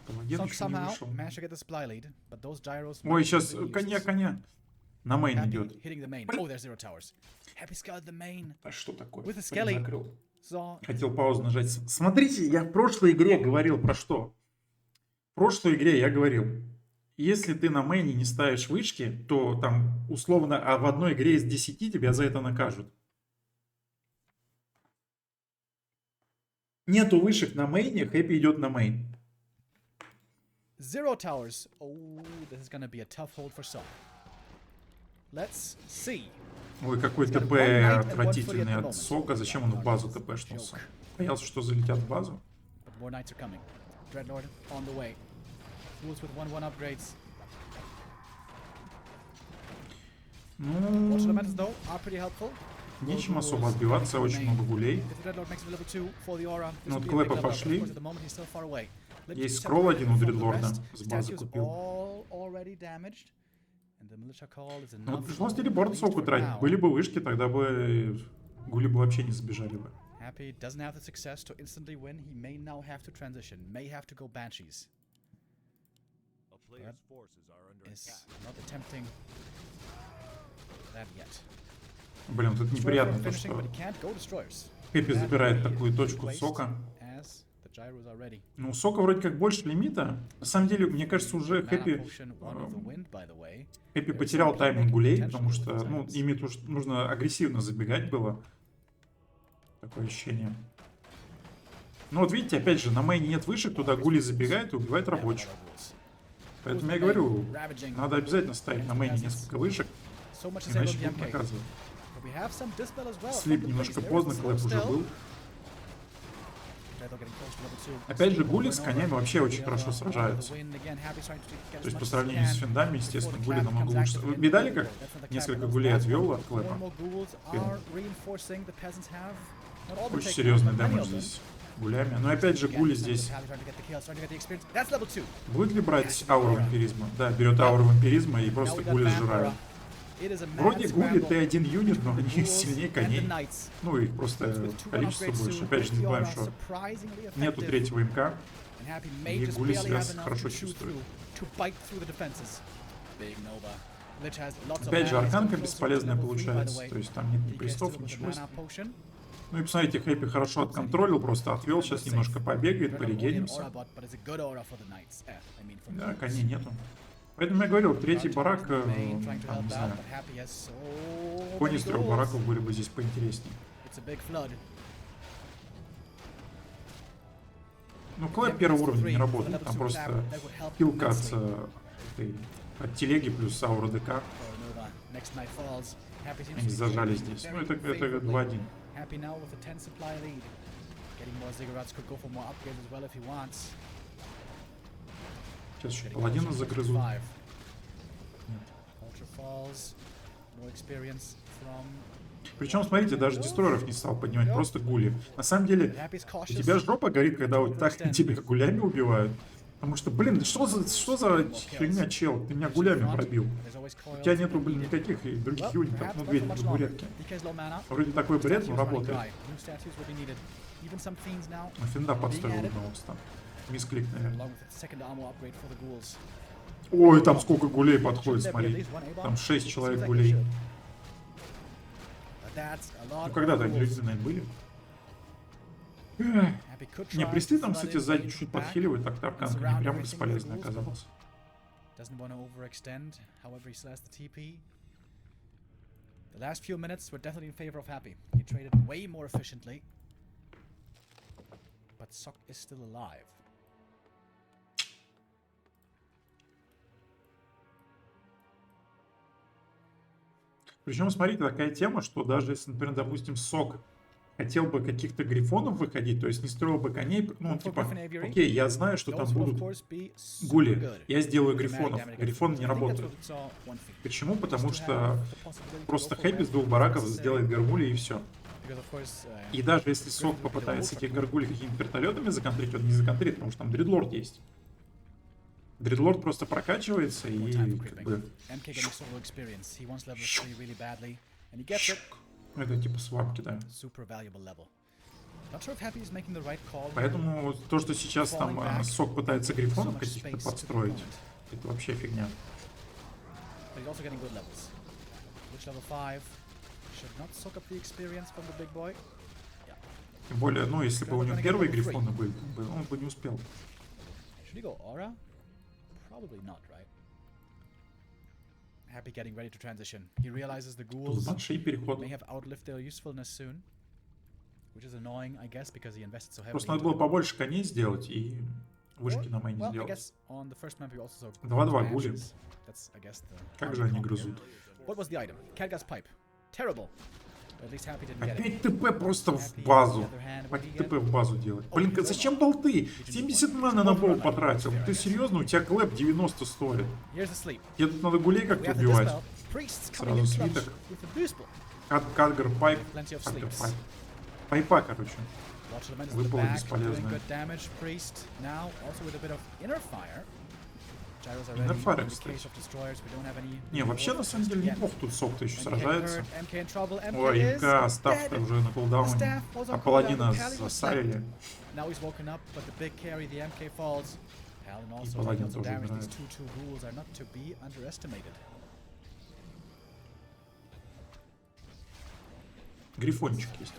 Паладин Sok еще не somehow вышел. managed to get the supply lead, but those gyros Ой, might сейчас be коня, useless. коня. На мейн Happy идет. hitting the main. Oh, there's zero towers. Happy scouted the main. А что такое? With a skelly. Закрыл. So Хотел паузу нажать. Смотрите, я в прошлой игре говорил про что? В прошлой игре я говорил, если ты на мейне не ставишь вышки, то там условно, а в одной игре из 10 тебя за это накажут. Нету вышек на мейне, Хэппи идет на мейн. zero towers. Oh, this is gonna be a tough hold for Sok. Let's see. Ой, какой He's got ТП one knight and one отвратительный footy at the от moment. Сока. Зачем он в базу ТПшнулся? Боялся, что залетят в базу. But more knights are coming. Dreadlord on the way. Fools with 1-1 upgrades. Watch Ну, elementals though are pretty helpful. нечем особо отбиваться, очень много гулей. If the Dreadlord makes it level 2 for the aura, this Ну, will вот be a big клэпы level up. пошли. Of course, at the moment he's still far away. Let's Есть be скролл один у separated from the Дредлорда. rest. С базы Statues купил. all already damaged. And the militia call is Ну, вот enough, пришлось at телепорт least Соку for тратить. now. Были бы вышки, тогда бы гули бы вообще не забежали бы. Happy doesn't have the success to instantly win. He may now have to transition. May have to go Banshees. That is not attempting that yet. Блин, вот это Destroyer неприятно, то, finishing, что but he can't go destroyers. Хэппи That забирает will be такую точку placed Сока. as the gyros are ready. Ну, у Сока вроде как больше лимита. На самом деле, мне кажется, уже Mana Хэппи potion, one of the wind, by the way. потерял тайминг гулей, потому что, ну, ими нужно агрессивно забегать было. Такое ощущение. Ну, вот видите, опять же, на мейне нет вышек, туда гули забегает и убивает рабочих. Поэтому я говорю, надо обязательно ставить на мейне несколько вышек, So much иначе disabled the будут MK. наказывать. But we have some dispel as well. Слип from the немножко base. There поздно, is клэп уже still. был. Dreadlord getting close to level 2. Опять же, Over гули and с over. конями вообще очень Still хорошо on сражаются. the win again. Happy's trying to get То as есть по much as he сравнению с can. финдами, естественно, Before the гули clap намного comes лучше. active Вы again. видали, как That's when the clap несколько goes гулей fast. отвел от More клэпа? and more ghouls are reinforcing. The peasants have not all been Очень taken out, серьезный but many дэмэдж of them. здесь гулями. Но опять же, Again, гули this time здесь. Happy trying to get the kill, starting to get the experience. That's level 2. Будет ли брать ауру вампиризма? Да, берет ауру вампиризма и Now просто we got гули Vampira. сжирают. It is a mad Вроде гули scramble. Т1 юнит, но они Ghouls сильнее and the коней. knights. Ну, их просто With 2-1 количество upgrades больше. soon, Опять же, не the забываем, aura что surprisingly нету effective. третьего МК. And Happy may И just гули barely себя have enough хорошо to chew чувствуют. through, to bite through the defenses. Big Nova. Lich has lots of Опять же, mana, he's арканка come closer to бесполезная level 3, by the получается. way. То есть там нет ни DK престов, still with ничего. the mana potion. Ну и посмотрите, Хэппи хорошо отконтролил, просто отвел. Сейчас немножко побегает, Dreadlord only an порегенимся. aura bot, but it's a good aura for the knights. I mean, for Да, the коней ghouls. нету. Поэтому я говорил, третий Dark барак, Towers in the main, trying to там, help не out, знаю, but Happy has so кони many из трех ghouls. бараков были бы здесь поинтереснее. It's a big flood. Ну, клэп первого уровня не работает, там просто пилка от телеги плюс аура ДК. Они зажали здесь. Ну, это 2-1. Happy now with a 10 supply lead. Getting more ziggurats, could go for more upgrades as well if he wants. Сейчас еще Getting паладина closer to загрызут. 5. Ultra falls. More experience from Причем, смотрите, даже дестройеров не стал поднимать, просто гули. На самом деле, Happy's у cautious. тебя жопа горит, когда вот так тебя гулями убивают. Потому что, блин, что за фигня, чел? Ты меня гулями пробил. There's always У coils. тебя нету, блин, никаких и других Well, юнитов. perhaps Ну, not две for much longer. табуретки. DK's low mana. Вроде такой бред, но Statues running работает. dry. New statues will be needed. Even some fiends now. А Финда being подставил added, одного там. Мисклик, наверное. along with a second armor upgrade for the ghouls. Ой, там сколько гулей подходит, Shouldn't there be at смотри. least one A-bomb? Там 6 Seems человек like it гулей. should. But that's a lot Ну, когда-то of они ghouls. люди, наверное, были. Happy could Не, try присты to там, flood кстати, in, сзади wait чуть-чуть back. подхиливает, так арканка не прям бесполезная Surround everything with оказалась. Doesn't want to overextend. However, he still has the TP. The last few minutes were definitely in favor of Happy. He traded way more efficiently. But Sok is still alive. Причем, смотрите, такая тема, что даже если, например, допустим, Сок хотел бы каких-то грифонов выходить, то есть не строил бы коней. Ну, типа, окей, я знаю, что там будут гули. Я сделаю грифонов. Грифоны не работают. Почему? Потому что просто Хэппи с двух бараков сделает горгули и все. И даже если Сок попытается этих горгулей какими-то вертолетами законтрить, он не законтрит, потому что там дредлорд есть. Дредлорд просто прокачивается и как бы... Это типа свапки, да. Поэтому то, что сейчас там Сок пытается грифонов каких-то подстроить, это вообще фигня. Тем более, ну, если бы у него первые грифоны были, он бы не успел. Happy getting ready to transition. He realizes the Тут ghouls большие переходы. may have outlived their usefulness soon, which is annoying, I guess, because he invested so heavily. Просто надо было побольше коней сделать и вышки на мейне сделать. 2-2 гули. Как же они грызут. What was the item? Khadgar's pipe. Terrible. At least Happy didn't get Опять it. ТП просто в базу. Опять ТП в базу делать. Блин, зачем болты? 70 мана на болт потратил. Ты серьезно? У тебя клэп 90 стоит. Тебе тут надо гулей как-то убивать. Сразу свиток. Khadgar пайп. Пайпа, короче. Выпало бесполезно. Инерфайр, кстати. Не, вообще на самом деле неплохо тут Сок-то еще сражается. Ой, МК, став-то уже на кулдауне. А паладина засарили. И паладин тоже умирает. Грифончик есть.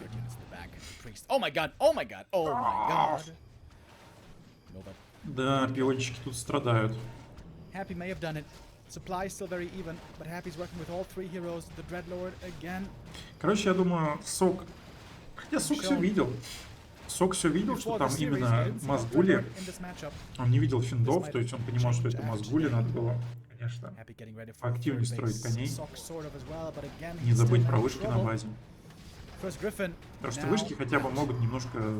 О май гад, о май гад, о май гад. Да, пиончики тут страдают. Happy may have done it. Supply still very even, but Happy's working with all three heroes. The Dreadlord again. Короче, я думаю, Сок... Хотя Сок все видел. Сок все видел, что там именно мозгули. Он не видел финдов, то есть он понимал, что это мозгули. Надо было, конечно, поактивнее строить коней. Не забыть про вышки на базе. Потому что вышки хотя бы могут немножко...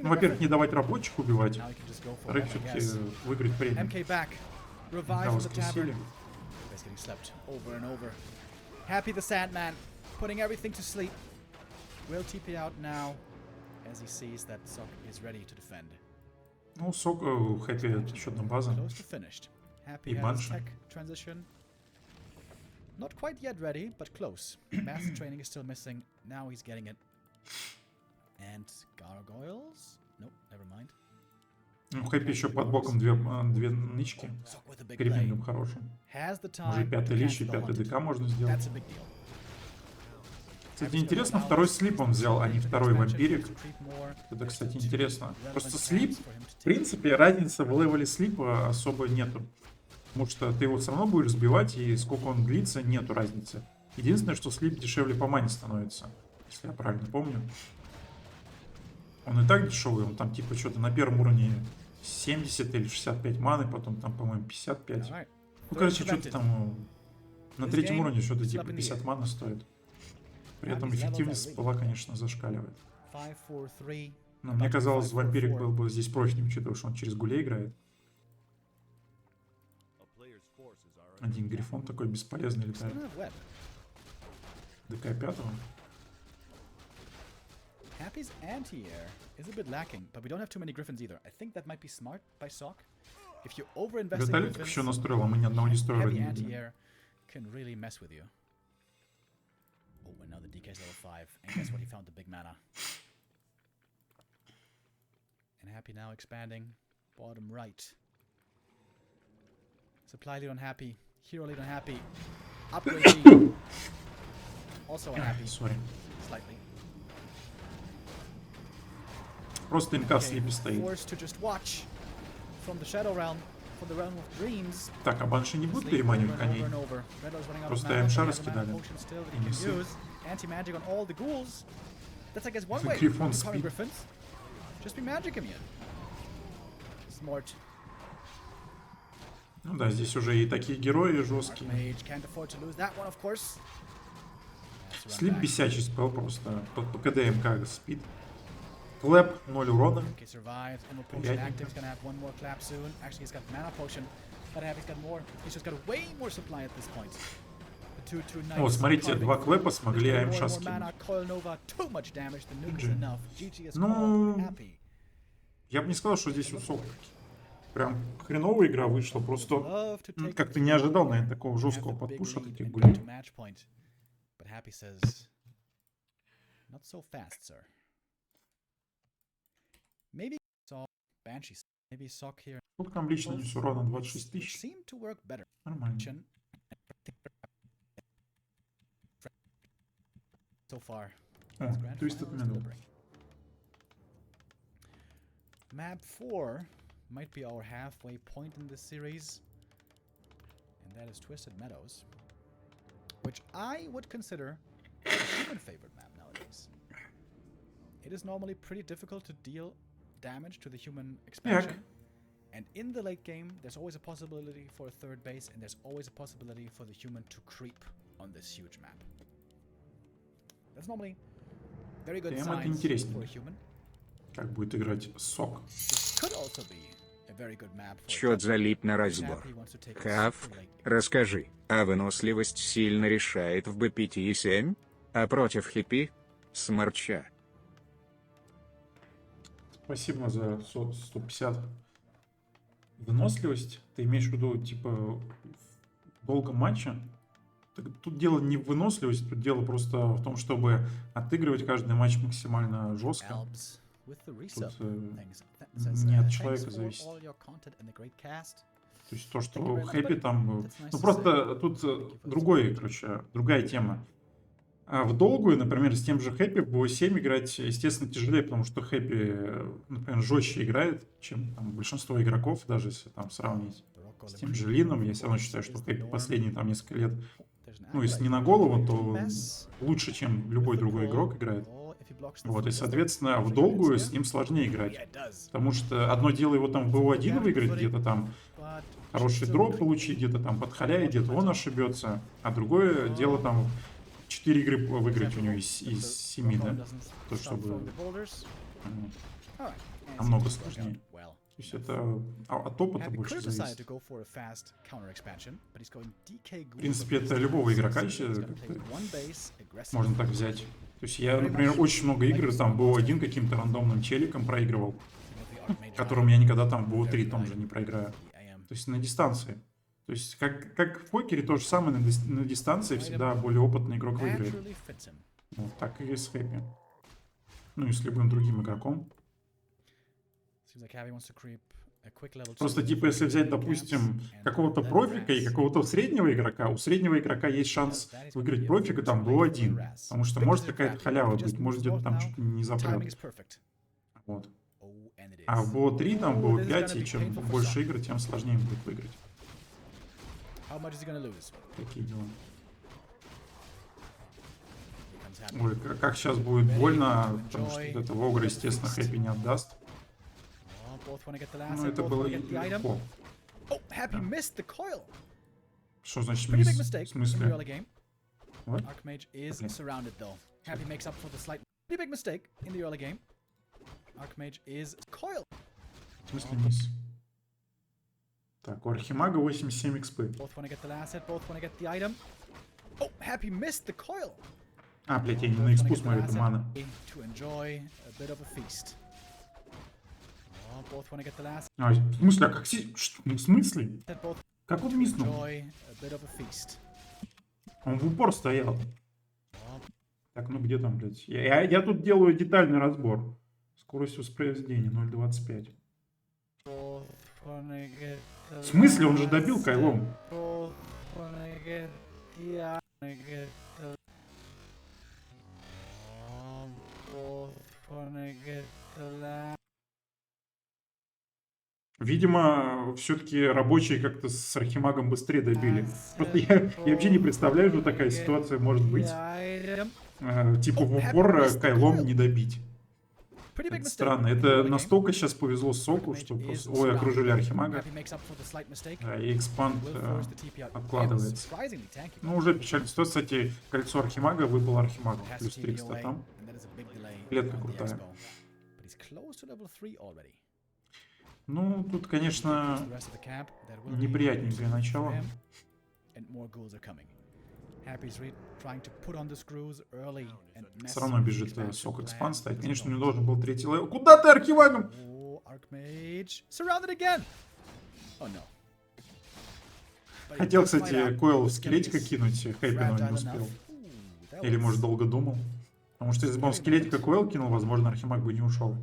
Ну, во-первых, не давать рабочих убивать. Во-вторых, все-таки выиграть время. Да, воскресили. Happy the Sandman, putting everything to sleep. Will TP out now as he sees that Sok is ready to defend. Ну, Сок, Хэппи, это еще одна база. И Банши. Not quite yet ready, but close. Master training is still missing. Now he's getting it. And gargoyles? Nope, never mind. Ну, Хэппи еще под боком две нычки. Кремнием хорошим. Уже 5-й лич и 5-й ДК можно сделать. Кстати, интересно, второй слип он взял, а не второй вампирик. Это, кстати, интересно. Просто слип, в принципе, разницы в левеле слипа особо нету. Потому что ты его все равно будешь сбивать, и сколько он длится, нету разницы. Единственное, что слип дешевле по мане становится, если я правильно помню. Он и так дешевый, он там типа что-то на первом уровне 70 или 65 маны, потом там, по-моему, 55. Ну, короче, что-то там на третьем уровне что-то типа 50 маны стоит. При этом эффективность была, конечно, зашкаливает. Но мне казалось, вампирик был бы здесь профитнее, учитывая, что он через гулей играет. Один грифон такой бесполезный летает. ДК 5-го. Happy's anti-air is a bit lacking, but we don't have too many griffins either. I think that might be smart by Sok. If you overinvest in griffins, еще настроил, а мы ни одного не строили. heavy anti-air can really mess with you. Oh, and now the DK's level 5, and guess what? He found the big mana. And Happy now expanding, bottom right. Supply lead on Happy, hero lead on Happy. Upgrade lead. Also on Happy. Sorry. Slightly. Просто МК в слипе стоит. Так, а банши не будут переманивать коней? Просто МШ раскидали. И не сы. Грифон спит. Ну да, здесь уже и такие герои жесткие. Слип бесячий спел просто. По КД МК спит. Клэп 0 урона. Приятненько. О, смотрите, два клэпа смогли АМ сейчас скинуть. Ну, я бы не сказал, что здесь у Сока прям хреновая игра вышла. Просто как-то не ожидал, наверное, такого жесткого подпуша от этих гулей. Сколько там лично нес урона? 26 тысяч? Нормально. О, Twisted Meadow. Map 4 might be our halfway point in this series, and that is Twisted Meadows, which I would consider a human favorite map nowadays. It is normally pretty difficult to deal damage to the human expansion, and in the late game, there's always a possibility for a third base, and there's always a possibility for the human to creep on this huge map. That's normally very good signs for a human. Как будет играть Сок? Счет залип на разбор. Хав, расскажи, а выносливость сильно решает в B5 и 7? А против хиппи? Сморча. Спасибо за 150. Выносливость? Ты имеешь в виду, типа, в долгом матче? Тут дело не в выносливости, тут дело просто в том, чтобы отыгрывать каждый матч максимально жестко. Тут не от человека зависит. То есть то, что хэппи там... Ну просто тут другая тема. А в долгую, например, с тем же хэппи в BO7 играть, естественно, тяжелее, потому что хэппи, например, жестче играет, чем там, большинство игроков, даже если там сравнить с тем же Лином. Я все равно считаю, что хэппи последние там несколько лет, ну, если не на голову, то лучше, чем любой другой игрок играет. Вот, и, соответственно, в долгую с ним сложнее играть. Потому что одно дело его там в BO1 выиграть, где-то там хороший дроп получить, где-то там под халявой, где-то он ошибется. А другое дело там 4 игры выиграть у него из 7, да? То, чтобы намного сложнее. То есть это от опыта больше зависит. В принципе, это любого игрока можно так взять. То есть я, например, очень много игр там BO1 каким-то рандомным челиком проигрывал, которым я никогда там в BO3 том же не проиграю. То есть на дистанции. То есть как в покере, то же самое на дистанции всегда более опытный игрок выиграет. Вот так и с хэппи. Ну и с любым другим игроком. Просто типа если взять, допустим, какого-то профика и какого-то среднего игрока, у среднего игрока есть шанс выиграть профика там BO1. Потому что может какая-то халява быть, может где-то там что-то не запрет. Вот. А в BO3, там, в BO5, и чем больше игр, тем сложнее будет выиграть. Такие дела. Ой, как сейчас будет больно, потому что это Вогра, естественно, хэппи не отдаст. Ну, это было легко. Что значит мисс? В смысле? Вот? В смысле мисс? Так, у Архимага 87 экспы. А, блять, я не на экспу смотрю, это мана. А, в смысле, а как в смысле? Как он миснул? Он в упор стоял. Так, ну где там, блядь? Я тут делаю детальный разбор. Скорость воспроизведения 0.25. В смысле? Он же добил кайлом. Видимо, все-таки рабочие как-то с Архимагом быстрее добили. Просто я вообще не представляю, что такая ситуация может быть. Типа в упор кайлом не добить. Это странно. Это настолько сейчас повезло Соку, что просто... Ой, окружили Архимага. Да, и экспанд откладывается. Ну, уже печально. Стоит, кстати, кольцо Архимага выпало Архимагу. Плюс 300 там. Клетка крутая. Ну, тут, конечно, неприятненькое начало. Все равно бежит Сок экспанд ставить. Конечно, у него должен был третий левел. Куда ты, Архимагом? Хотел, кстати, койл в скелетика кинуть, Хэппи, но не успел. Или, может, долго думал. Потому что если бы он в скелетика койл кинул, возможно, Архимаг бы не ушел.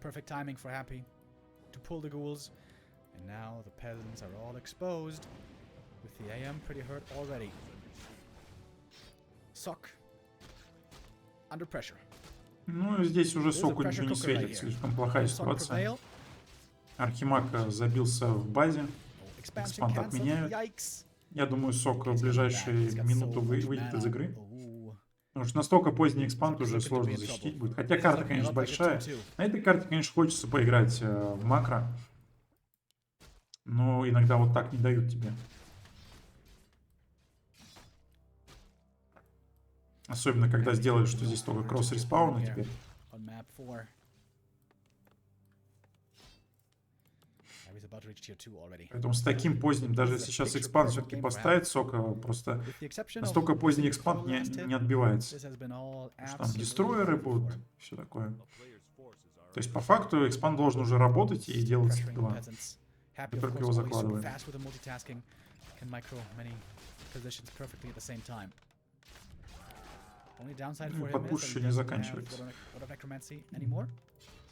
Perfect timing for Happy to pull the ghouls, and now the peasants are all exposed, with the AM pretty hurt already. Sok under pressure. Ну, здесь уже Соку ничего не светит, слишком плохая ситуация. Архимаг забился в базе, экспанд отменяют. Я думаю, Сок в ближайшие минуту выйдет из игры. Потому что настолько поздний экспанд уже сложно защитить будет. Хотя карта, конечно, большая. На этой карте, конечно, хочется поиграть в макро. Но иногда вот так не дают тебе. Особенно, когда сделают, что здесь только кросс-респауны теперь. Поэтому с таким поздним, даже если сейчас экспанд все-таки поставит Сока, просто настолько поздний экспанд не отбивается. Потому что там дестройеры будут, все такое. То есть по факту экспанд должен уже работать и делать 2. И только его закладываем. Ну, подпуш еще не заканчивается.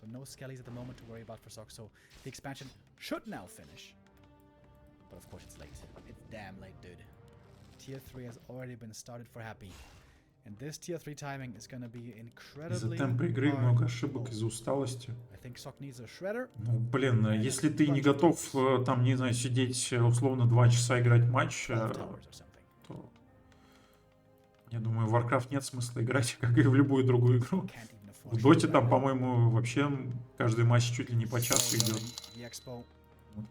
So no skellies at the moment to worry about for Sok. So the expansion should now finish. But of course it's late. It's damn late, dude. Tier 3 has already been started for Happy. And this tier 3 timing is gonna be incredibly из-за темпа игры много ошибок, из-за усталости. I think Sok needs a shredder. Ну, блин, если ты не готов, там, не знаю, сидеть условно 2 часа играть матч, то... Я думаю, в Warcraft нет смысла играть, как и в любую другую игру. В Доте там, по-моему, вообще каждый матч чуть ли не по часу идет.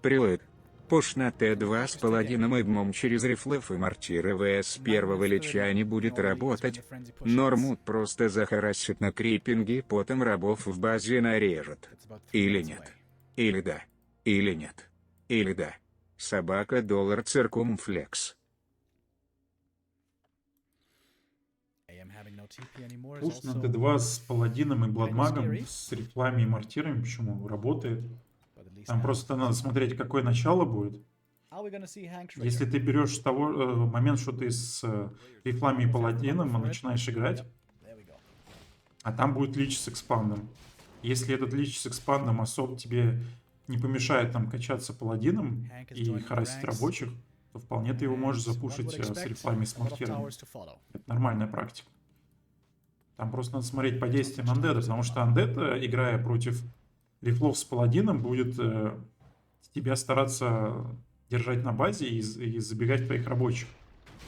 Прилет. Пуш на Т2 с паладином и дмом через рифлев и мортиры ВС первого лича не будет работать. Нормут просто захарасит на крипинге, потом рабов в базе нарежет. Или нет. Или да. Или нет. Или да. Собака доллар циркумфлекс. Пуш на Т2 с паладином и бладмагом, с рифлами и мортирами, почему? Работает. Там просто надо смотреть, какое начало будет. Если ты берешь того момент, что ты с рифлами и паладином начинаешь играть, а там будет лич с экспандом. Если этот лич с экспандом особо тебе не помешает там качаться паладином и харасить рабочих, то вполне ты его можешь запушить с рифлами и с мортирами. Это нормальная практика. Там просто надо смотреть по действиям андеда, потому что андед, играя против рифлов с паладином, будет тебя стараться держать на базе и забегать в твоих рабочих.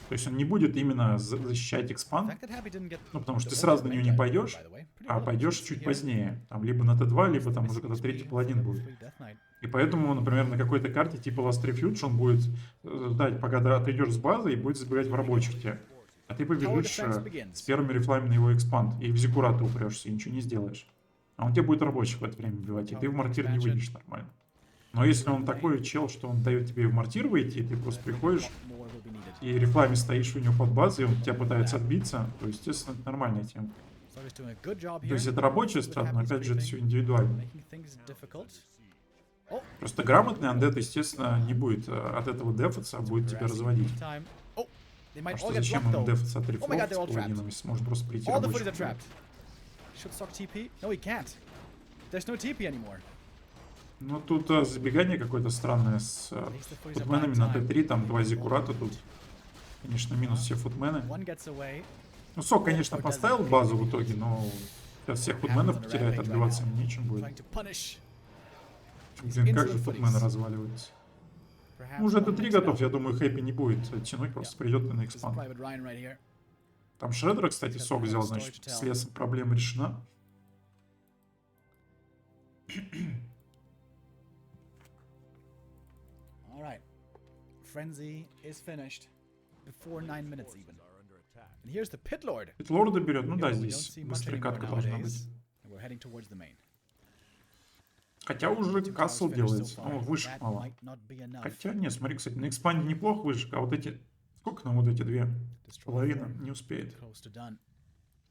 То есть он не будет именно защищать экспанд, ну, потому что ты сразу на него не пойдешь, а пойдешь чуть позднее. Там либо на Т2, либо там уже когда третий паладин будет. И поэтому, например, на какой-то карте типа Last Refuge он будет ждать, пока ты отойдешь с базы, и будет забегать в рабочих тебе. А ты побежишь с первыми рифлами на его экспанд, и в Зиккурат ты упрешься, и ничего не сделаешь. А он тебе будет рабочих в это время убивать, и ты в мортир не выйдешь нормально. Но если он такой чел, что он дает тебе в мортир выйти, и ты просто приходишь, и рифлами стоишь у него под базой, и он тебя пытается отбиться, то, естественно, это нормальная тема. То есть это рабочая страта, но опять же это все индивидуально. Просто грамотный андед, естественно, не будет от этого дефаться, а будет тебя разводить. А что зачем ему дефаться от рифлов с паладином, если сможет просто прийти рабочим? Ну тут забегание какое-то странное с футменами на Т3, там 2 Зиккурата тут. Конечно, минус все футмены. Ну, Сок, конечно, поставил базу в итоге, но сейчас всех футменов потеряет, отбиваться ему нечем будет. Блин, как же футмены разваливаются. Ну, уже Т3 готов, я думаю, Хэппи не будет тянуть, просто придет на экспанд. Там Шреддера, кстати, Сок взял, значит, с лесом проблема решена. Alright. Frenzy is finished. Before 9 minutes even. And here's the Pit Lord. Питлорда берет, ну да, We don't здесь see much быстрая anymore катка должна быть. nowadays. And we're heading towards the main. Хотя уже Two кассл towers finished so делается. far. О, вышек That мало. might not be enough. Хотя, нет, смотри, кстати, на экспанде неплохо вышек, а вот эти... Сколько нам вот эти две? Половина не успеет. Close to done.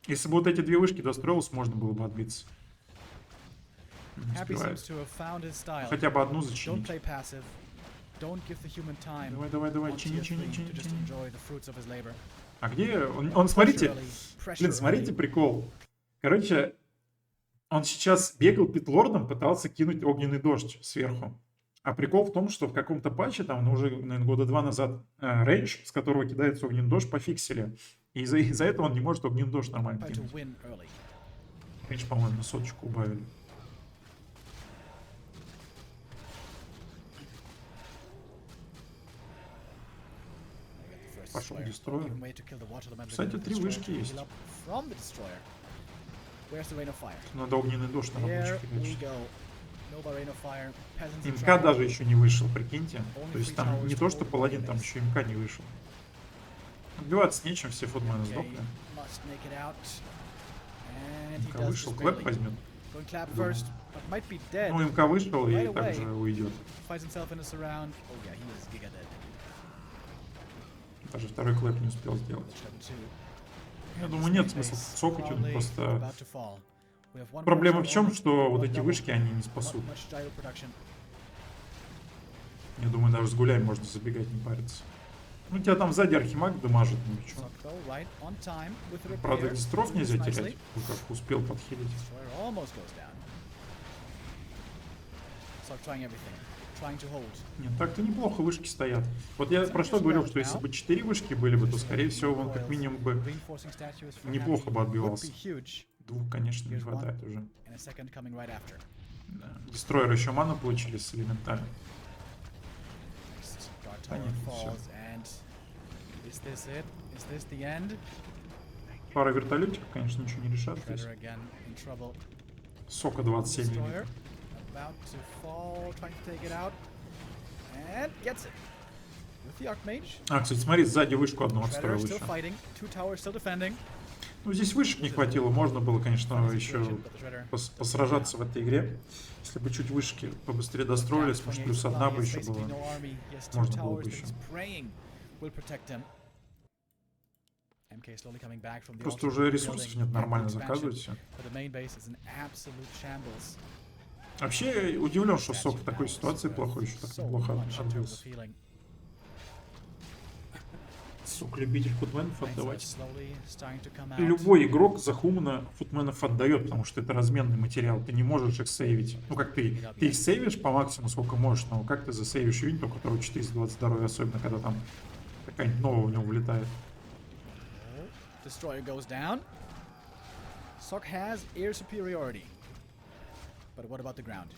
Если бы вот эти две вышки достроилось, можно было бы отбиться. Не Happy успевает. seems to have found his style. Хотя бы одну Don't зачинить. play passive. Don't give the human time. Давай, давай, давай, on чини, tier чини, 3 чини, to just чини. enjoy the fruits of his labor. А где? Он, смотрите, Pressure early, pressure блин, смотрите early. прикол. Короче, он сейчас бегал питлордом, пытался кинуть огненный дождь сверху. А прикол в том, что в каком-то патче, там, ну, уже, наверное, года 2 назад, рейндж, с которого кидается огненный дождь, пофиксили. И из-за этого он не может огненный дождь нормально Try to кинуть. win early. Рейндж, по-моему, на соточку убавили. They get the first Пошел destroyer. дестройер. Even way to kill the water elemental. Кстати, The 3 destroyer вышки will есть. heal up from the destroyer. Where's the rain of fire? Надо огненный дождь на Here рабочих we кидать. go. No more rain of fire. Peasants in МК trouble. даже еще не вышел, прикиньте. То есть там не то, что паладин, там еще МК не вышел. Отбиваться нечем, все футмены Okay, сдохли. must make it out. And he МК does вышел, just клэп barely. возьмет. Going clap Думаю. first, but might be dead. Ну, МК вышел и Right away. также уйдет. Finds himself in a surround. Oh yeah, he is giga dead. Даже второй клэп не успел сделать. Shredder 2. Я думаю, нет смысла сокать, он Probably просто... about to fall. We have one Проблема more в чем, shot что only, вот one эти double. вышки, они не Not спасут. much gyro production. Я думаю, даже с гуляем можно забегать, не париться. Ну, тебя там сзади архимаг дамажит, ну и чё. Sok though, right on time with the Правда, repair. дистров Doing нельзя this терять. nicely. Ну, как успел подхилить. Destroyer almost goes down. Sok trying everything. Trying to hold. Нет, так-то неплохо вышки стоят. Вот я про что говорил, что если бы 4 вышки были бы, то, скорее всего, он как минимум бы Reinforcing statues for неплохо бы Happy отбивался. would be huge. 2, конечно, не хватает уже. And a second coming right after. Да. Дестройеры еще ману получили с элементарем. Next, guard tower Понятно, falls, and is this it? Is this the end? Пара вертолетиков, конечно, ничего не решат. здесь. Shredder again in trouble. Сока 27 Destroyer лимит. about to fall, trying to take it out, and gets it with the Archmage. А, кстати, смотри, сзади вышку одну Shredder отстроил still еще. fighting, 2 towers still defending. Ну, здесь вышек не хватило, можно было, конечно, еще But the Shredder посражаться в этой игре. Если бы чуть вышки побыстрее достроились, может, плюс одна бы еще была. Можно было бы еще. Просто уже ресурсов нет нормально заказывать все. Вообще удивлен, что Сок в такой ситуации плохой, еще так неплохо отбился. Сок любитель футменов отдавать. Любой игрок за Хумана футменов отдает, потому что это разменный материал. Ты не можешь их сейвить. Ну как ты их сейвишь по максимуму, сколько можешь, но как ты засейвишь юнит, у которого 420 здоровья, особенно когда там какая-нибудь новая в него влетает. Destroyer goes down. Sok has air superiority. But what about the ground?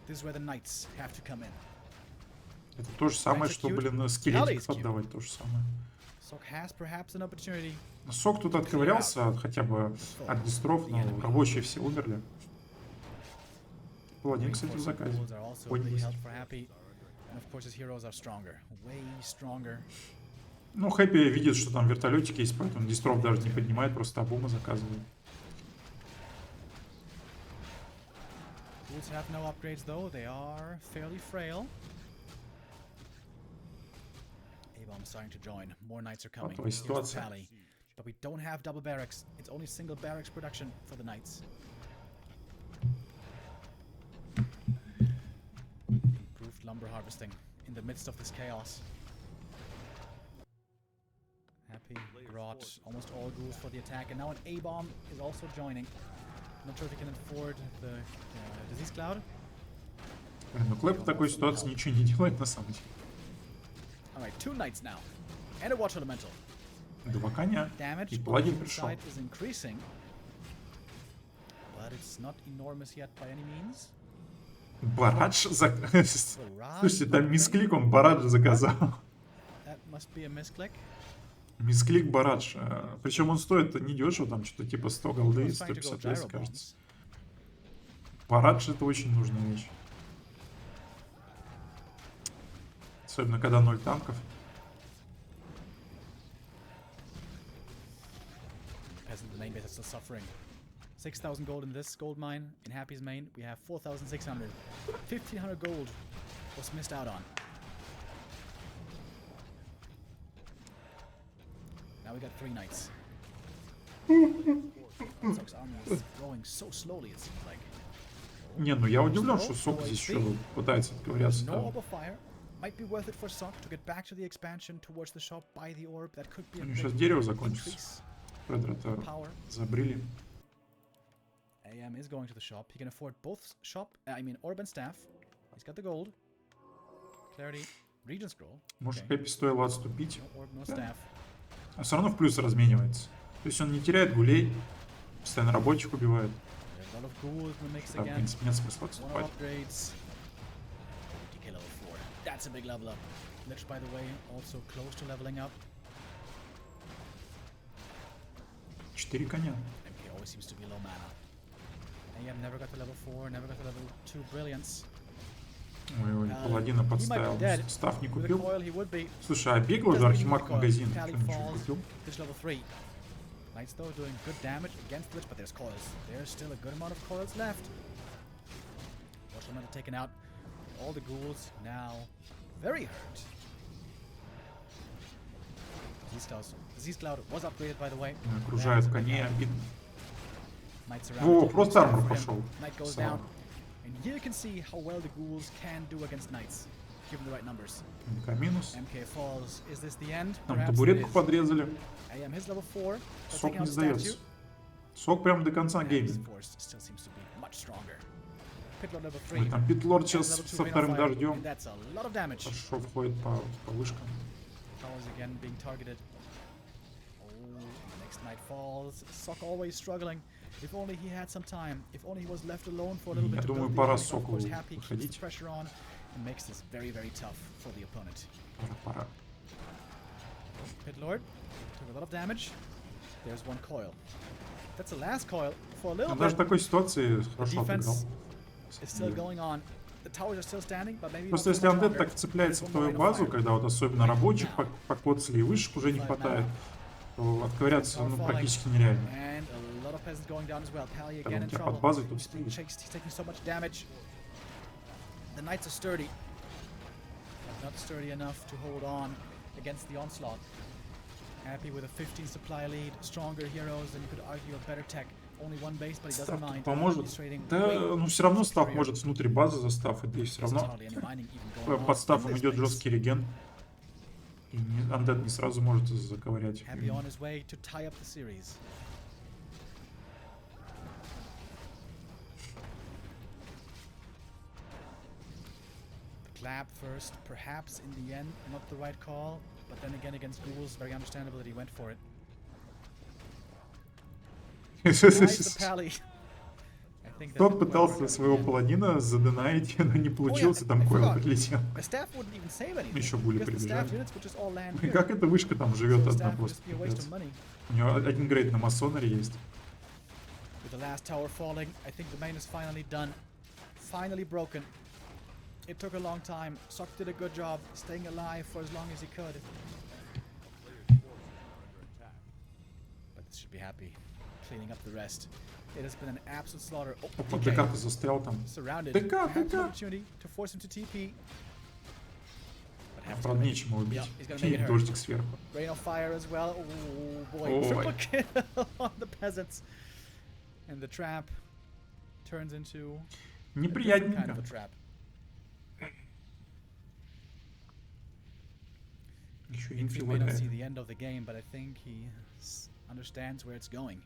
This is where the knights have to come in. Это то же самое, что, блин, скелетиков отдавать, то же самое. Sok has perhaps an opportunity. Сок тут отковырялся хотя бы от дистров, но рабочие все умерли. Паладин, кстати, в заказе. Are also Конь really есть. help for Happy. And of course his heroes are stronger. Way stronger. Ну, Хэппи видит, что там вертолетики есть, поэтому дистров даже не поднимает, просто обума заказывает. Wolves have no upgrades though, they are fairly frail. A-bomb starting to join. More knights are coming. Патовая Here's the ситуация. tally. But we don't have double barracks. It's only single barracks production for the knights. Improved lumber harvesting in the midst of this chaos. Happy brought almost all ghouls for the attack, and now an A-bomb is also joining. Not sure if he can afford the disease cloud. Блин, ну Клэп в такой ситуации ничего не делает на самом деле. Alright, 2 knights now. And a water elemental. 2 коня. Damage И on the паладин human пришел. side is increasing. But it's not enormous yet by any means. Барадж Barrage, Слушайте, там мисклик, он Барадж заказал. that must be a misclick. Мисклик Барадж. Причем он стоит недешево, там что-то типа 100 голды, He's trying to go 150 gyro лес, кажется. bombs. Барадж это очень нужная вещь. Особенно когда 0 танков. Peasant, the main base is still suffering. 6,000 gold in this gold mine. In Happy's main, we have 4,600. 1,500 gold was missed out on. Now we got 3 knights. Sok's army is growing so slowly, it seems like. Не, ну я удивлен, что Сок здесь еще пытается отковыряться. No orb of fire. Might be worth it for Sok to get back to the expansion towards the shop, buy the orb. That could be a Сейчас big дерево закончится. increase. Предатор Power. забрили. AM is going to the shop. He can afford both orb and staff. He's got the gold. Clarity. Region scroll. Может, Okay. Хэппи стоило отступить. No orb, no staff. А все равно в плюс разменивается. То есть он не теряет гулей. Постоянно рабочих убивает. There's a lot of ghouls in the mix Да, в again. принципе, нет смысла One отступать. upgrades. DK level 4. That's a big level up. Lich, by the way, also close to leveling up. 4 коня. MK always seems to be low mana. AM never got to level 4, never got to level 2 brilliance. Ой, ой, паладина He might подставил. be dead. Став не With a купил. coil, he would be. Слушай, а бегал же Doesn't even Архимаг need the coil. магазин. Pally Кто ничего falls. купил? This level 3. Knights though doing good damage against Lich, but there's coils. There's still a good amount of coils left. Watch Elemental taken out. All the ghouls now very hurt. Disease Cloud was upgraded, by the way. Окружают коней, обидно. Knights Во, around. просто армор пошел. Knight goes down. And here you can see how well the ghouls can do against knights, given the right numbers. МК минус. MK falls. Is this the end? Там Perhaps it табуретку is. подрезали. AM his level 4. Сок taking не out the сдается. statue. Сок прям до конца And his геймит. force still seems to be much stronger. Pitlord level Ой, 3. там Питлорд And сейчас level 2 со Rain of вторым Fire, дождем. and that's a lot of damage. Хорошо входит по вышкам. Towers again being targeted. Oh, the next knight falls. Sok always struggling. If only he had some time. If only he was left alone for a little Я bit to думаю, build the пора army. Of Соку course, Happy keeps the выходить. pressure on and makes this very, very tough for the opponent. Пора. Pitlord took a lot of damage. There's one coil. That's the last coil for a little Но даже в bit. такой ситуации хорошо отыграл. Defense is still going on. The towers are still standing, but maybe Просто not если for much Undead longer. так вцепляется There's в one more твою Rain of базу, Fire. когда вот особенно рабочих покоцали и вышек уже не хватает, то отковыряться ну, практически нереально. And a lot of peasants going down as well. Pally Когда again у in тебя trouble. под базой тут He's being стоит. chased. He's taking so much damage. The knights are sturdy. But not sturdy enough to hold on against the onslaught. Happy with a 15 supply lead. Stronger heroes than you could argue a better tech. Only one base, but he doesn't Став mind. тут поможет. He's trading Да, way ну все равно став superior. может внутри базы застав, и все There's равно hardly any mining even going on под стафом in this идет base. жесткий реген. И Undead не сразу может заковырять. Happy on his way to tie up the series. The clap first, perhaps in the end, not the right call, but then again against ghouls, very understandable that he went for it. Nice the pally. I think that Тот didn't quite пытался work out своего in the end. паладина задонать, но не получился, там I койл forgot. прилетел. The staff wouldn't even save anything. Еще были Because the staff прибежали. units would just all land И here. как эта вышка там So живет the одна staff would просто. just be a waste пипец. of money. У него один грейд на масонере есть. With the last tower falling, I think the main is finally done. Finally broken. It took a long time. Sok did a good job staying alive for as long as he could. But this should be happy. Cleaning up the rest. It has been an absolute slaughter. Oh, Опа, DK. ДК-то застрял там. Surrounded. ДК, Perhaps an ДК. opportunity to force him to TP. But Happy's Правда, gonna make- нечем его убить. Yeah, he's gonna make И it hurt. дождик сверху. Rain of Fire as well. Oh boy, Ой. triple kill on the peasants. And the trap turns into a different kind of Неприятненько. a trap. Еще He инфи may not see валяет. the end of the game, but I think he understands where it's going.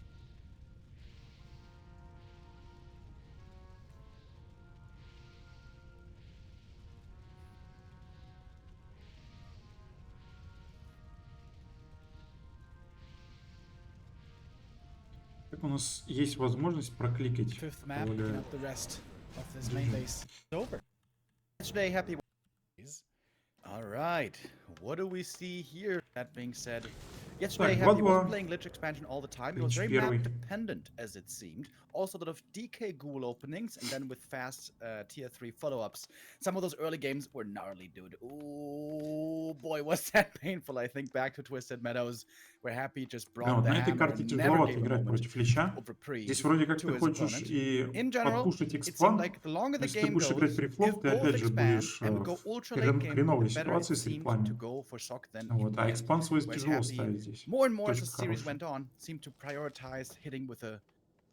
Так у нас есть возможность прокликать. Fifth map, picking Полагаю. up the rest of this main base. It's over. Today, All right, what do we see here? That being said, Yesterday, Так, Happy 2-2. wasn't playing Lich expansion all the time. He was very Первый. map dependent, as it seemed. Also, a lot of DK Ghoul openings, and then with fast tier 3 follow-ups. Some of those early games were gnarly, dude. Oh boy, was that painful. I think back to Twisted Meadows, where Happy just Да, brought вот the на этой hammer карте and never тяжеловато gave a играть moment против Лича. of reprieve Здесь вроде как to ты his хочешь opponent. и In general, подпушить it seemed экспан, like the longer но the если ты game будешь играть goes, при if флоп, ты both опять же expand будешь and we go ultra late game, хреновой the better ситуации it с seemed to реплами. go for Sok then Вот, in the а end. экспан свой Whereas тяжело Happy, ставить здесь. more and more as the Точка series хорошая. went on, seemed to prioritize hitting with a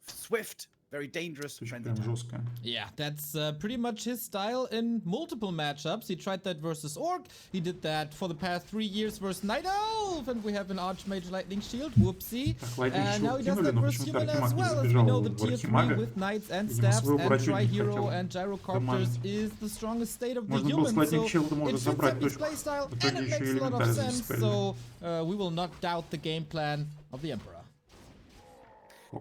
swift, very dangerous Точка frenzy прям attack. жесткая. Yeah, that's pretty much his style in multiple matchups. He tried that versus Orc. He did that for the past 3 years versus Night Elf. And we have an Archmage Lightning Shield. Whoopsie. Так, Lightning And now Shield he does кинули, that но versus почему-то Human Архимаг as не well. As we забежал know, the в tier 3 Архимага. with Knights and Видимо, Staffs своего and брачу не Tri-Hero хотел and Gyrocopters дамажить. is the strongest state of the Можно было с human. Lightning So Shield может it fits забрать Happy's точку. playstyle В and итоге it еще makes и a lot of элементарь sense. заспелили. So we will not doubt the game plan of the Emperor.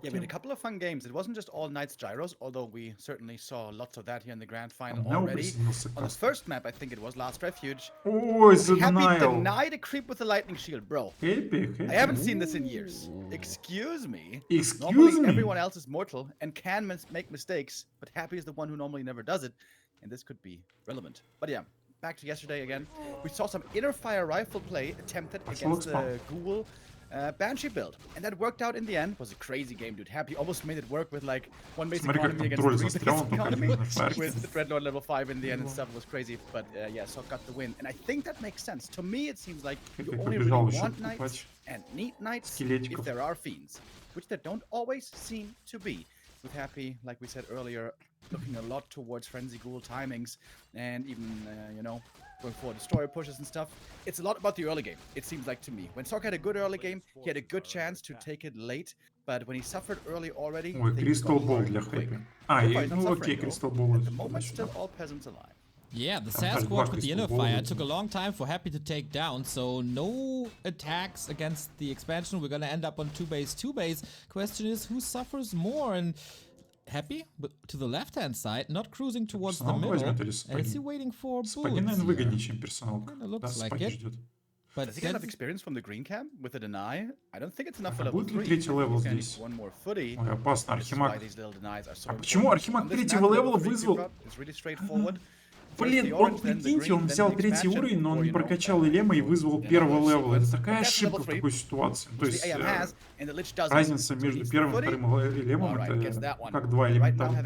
Yeah, we had a couple of fun games. It wasn't just all Knights Gyros, although we certainly saw lots of that here in the grand final меня already. присоединился On the Каст. first map, I think it was Last Refuge. Ой, за Happy Denial. denied a creep with the lightning shield, bro. Хэппи, I haven't seen this in years. Excuse me. Excuse Normally, me? everyone else is mortal and can make mistakes, but Happy is the one who normally never does it, and this could be relevant. But yeah, back to yesterday again. We saw some inner fire rifle play attempted against the Ghoul Banshee build, and that worked out in the end. It was a crazy game, dude. Happy almost made it work with like one base Смотри, как economy там тролль against 3 застрял, base он только economy один на флешке. with the Dreadlord level 5 in the end and stuff. Was crazy, but yeah, Sok got the win, and I think that makes sense. To me, it seems like you only really побежал еще want knights покупать and need knights if скелетиков. there are fiends, which there don't always seem to be. With Happy, like we said earlier, looking a lot towards Frenzy Ghoul timings and even, you know, going for destroyer pushes and stuff. It's a lot about the early game, it seems like to me. When Sok had a good early game, he had a good chance to take it late, but when he suffered early already, Ой, things Crystal got Ball hard для quick. Хэппи. So far, he's not Ну suffering, окей, though. Crystal Ball. At the moment, still all peasants alive. Yeah, the Там Sasquatch два with the Crystal inner Ball fire идут. took a long time for Happy to take down, so no attacks against the expansion. We're gonna end up on 2 base. Question is, who suffers more? And Happy to the left-hand side, not cruising towards the Персонал middle. возьмет или And is сапоги? he waiting for Сапоги, boots наверное, here? выгоднее, чем персонал. Kinda Да, looks like сапоги it. ждет. But Does he get enough that- experience from the green camp with the deny? I don't think it's enough А for level будет ли 3. третий левел He's gonna need здесь? one more footy. Ой, опасно, This is why Архимаг. these little denies are so А почему important. Архимаг On this третьего map, level левела 3 вызвал? creep up is really straightforward. Блин, он, прикиньте, он взял третий уровень, но он не прокачал Элема и вызвал первого левела. Это такая ошибка в такой ситуации. То есть разница между первым и вторым Элемом это как два элементарных.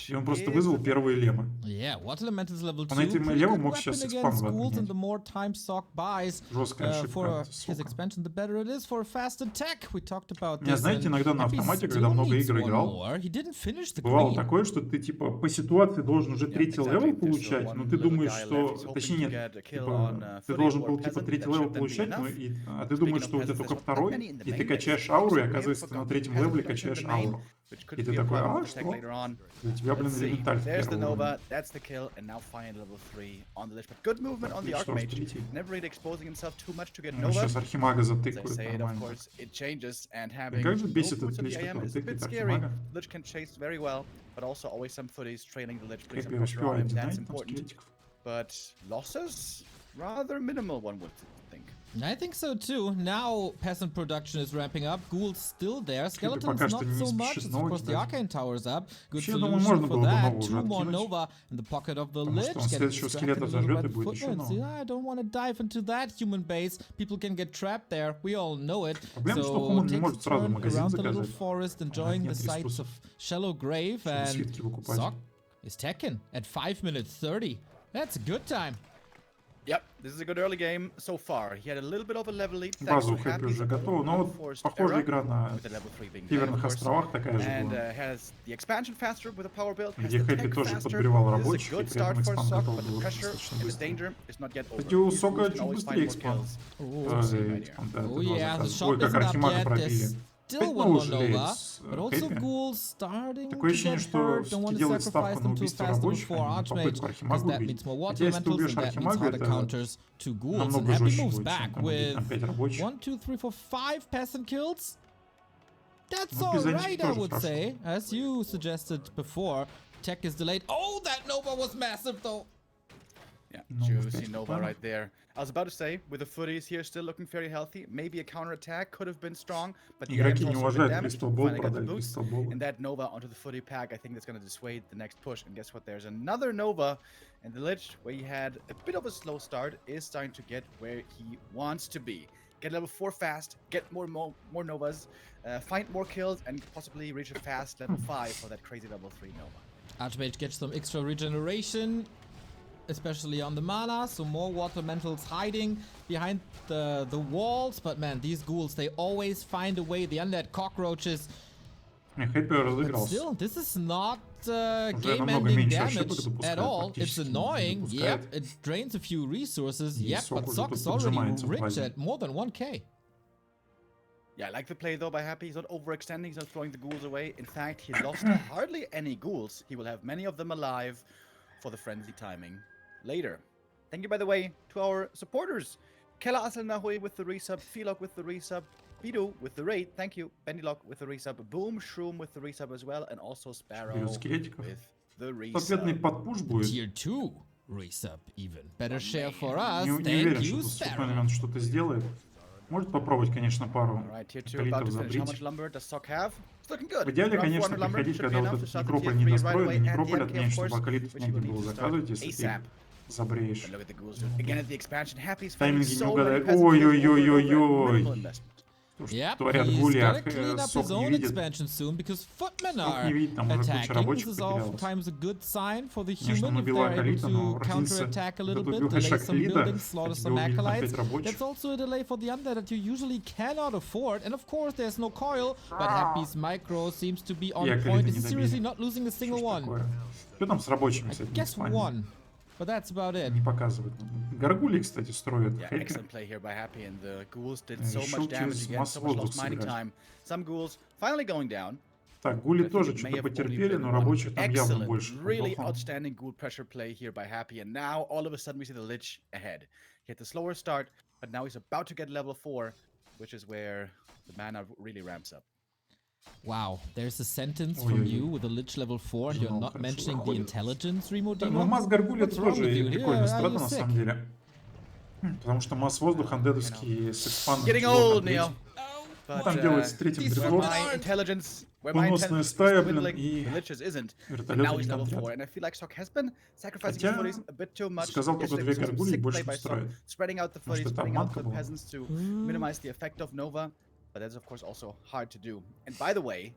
И он просто вызвал первого Элема. Yeah, Water Elemental is level 2. Он этим Pretty Элемом good мог сейчас weapon экспан against ghouls, отменять. and the more time Sok buys Жесткая ошибка for от his Сока. expansion, the better it is for a fast attack. We talked about Я, this. знаете, and иногда на Happy автомате, still когда много needs игр one играл, more. He didn't finish the бывало green. такое, что ты типа по ситуации должен уже третий левел получать, но ты думаешь, что... Точнее нет, типа, ты должен был типа третий левел получать, а ты думаешь, что у тебя только второй, и ты качаешь ауру, и оказывается, ты на третьем левеле качаешь ауру. И ты такой, а что? У тебя, блин, элементаль в There's the первом Nova, уровне. that's the kill, and now finally level 3 on the Lich. But good movement on the Что ж, Archmage, третий. never really exposing himself too much to get Ну, Nova. сейчас Архимага As I затыкают say it, of нормально. course, it changes, and having как же no бесит boots этот of Лич, the AM который is a bit тыкает scary. Архимага. Lich can chase very well, but also always some footies trailing the Lich, putting some Хэппи pressure on him, успевает that's динать там important. скелетиков. But losses? Rather minimal, one would think. I think so too. Now peasant production is ramping up. Ghouls still there. Skeletons пока not что не so much. спешит Of Nova course, the кидать. Arcane Tower's up. Good Вообще, я думаю, solution можно for было бы that. Нову уже 2 more откинуть. Nova in the pocket of the Потому Lich. что он Getting следующего distracted скелета a little зажмет by и the будет еще footnotes. Нова. Yeah, I don't want to dive into that human base. People can get trapped there. We all know it. Проблема, что So Хуман не takes может a сразу turn магазин around the little заказать. forest, enjoying the нет sights ресурсов, of Shallow Grave, чтобы and свитки выкупать. Sok is taken at 5 minutes 30. That's a good time. Yep, this is a good early game so far. He had a little bit of a level lead. База у Хэппи уже готова, но вот похожая игра на Северных островах такая же And была, has the expansion faster with a power build. где Хэппи тоже подбивал This is a рабочих, и good при этом start for экспан Sok, готов but the был pressure достаточно and the быстро. danger is not yet over. Кстати, у These Сока fools can чуть always быстрее find more экспан. kills. Экспан, да, Oh это два yeah, the заказа. shop Ой, как isn't up Архимага yet. пробили. There's still Опять one Нова more жалеет Nova, с but also Хэппи. ghouls starting Такое to ощущение, get что hurt. Don't все-таки want to делает sacrifice ставку на them too убийство fast рабочих, before а не на Archmage, попытку because Архимагу that убить. means more water Хотя если ты elementals убьешь and that means Архимага, harder это counters to ghouls. And намного Happy жестче moves будет, чем back там убить там with 5 рабочих. 1, 2, 3, 4, 5 peasant kills. That's Ну, без alright, I тоже would хорошо. say. As you suggested before, tech is delayed. Oh, that Nova was massive though. Yeah, Nova juicy опять Nova попала. right there. was about to say, with the footies here still looking very healthy, maybe a counterattack could have been strong, but the Игроки IMs не also been уважают damaged. Crystal Ball, Finally got the продали boost, Crystal Ball. and that Nova onto the footy pack, I think that's going to dissuade the next push. And guess what? There's another Nova, and the Lich, where he had a bit of a slow start, is starting to get where he wants to be. Get level 4 fast, get more Novas, find more kills, and possibly reach a fast level 5 for that crazy level 3 Nova. Archmage gets some extra regeneration, especially on the mana, so more water elementals hiding behind the walls. But man, these ghouls, they always find a way. The undead cockroaches. Happy But разыгрался. still, this is not намного game-ending меньше damage ошибок допускает, at all. It's практически не annoying. допускает. Yep, it drains a few resources. И Yep, Sok but уже Sok тут is already поджимается в rich базе. at more than 1k. Yeah, I like the play though by Happy. He's not overextending, he's not throwing the ghouls away. In fact, he lost hardly any ghouls. He will have many of them alive for the frenzy timing later. Thank you, by the way, to our supporters. Kela Aselnahui with the resub, Philok with the resub, Bidu with the raid, thank you, Bendilok with the resub, Boom Shroom with the resub as well, and also Sparrow Берет скелетиков. with the Ответный resub. подпуш будет. Tier 2 resub even. Better share for us. Не Thank уверен, you, что тут Sparrow. Superman что-то сделает. Может попробовать, конечно, пару Alright, tier 2 about калитов to finish. How забрить. much lumber does Sok have? It's looking good. В идеале, Around конечно, 400 lumber приходить, should be когда вот enough to этот start the некрополь tier 3 right недостроенный, away, and the некрополь MK, отменять, of чтобы course, акалитов which you негде will было need to start заказывать, если ты ASAP. забреешь. But look at the ghouls again at the expansion. Happy is finding Тайминги не so many угадают. peasants with over Ой-ой-ой-ой-ой. minimal investment. То, что Yep, творят he's гули, gotta ах, clean up Сок his не own видит. expansion soon because footmen Сок are не видит, там уже куча attacking. This рабочих is потерялось. oftentimes a good sign for the Конечно, human он if убила they're able Акалита, но to разница, counterattack a когда little ты bit, убиваешь delay some Акалита, buildings, а slaughter тебе some убили там acolytes. 5 рабочих. That's also a delay for the undead that you usually cannot afford. And of course, there's no coil, but Happy's micro seems to be on И Акалита point. не He's добили. seriously not losing a Что single ж one. такое? Что там с рабочими, I кстати, в guess Испании? one, but that's about it. Не показывают. Гаргули, кстати, строят. Yeah, Хэппи. excellent play here by Happy, and the ghouls did so Решил much damage через again, so much масс-воздух lost mining сыграть. time. Some ghouls finally going down. Так, гули I think тоже it may что-то have only потерпели, been но one рабочих там явно excellent, больше. really Ага. outstanding ghoul pressure play here by Happy, and now all of a sudden we see the Lich ahead. He had the slower start, but now he's about to get level 4, which is where the mana really ramps up. Wow, there's a sentence Ой, from ой, you ой. with a Lich level 4 and you're Ну, not хорошо mentioning the выходит. intelligence, Remo Так, ну Demon? масс Гаргули это What's wrong тоже with you? прикольная Yeah, are страта you на sick? самом деле. Потому что масс воздух андедовский с экспандом Getting тяжело old, контрить. Neil. Ну, But, там делается третьим these where дредлок. my intelligence, where my Поносная intelligence стая, is блин, dwindling, и the Lich's isn't. But вертолеты now не he's level контрят. 4, and I feel like Sok has been sacrificing his Хотя, footies a bit too much. сказал только Yesterday две was some гаргули, sick больше play не by Sok, устроит. spreading out the Потому footies, что там spreading out манка the была. peasants to minimize the effect of Nova. But that's of course also hard to do. And by the way,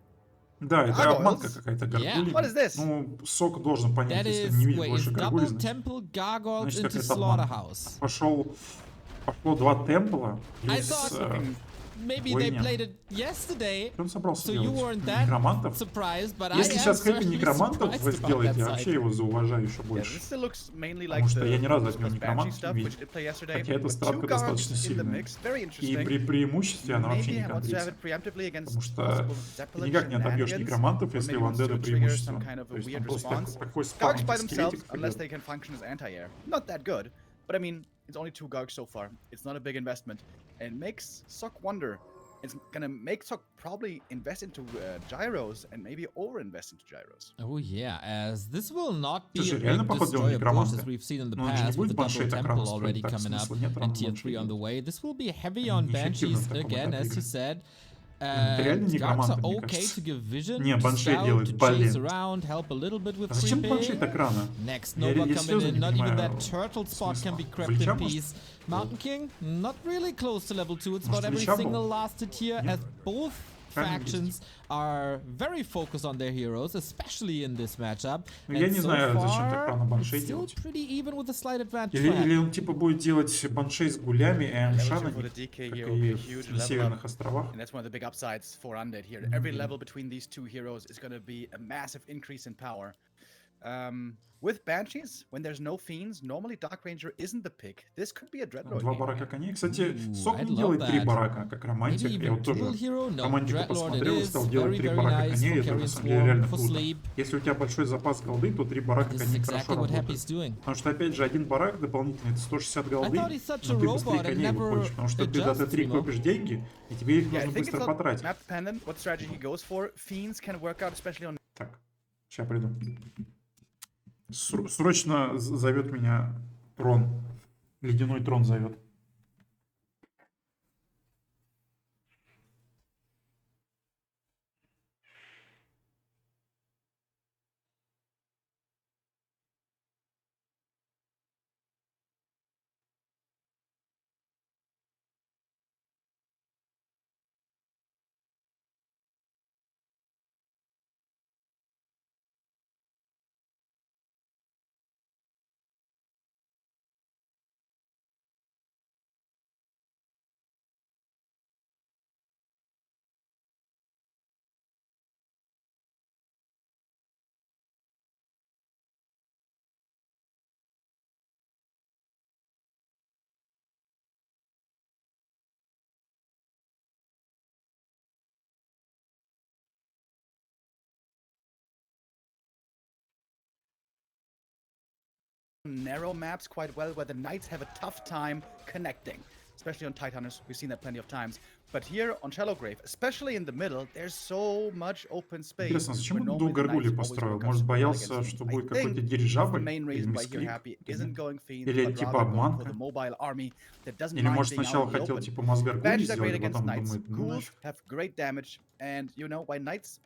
Да, это Gargoyles? обманка какая-то гаргули. What is this? Ну, Сок должен понять, That если is, не видит wait, больше is гаргулей, double значит, temple gargoyles значит into какая-то обманка. slaughterhouse. Пошло 2 темпла I из... thought maybe they Бойня. played it yesterday, Что он собрался so you делать? weren't that Некромантов? surprised, but Если I am сейчас Хэппи certainly некромантов surprised вы about сделаете, that я side. вообще его зауважаю еще yeah, больше. this still looks mainly Потому like что я ни разу the от него Banshee некромантов stuff, не which видел. did play yesterday. Хотя эта But стратка two guards достаточно in the сильная. mix, very И interesting. при преимуществе она вообще Maybe не I want to have контрится. it preemptively against Потому что possible ты Zeppelin никак не отобьешь shenanigans, некромантов, or если maybe у wants to андеда trigger преимущество. some kind of То a есть weird там просто response. такой Gargs by спам themselves, скелетик unless придет. they can function as anti-air. Not that good, but I mean, it's only 2 Gargs so far. It's not a big investment. And it makes Sok wonder. It's gonna make Sok probably invest into gyros and maybe over-invest into gyros. Oh yeah, as this will not be Слушай, a реально big поход делал destroyer push некроманта. as we've seen in the Но он же не past with the будет double баншей так temple рано already строить, так coming up смысла нет and рано tier баншей 3 on the делать. way. This will be heavy on Неэффективно banshees в таком again, этапе as you игры. said. Это реально And guards are некроманты, мне okay кажется. to give vision, Не, to баншей scout, делает, to chase блин. around, help a little bit with А зачем баншей creeping. так рано? Next Я Nova coming серьезно in, не not even понимаю that turtle spot can смысла. be В crept Лича, in может? peace. Mountain King, not really close to level 2. It's Может, about every Лича был? single last tier, Нет? as both Правильно factions are very focused on their heroes, especially in this matchup. Ну, я And не so знаю, зачем так far, рано баншей it's still делать. pretty even with a slight advantage. Или, for Happy. или он типа будет делать баншей с гулями и Level 2 for амшанами, the DK как here will be и a huge на level Северных up. островах. And that's one of the big upsides for Undead here. Every level between these two heroes is going to be a massive increase in power. With Banshees, when there's no Fiends, normally Dark Ranger isn't the pick. This could be a Dreadlord 2 game. барака коней. Кстати, Ooh, Сок I'd не love делает 3 that. барака, как романтик. Maybe Я even вот тоже dual hero? No, романтика Dreadlord it посмотрел и is. стал делать Very, 3 very барака nice коней. for Это на carrying самом деле swarm, реально for круто. sleep. Если у тебя большой запас голды, то 3 барака This is коней exactly хорошо what работают. Happy's doing. Потому что, опять же, один барак дополнительный, это 160 голды, I thought he's such a но ты быстрее robot and коней never выходишь, потому что ты до adjusts, Т3 you know? копишь деньги, и тебе их Yeah, I нужно think it's быстро not потратить. map dependent what strategy he goes for. Fiends can work out, especially on Так, сейчас приду. Срочно зовет меня Трон. Ледяной трон зовет. Narrow maps quite well, where the knights have a tough time connecting, especially on Titaners. We've seen that plenty of times. But here on Shallowgrave, especially in the middle, there's so much open space. Интересно, зачем он до горгули построил? Может, боялся, что будет какой-то дирижабль или мискрик? Или типа обманка? Или может сначала хотел типа мозгаргули сделать, а потом думает, ну нафиг. And you know, while knights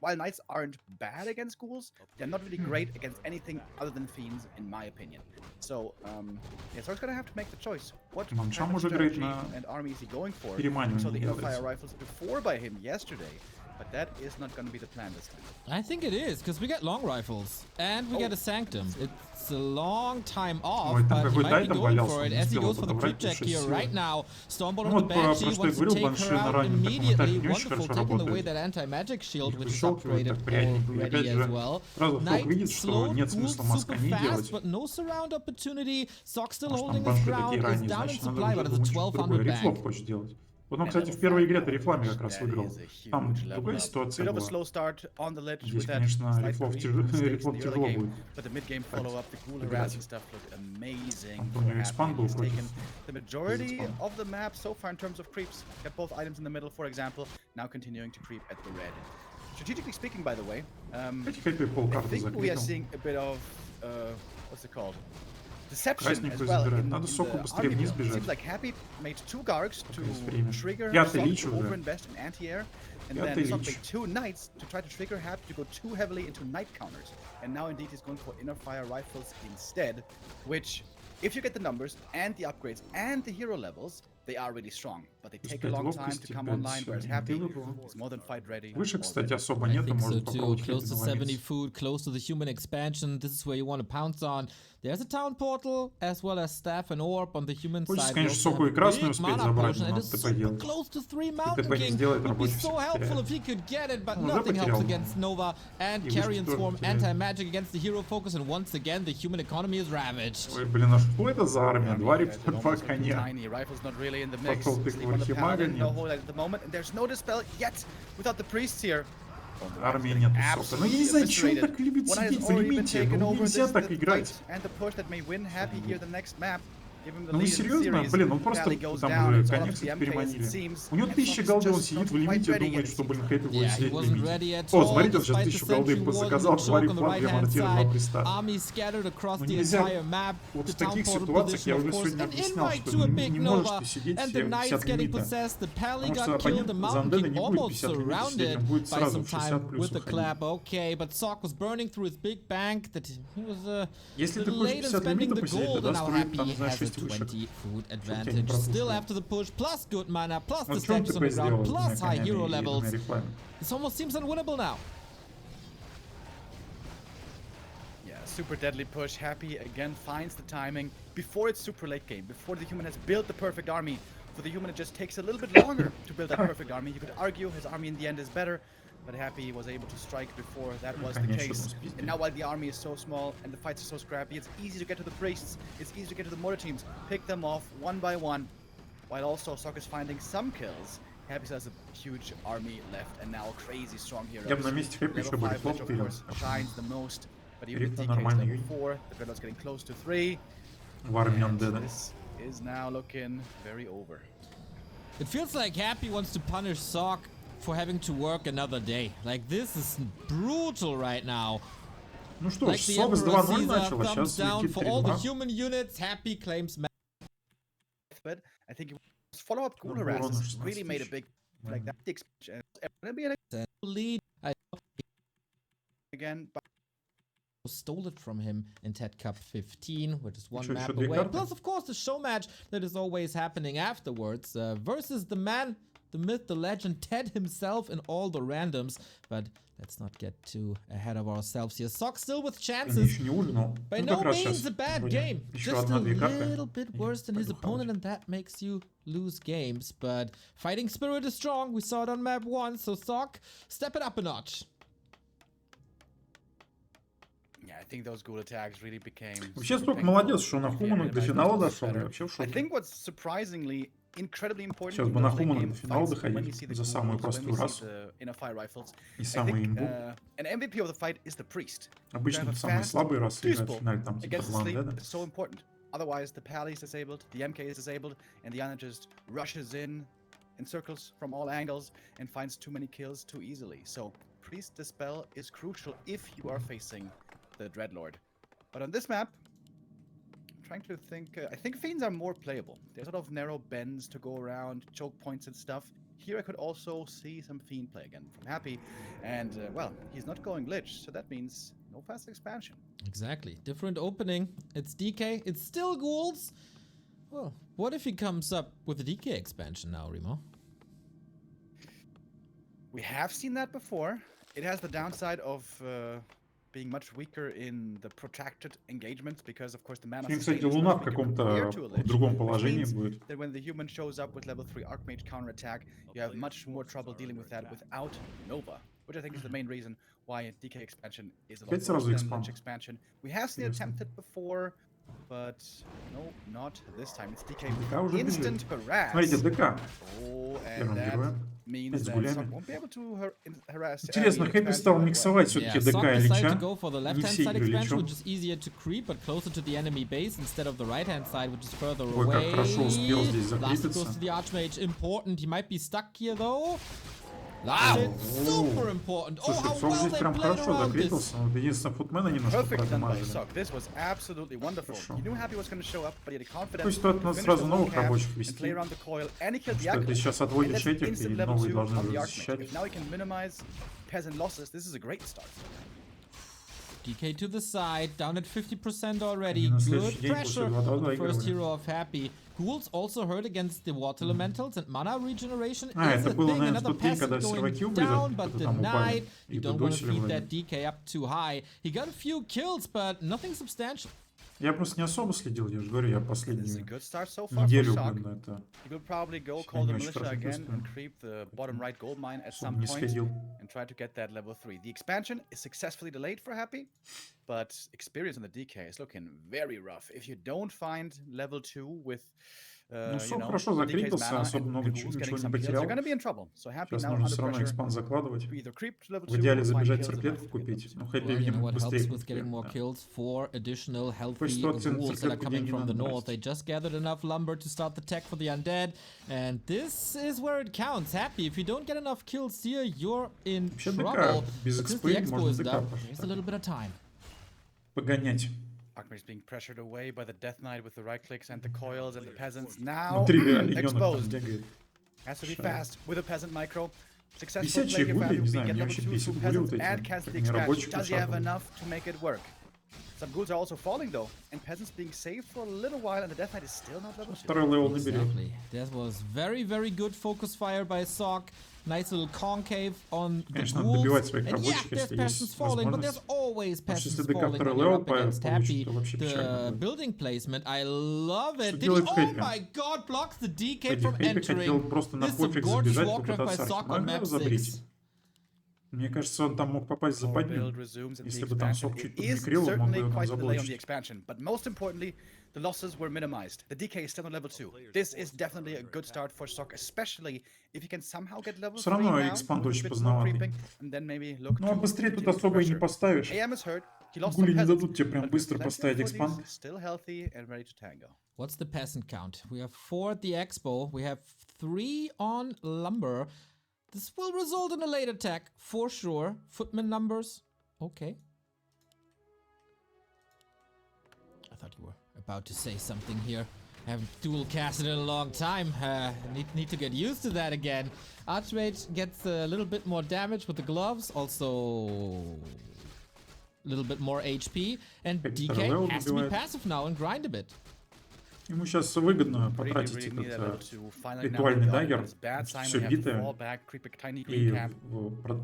aren't bad against ghouls, they're not really great against anything other than fiends, in my opinion. So, yeah, Sork's gonna have to make the choice. What kind of strategy and army is he going for? We saw the Innerfire rifles before by him yesterday, but that is not gonna be the plan this time. I think it is, because we get long rifles, and we get a Sanctum. It's a long time off, but he might be going for it as he goes for the creep check here right now. Stormbolt on the Banshee wants to take her out immediately. Wonderful, taking away that anti-magic shield, which is upgraded already as well. Knight slowed, moved super fast, but no surround opportunity. Sok still holding his ground, is down in supply, but it's a 1200 bank. Вот он, кстати, в первой игре-то рифлами как раз выиграл. Там другая ситуация была. Здесь, конечно, рифлов тяжело будет. Там у него экспанд был против. The majority of the map so far in terms of creeps. Got both items in the middle, for example. Now continuing to creep at the red. Strategically speaking, by the way, I think we are seeing a bit of what's it called? Deception as well. Надо Соку быстрее вниз бежать. Seems like Happy made 2 Gargs to trigger Sok overinvest in anti-air, and then Sok made 2 Knights to try to trigger Happy to go too heavily into Knight counters. And now indeed he's going for Innerfire rifles instead, which, if you get the numbers and the upgrades and the hero levels, they are really strong, but they take a long time to come online, whereas Happy is more than fight ready. Выше, кстати, особо I нет, think so может too. попробовать Close to 70 food, close to the human expansion. This is where you want to pounce on. There's a town portal, as well as staff and orb on the human side. Конечно, Соку и красную успеть забрать, но надо ТП делать. Close to 3 Mountain ТП не King сделает, would be рабочий so всех helpful потеряет. if he could get it, but nothing helps against Nova and Carrion Swarm anti-magic against the hero focus, and once again the human economy is ravaged. Ой, блин, а что это за армия? 2 рифла, 2 коня. Пошел ты в архимага, нет. At the moment, and there's no dispel yet without the priests here. Армии нет Сока. Ну я не знаю, чего он так любит сидеть в лимите. Ну нельзя так играть. Ну вы серьезно? Блин, он просто там уже конец переманили. У него 1000 голды, он сидит в лимите, думает, что, блин, Хэппи будет сидеть в лимите. О, смотрите, он сейчас 1000 голды заказал, 2 рифла, 2 мортира, 2 приста. Ну нельзя, вот в таких ситуациях я уже сегодня объяснял, что не можешь ты сидеть все 50 лимита. Потому что оппонент Зандена не будет 50 лимитов сидеть, он будет сразу в 60 плюс уходить. Если ты хочешь 50 лимитов посидеть, тогда строить там, знаешь, 6 вышек. Food advantage still after the push, plus good mana, plus the statues on the ground, plus high hero levels. This almost seems unwinnable now. Yeah, super deadly push. Happy again finds the timing before it's super late game, before the human has built the perfect army. For the human, it just takes a little bit longer to build that perfect army. You could argue his army in the end is better, but Happy was able to strike before that was the case. And now while the army is so small and the fights are so scrappy, it's easy to get to the priests, it's easy to get to the mortar teams, pick them off one by one, while also Sok is finding some kills. Happy still has a huge army left, and now crazy strong heroes. Я бы на месте Хэппи еще бы рифлов пилил. Shines the most, but even the DK is level 4, the Dreadlock's getting close to 3. В армии Undead. This is now looking very over. It feels like Happy wants to punish Sok for having to work another day. Like, this is brutal right now. Ну что ж, Like the Сок с Emperor 2-0 Caesar начал, а thumbs сейчас down летит for all the 3-2. human units. Happy claims depth, but I think follow-up ghoul Ну, harasses урона really 16 made a тысяч. big like Нормально. that. The expansion is gonna be an Lead. I again, but stole it from him in TED Cup 15, which is one Еще map две away. карты. Plus, of course, the show match that is always happening afterwards versus the man, the myth, the legend, Ted himself in all the randoms. But let's not get too ahead of ourselves here. Sok still with Они chances. еще не ужинал. By Ну, no как раз means сейчас. a bad Вроде game. еще Just a одна-две карты. little bit И worse than his пойду opponent, хавать. and that makes you lose games. But fighting spirit is strong. We saw it on map 1. So Sok, step it up a notch. yeah, I think those ghoul attacks really became. Вообще, super Сток painful. молодец, что на If you Хуманах до minimize финала those, дошел. better. Я вообще в I шоке. think what's surprisingly incredibly important Сейчас in бы на those late Хуманах game до финала fights, when доходили we see the за самую ghouls, when простую we see расу. the inner fire rifles, И I самую think имбу. an MVP of the fight is the priest. Обычно have a самые fast слабые расы играют в peaceful финале, там типа against the sleep Гландеда. is so important. Otherwise, the pally is disabled, the MK is disabled, and the Ana just rushes in circles from all angles and finds too many kills too easily. So, priest dispel is crucial if you are facing the Dreadlord. But on this map, I'm trying to think. I think Fiends are more playable. There's sort of narrow bends to go around, choke points and stuff. Here I could also see some Fiend play again from Happy. And, well, he's not going Lich, so that means no fast expansion. Exactly. Different opening. It's DK. It's still ghouls. Well, what if he comes up with a DK expansion now, Remo? We have seen that before. It has the downside of being much weaker in the protracted engagements because, of course, the mana Сегодня, sustain кстати, is Луна much в weaker каком-то compared to a в Lich, другом which положении means будет. that when the human shows up with level 3 Archmage counterattack, you have much more trouble dealing with that without Nova, which I think is the main reason why DK expansion is a lot Опять worse сразу than экспанд. Lich expansion. We have seen it Интересно. attempted before, but no, not this time. It's DK ДК уже бежит. instant harass. Смотрите, ДК Oh, and первым that героем. means Опять с that гулями. Sok won't be able to harass. Интересно, any Хэппи expansion стал that well. миксовать все-таки ДК Sok и decided to Лича. go for the Не left-hand все side игры expansion, Личом. which is easier to creep, but closer to the enemy base instead of the right-hand side, which is further Ой, как away. хорошо успел здесь Last закрепиться. goes to the Archmage. Important. He might be stuck here, though. Last hit, super important. Oh, Слушай, how Сок well здесь they прям played хорошо around this. закрепился. Вот единственное, футмена немножко Perfect done by продамажили. Sok. This was absolutely wonderful. Хорошо. You knew Happy was going to show up, but he had confidence. То есть тут надо Finish сразу the новых full cap рабочих and play вести. around the coil, and he killed the Что ты Acolyte. сейчас And отводишь that's этих, и instant level новые 2 должны on the уже Archmage. защищать. If now he can minimize peasant losses, this is a great start. DK to the side, down at 50% already. И на Good следующий день после pressure. 2-2 The first доигрывали. hero of Happy. Ghouls also hurt against the water elementals, and mana regeneration А, is это a было, thing. наверное, в Another тот день, peasant когда going серваки down, убили, but кто-то там упали. denied. И You тут don't want to досили feed вроде. that DK up too high. He got a few kills, but nothing substantial. Я просто не особо следил, я же говорю, я This is a последнюю good start so far for неделю, Sok. блин, это He will probably go Себя call не the очень militia хорошо again чувствую. and creep the bottom right gold mine at особо some не point следил. and try to get that level 3. The expansion is successfully delayed for Happy, but experience on the DK is looking very rough. If you don't find level 2 with Ну, you Сок know, хорошо DK's закрепился, mana особо and много Ghouls ничего getting не some kills, потерял. you're gonna be in trouble. So Happy Сейчас now нужно under все равно pressure экспанд закладывать. to either creep to level В 2 идеале or find забежать kills церкветку enough to get купить. level 2. Ну, Хэппи, Well, you know видимо, what helps быстрее with getting купит. more Да. kills? 4 additional healthy ситуации на ghouls that are церквятку coming деньги from the надо north. тратить. They just gathered enough lumber to start the tech for the undead, and this is where it counts. Happy, if you don't get enough kills here, you're in Вообще trouble. ДК без But since экспы the expo можно is ДК done, there's a little bit of time. погонять. Archmage being pressured away by the Death Knight with the right clicks and the coils and the peasants. Ну, Now 3 олененок там exposed. бегает. Has to be Sure. fast with a peasant micro. Successful Висячие play гули, if не we знаю, get мне level вообще 2 бесит through гули вот peasants and эти, cancel как the expansion. нерабочих Does he have лошадок. enough to make it work? Some ghouls are also falling though, and peasants being saved for a little while, and the Death Knight is still not level 2. Второй левел наберет. Exactly. That was very, very good focus fire by Sok. Nice little concave on the Конечно, надо ghouls. добивать своих And yeah, рабочих, there's если peasants есть falling, but there's возможность. always Потому что peasants если ДК falling второй when you're левел up against получит, Happy. то вообще печально The будет. building placement, I love it. Что Did he, делает oh Хэппи? my god, blocks the DK Хэппи from хотел entering. просто на This is a пофиг gorgeous забежать, Warcraft by попытаться Sok on Архимага map забрить. 6. Мне кажется, он там мог попасть в Our западню. build resumes at the Если бы там expansion. Сок чуть It is подмикрил, он мог бы certainly его там quite a delay on the заблочить. expansion, but most importantly, the losses were minimized. The DK is still on level 2. This is definitely a good start for Sok, especially if he can somehow get level 3 Всё равно now, экспанд with a очень bit more поздноватый. creeping, and then maybe look Ну а to быстрее тут continue особо и не pressure. поставишь. AM is hurt. He lost Гули some не peasants, дадут тебе прям but быстро plenty поставить of bodies экспанд. still healthy and ready to tango. What's the peasant count? We have 4 at the expo. We have 3 on lumber. This will result in a late attack for sure. Footman numbers. Okay. I thought you were about to say something here. Haven't dual casted in a long time. Need to get used to that again. Archmage gets a little bit more damage with the gloves. Also, a little bit more HP. And DK has to be passive now and grind a bit. Ему сейчас выгодно потратить этот ритуальный даггер, все битое, и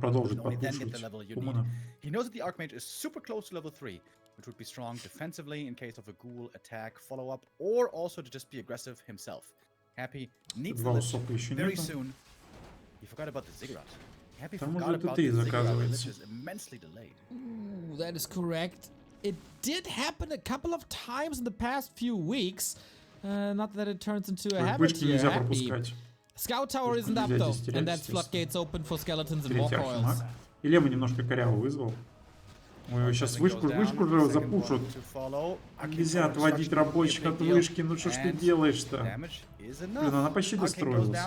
продолжить подпушивать Хумана. He knows that the Archmage is super close to level 3, which would be strong defensively in case of a ghoul attack follow-up, or also to just be aggressive himself. Happy needs the Lich very soon. He forgot about the Ziggurat. Happy forgot about the Ziggurat. The Lich is immensely delayed. Ooh, that is correct. It did happen a couple of times in the past few weeks. Not that it turns into a habit here. Happy. Scout tower isn't up though, and that's floodgates open for skeletons and more coils. И Лема немножко коряво вызвал. Ой, сейчас вышку же запушат. Нельзя отводить рабочих от вышки, ну что ж ты делаешь-то? Блин, она почти достроилась.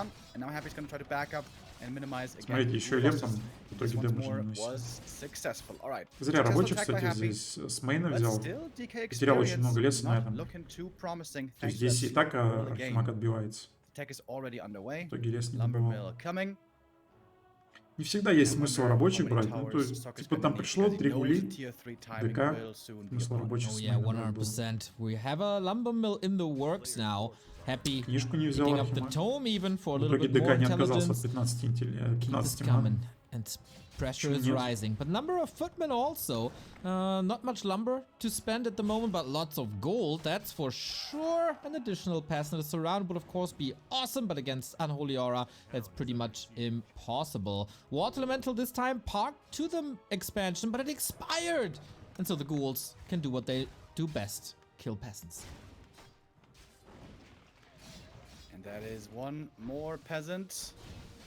Смотрите, еще и Лем там в итоге дэмэдж наносит. Зря рабочих, кстати, здесь с мейна взял. Потерял очень много леса на этом. То есть здесь и так Архимаг отбивается. В итоге лес не добивал. Не всегда есть смысл рабочих брать. Ну, то есть, типа там пришло 3 гули, ДК, смысл рабочих с мейна был. We have a lumber mill in the works now. Happy книжку не взял Архимаг. В итоге ДК не отказался от 15 ман. And pressure is rising. But number of footmen also. Not much lumber to spend at the moment, but lots of gold. That's for sure. An additional pass in the surround would of course be awesome, but against Unholy Aura, that's pretty much impossible. Water Elemental this time parked to the expansion, but it expired. And so the ghouls can do what they do best. Kill peasants. And that is one more peasant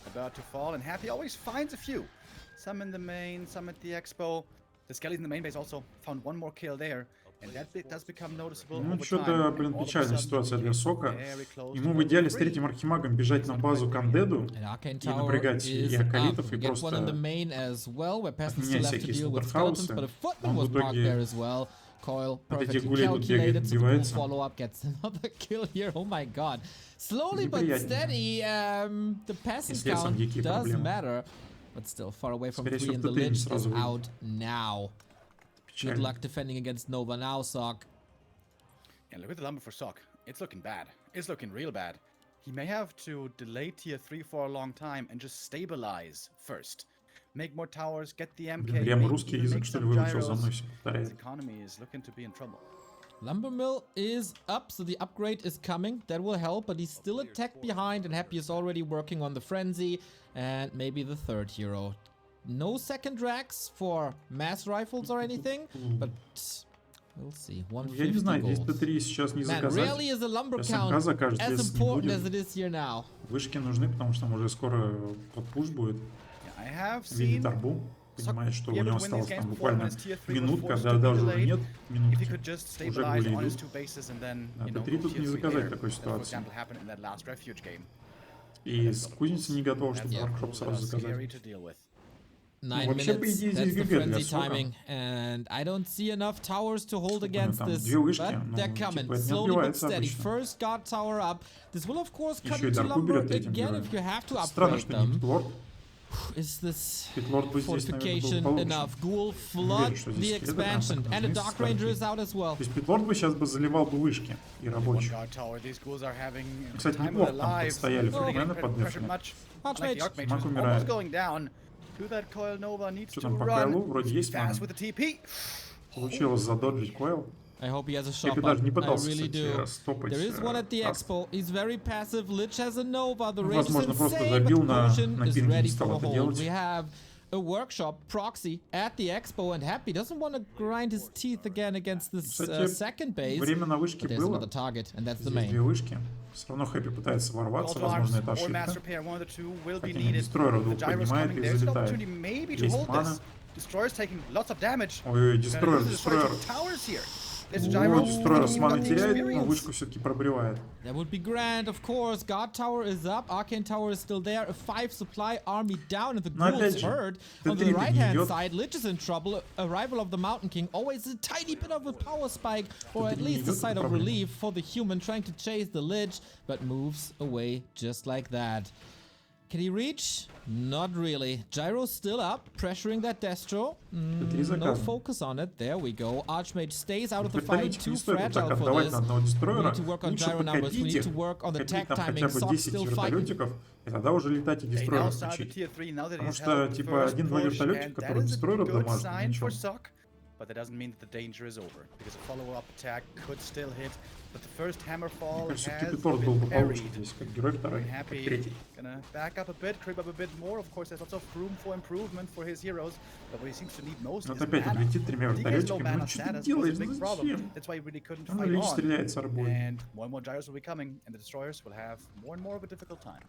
about to fall, and Happy always finds a few. Some in the main, some at the expo. The skellies in the main base also found one more kill there, and that does become noticeable. Ну, что-то, блин, печальная ситуация для Сока. Ему в идеале с третьим архимагом бежать на базу к Андеду и напрягать и акалитов, и просто отменять всякие слоттерхаусы. Он в итоге от этих гулей тут бегает, отбивается. Slowly but steady, the passing count does matter, but still far away from 3, and the Lich is out now. Good luck defending against Nova now, Sok. And look at the lumber for Sok. It's looking bad. It's looking real bad. He may have to delay tier 3 for a long time and just stabilize first. Make more towers, get the MK. Прям русский язык, что ли, выучил за мной, все повторяет. His economy is looking to be in trouble. Lumber mill is up, so the upgrade is coming. That will help, but he's still a tech behind, and Happy is already working on the frenzy and maybe the third hero. No second drags for mass rifles or anything, but we'll see. 150 Я не знаю, здесь Т3 сейчас не заказать. Сейчас МК закажет, если не будет. Вышки нужны, потому что там уже скоро подпуш будет. Видит арбу. Понимает, что у него осталось там буквально минутка, да, даже уже нет минутки, уже гули идут. Да, Т3 тут не заказать такой ситуации. И с кузницей не готов, чтобы воркшоп сразу заказать. Ну, вообще, по идее, здесь ГГ для Сока. And I don't see enough towers to hold against this, две вышки, but they're coming типа, slowly but steady. First guard tower up. This will of course cut into lumber again if you have to upgrade them. Is this fortification enough? Ghoul flood the expansion, and the Dark Ranger is out as well. То есть Питлорд бы сейчас бы заливал бы вышки и рабочих. Кстати, неплохо там подстояли фрагменты под нефтью. Маг умирает. Что там по Кайлу? Вроде есть мана. Получилось задоджить койл. I hope he has a shot. I really do. There is one at the expo. He's very passive. Lich has a Nova. The range is insane, but the potion is ready for a hold. We have a workshop proxy at the expo, and Happy doesn't want to grind his teeth again against this second base. Время на вышке было. Another target, and that's the main. Две вышки. Все равно Хэппи пытается ворваться, возможно, это ошибка. Хотя Дестройер вдруг поднимает и залетает. Есть мана. Destroyer's taking lots of damage. Ой, Дестройер. There's Вот, Gyro. Дестройер с He's маны got the теряет, но experience. вышку все-таки пробивает. That would be grand, of course. God Tower is up, Arcane Tower is still there, a 5 supply army down, and the Но опять ghouls же, hurt. Т3 On the не right-hand идет. side, Lich is in trouble. Arrival of the Mountain King, always a tiny bit of a power spike, or Т3 at не least a идет, sign это of проблема. relief for the human trying to chase the Lich, but moves away just like that. Can he reach? Not really. Gyro's still up, pressuring that Destro. Т3 No заказан. focus on it. There we go. Archmage stays out of the fight. Вертолетик Too не стоит вот так fragile for отдавать this. на одного We Дестройера. need to work on Лучше gyro numbers. We покопить need их, to work on the копить tag там timing. хотя бы Sok 10 still fighting. вертолетиков, и тогда уже летать и They now Дестройера start the включить. tier 3 now that Потому he's что, held the типа, first 1-2 push, вертолетика, and that которые is a Дестройера good дамажат, sign ничего. for Sok. But that doesn't mean that the danger is over, because a follow-up attack could still hit. But the first hammer Мне fall кажется, has Кипиторс был бы been получше parried. здесь, как герой второй, And как Happy третий. gonna back up a bit, creep up a bit more. Of course, there's lots of room for improvement for his heroes, but what he seems to need most Вот is опять он mana. летит тремя DK's low вертолетиками. mana Ну что ты status was делаешь? a Ну big problem. зачем? That's why he really couldn't Ну fight Лич on. стреляет с арбой. And more gyros will be coming, and the destroyers will have more of a difficult time.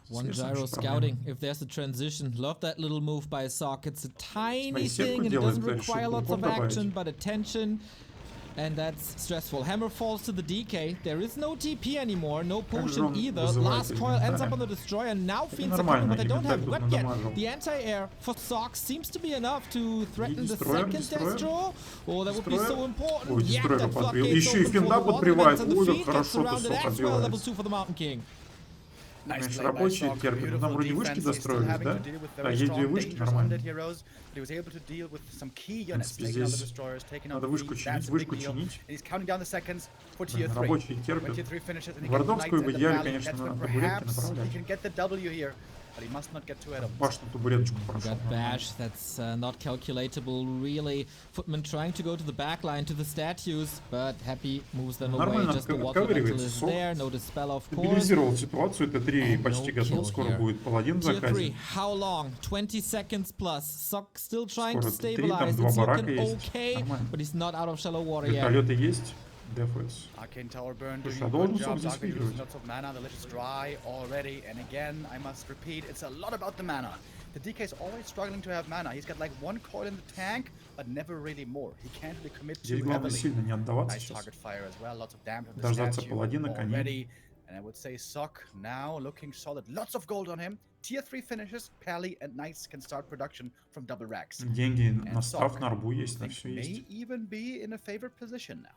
One Серьезно, gyro вообще scouting. If there's a transition, love that little move by Sok. It's a tiny Смотри, сетку thing and it делает, doesn't решил require lots кулаком of добавить. action, but attention. And that's stressful. Hammer falls to the DK. There is no TP anymore, no potion он either. вызывает Last coil ends up элементаря. on the destroyer. Now Это Fiends are coming, нормально, but they don't have элементарь web тут yet. надамажил. The anti-air for Sok seems to be enough to threaten the Destroyer, second Destroyer. Destro. Oh, that would be so Destroyer. important. Ой, Yeah, Destroyer that подбил. floodgates Еще и open for финда the подбивает. Wonderments, and the Ой, как Fiend gets хорошо ты surrounded Sok as well. Level отбивает. 2 for the Mountain King. Nice Конечно, play by рабочие Sok, терпят. beautiful Нам вроде defense. вышки He's still достроились, having да? to deal with Да, very есть strong две вышки, dangers on нормально. the heroes, but he was able to deal with some key В units, принципе, taking out the здесь destroyers, taking out надо the вышку Fiends. чинить, That's a big вышку deal. And чинить. he's counting down the seconds for tier 3. Рабочие When терпят. tier 3 finishes and he Гвардовскую gets в the Knights and the идеале, Valley, конечно, that's на when табуретке perhaps he направлять. can get the W here, but he must not get too ahead of himself. Башню табуреточку прошел. Got bash, that's not calculatable really. Footman trying to go to the back line to the statues, but Happy moves them away. Нормально Just the water mental отковыривается. is Sok there, no dispel of course. стабилизировал ситуацию. Т3 And почти no готов. kill Скоро here. будет паладин в Tier 3, заказе. how long? 20 seconds plus. Sok still trying to Скоро Т3, там stabilize. два It's барака looking есть. okay, Нормально. but he's not out of shallow water yet. Вертолеты есть. Дефается. Arcane Tower Burn doing Слушай, a а good должен job. Sok здесь Dark using выигрывать? lots of mana. The Lich is dry already. And again, I must repeat, it's a lot about the mana. The DK is always struggling to have mana. He's got like one coil in the tank, but never really more. He can't really commit Здесь too главное heavily. сильно не отдаваться Nice сейчас. target fire as well. Lots of damage on the Дождаться statue паладина, коней. already. And I would say Sok now looking solid. Lots of gold on him. Tier 3 finishes. Pally and Knights can start production from double racks. Деньги на And став, Sok, на арбу I есть, на think, все may есть. even be in a favored position now.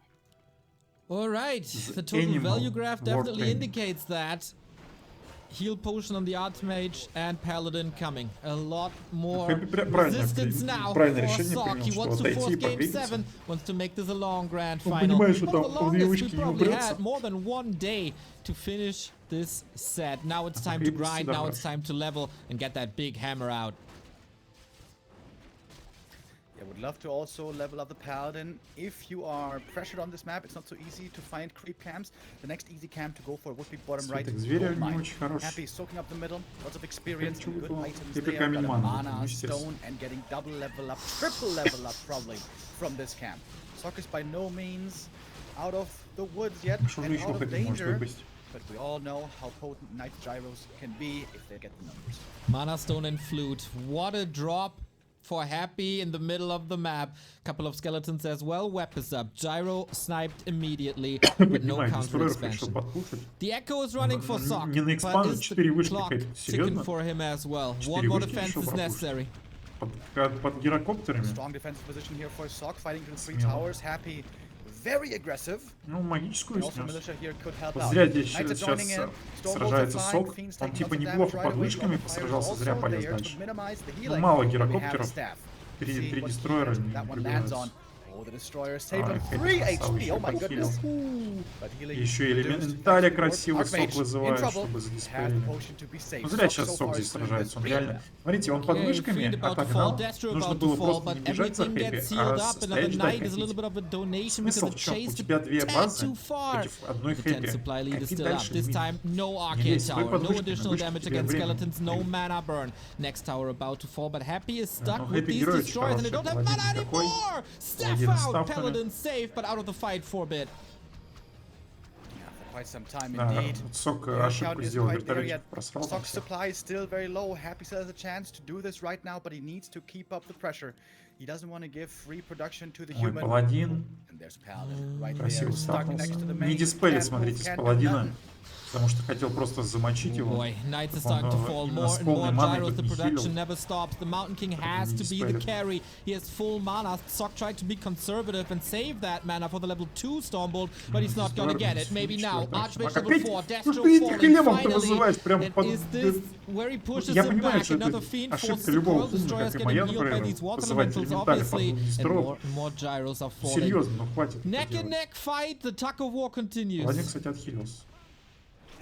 Alright, the total animal value graph war definitely pain. indicates that. Heal potion on the Archmage and Paladin coming. A lot more Happy правильно resistance now правильное for решение Sok. принял, He что wants to отойти и force game подвигаться. 7, wants to make this a long grand Он final. понимает, что One of the там в две longest вышки we не probably уберется. had, more than one day to finish this set. Now it's time to Happy grind, всегда now it's хорошо. time to level and get that big hammer out. I would love to also level up the Paladin. If you are pressured on this map, it's not so easy to find creep camps. The next easy camp to go for would be bottom right. Цветок зверя Gold не mine. очень хорош. Happy soaking up the middle, lots of experience, Хочу good его items Happy there, камень got a маны, mana, естественно. stone, and getting double level up, triple level up probably from this camp. Sok is by no means out of the woods yet Что же and еще out of Happy может danger. выпасть? But we all know how potent Knight Gyros can be if they get the numbers. Mana Stone and Flute. What a drop for Happy in the middle of the map. Couple of skeletons as well. Web is up. Gyro sniped immediately with no Понимаю, counter Дестройер решил expansion. подпушить. The Echo is running for Sok, Не на but экспанс, is 4 the вышки clock Happy. ticking Серьезно? for him as well? 4 One more вышки defense решил is пропушить. necessary. Под гирокоптерами. Strong defensive position here for Sok, fighting to the three Смело. towers. Happy, very aggressive. Ну, магическую And also снес. Militia here could help Вот out. зря здесь Knights are сейчас joining in. Stormbolts are сражается flying, Sok. Fiends Он taking типа lots of неплохо damage под right away. вышками Fire посражался, also зря полез there to дальше. minimize the Ну, healing. мало We have гирокоптеров. staff. Три See what дестройера healing не that one lands on. прибиваются. Oh, the destroyer saved Ай, him Happy 3 красава, HP. еще Oh my подхилил. goodness. But healing Еще и reduced элементаря thanks to the красиво Archmage Sok вызывает, in trouble. чтобы Has the задиспелили. potion to be safe. Ну зря Sok сейчас so Sok far здесь is doing сражается. Он really реально... well. Смотрите, он под Okay, вышками Fiend about to fall, отогнал. Destro Нужно about было to fall, просто but не бежать за everything Хэппи, gets а sealed up. Another стоять ждать Knight is a little ходить. bit of a donation Смысл because в the чем? У chase тебя took две tad базы too far. против одной The 10 Хэппи. supply lead is Хэппи still up. дальше This не time, no Не Arcane лезь, стой Tower, под no вышками. additional Вышки damage тебе against время skeletons, no дают. mana burn. Next tower about to fall, but Happy is stuck Ну, with Хэппи these герой очень destroyers and they don't хороший. have mana Паладин такой. anymore! Staff Паладин с out! ставками. Paladin safe, but out of the fight for a bit. Yeah, quite some time Да, indeed. вот Сок The ошибку count is сделал, quite there вертолетик yet. просрал там Sok's всё. supply is still very low. Happy still has a chance to do this right now, but he needs to keep up the pressure. He doesn't want to give free production to the Ой, human. паладин. And there's Paladin right there, Красиво stuck стакнулся. next to the Не main. диспелит, Can't смотрите, move, с can't do паладина. nothing. Потому что хотел просто замочить его. Boy, Knights are чтобы он starting to fall. именно More с and полной more маной gyros. тут The не хилил. production never stops. The Mountain King has не to be the диспелит. carry. He has full mana. Sok tried to be conservative and save that mana for the level 2 Stormbolt, but he's not gonna get it. Maybe now. Archmage level 4. Destro Ну что этих falling лемов ты finally. вызываешь прям And под... is this where he pushes Я him понимаю, back? что это Another fiend forces ошибка the любого Coil хумна, Destroyers как и getting моя, healed by например, these water вызывать elementals, элементали под obviously. And дестров. more gyros are falling. Серьезно, ну хватит. Neck and neck fight. The tug of war continues. Паладин, кстати, отхилился.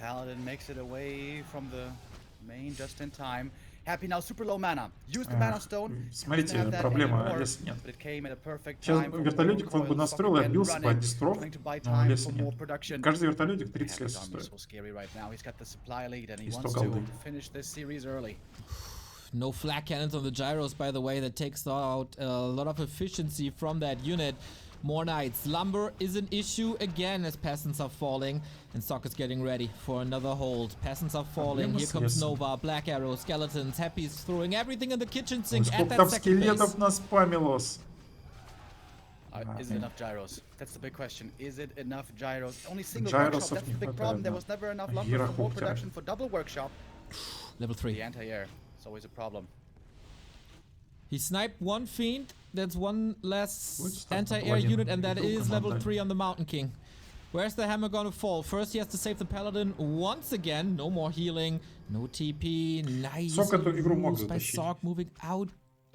Paladin makes it away from the main just in time. Happy now, super low mana. Use the mana stone. Смотрите, Doesn't have that проблема, anymore, леса нет. but it came at a perfect Сейчас time for вертолетик more он бы coils. настроил и Sok отбился again бы от running, дистров, trying to buy но time леса for нет. more production. Каждый вертолетик 30 Happy's леса army is стоит. so scary right now. He's got the supply lead and he И wants 100 to голды. finish this series early. No flak cannons on the gyros, by the way. That takes out a lot of efficiency from that unit. More knights. Lumber is an issue again as peasants are falling. And Sok is getting ready for another hold. Peasants are falling. Here comes Nova, Black Arrow, Skeletons. Happy's throwing everything in the kitchen Ой, sink at сколько that там second base. скелетов наспамилось. Is it enough gyros? That's the big question. Is it enough gyros? Only single Gyros workshop. That's the big problem. There was never enough lumber for more production for double workshop. Level 3. The anti-air is always a problem. He sniped one fiend. That's one less Which anti-air stuff? unit, and that Little is level command 3 on the Mountain King. Where's the hammer gonna fall? First, he has to save the Paladin once again. No more healing, no TP. Nice Sok эту игру мог moves by затащить. Sok moving out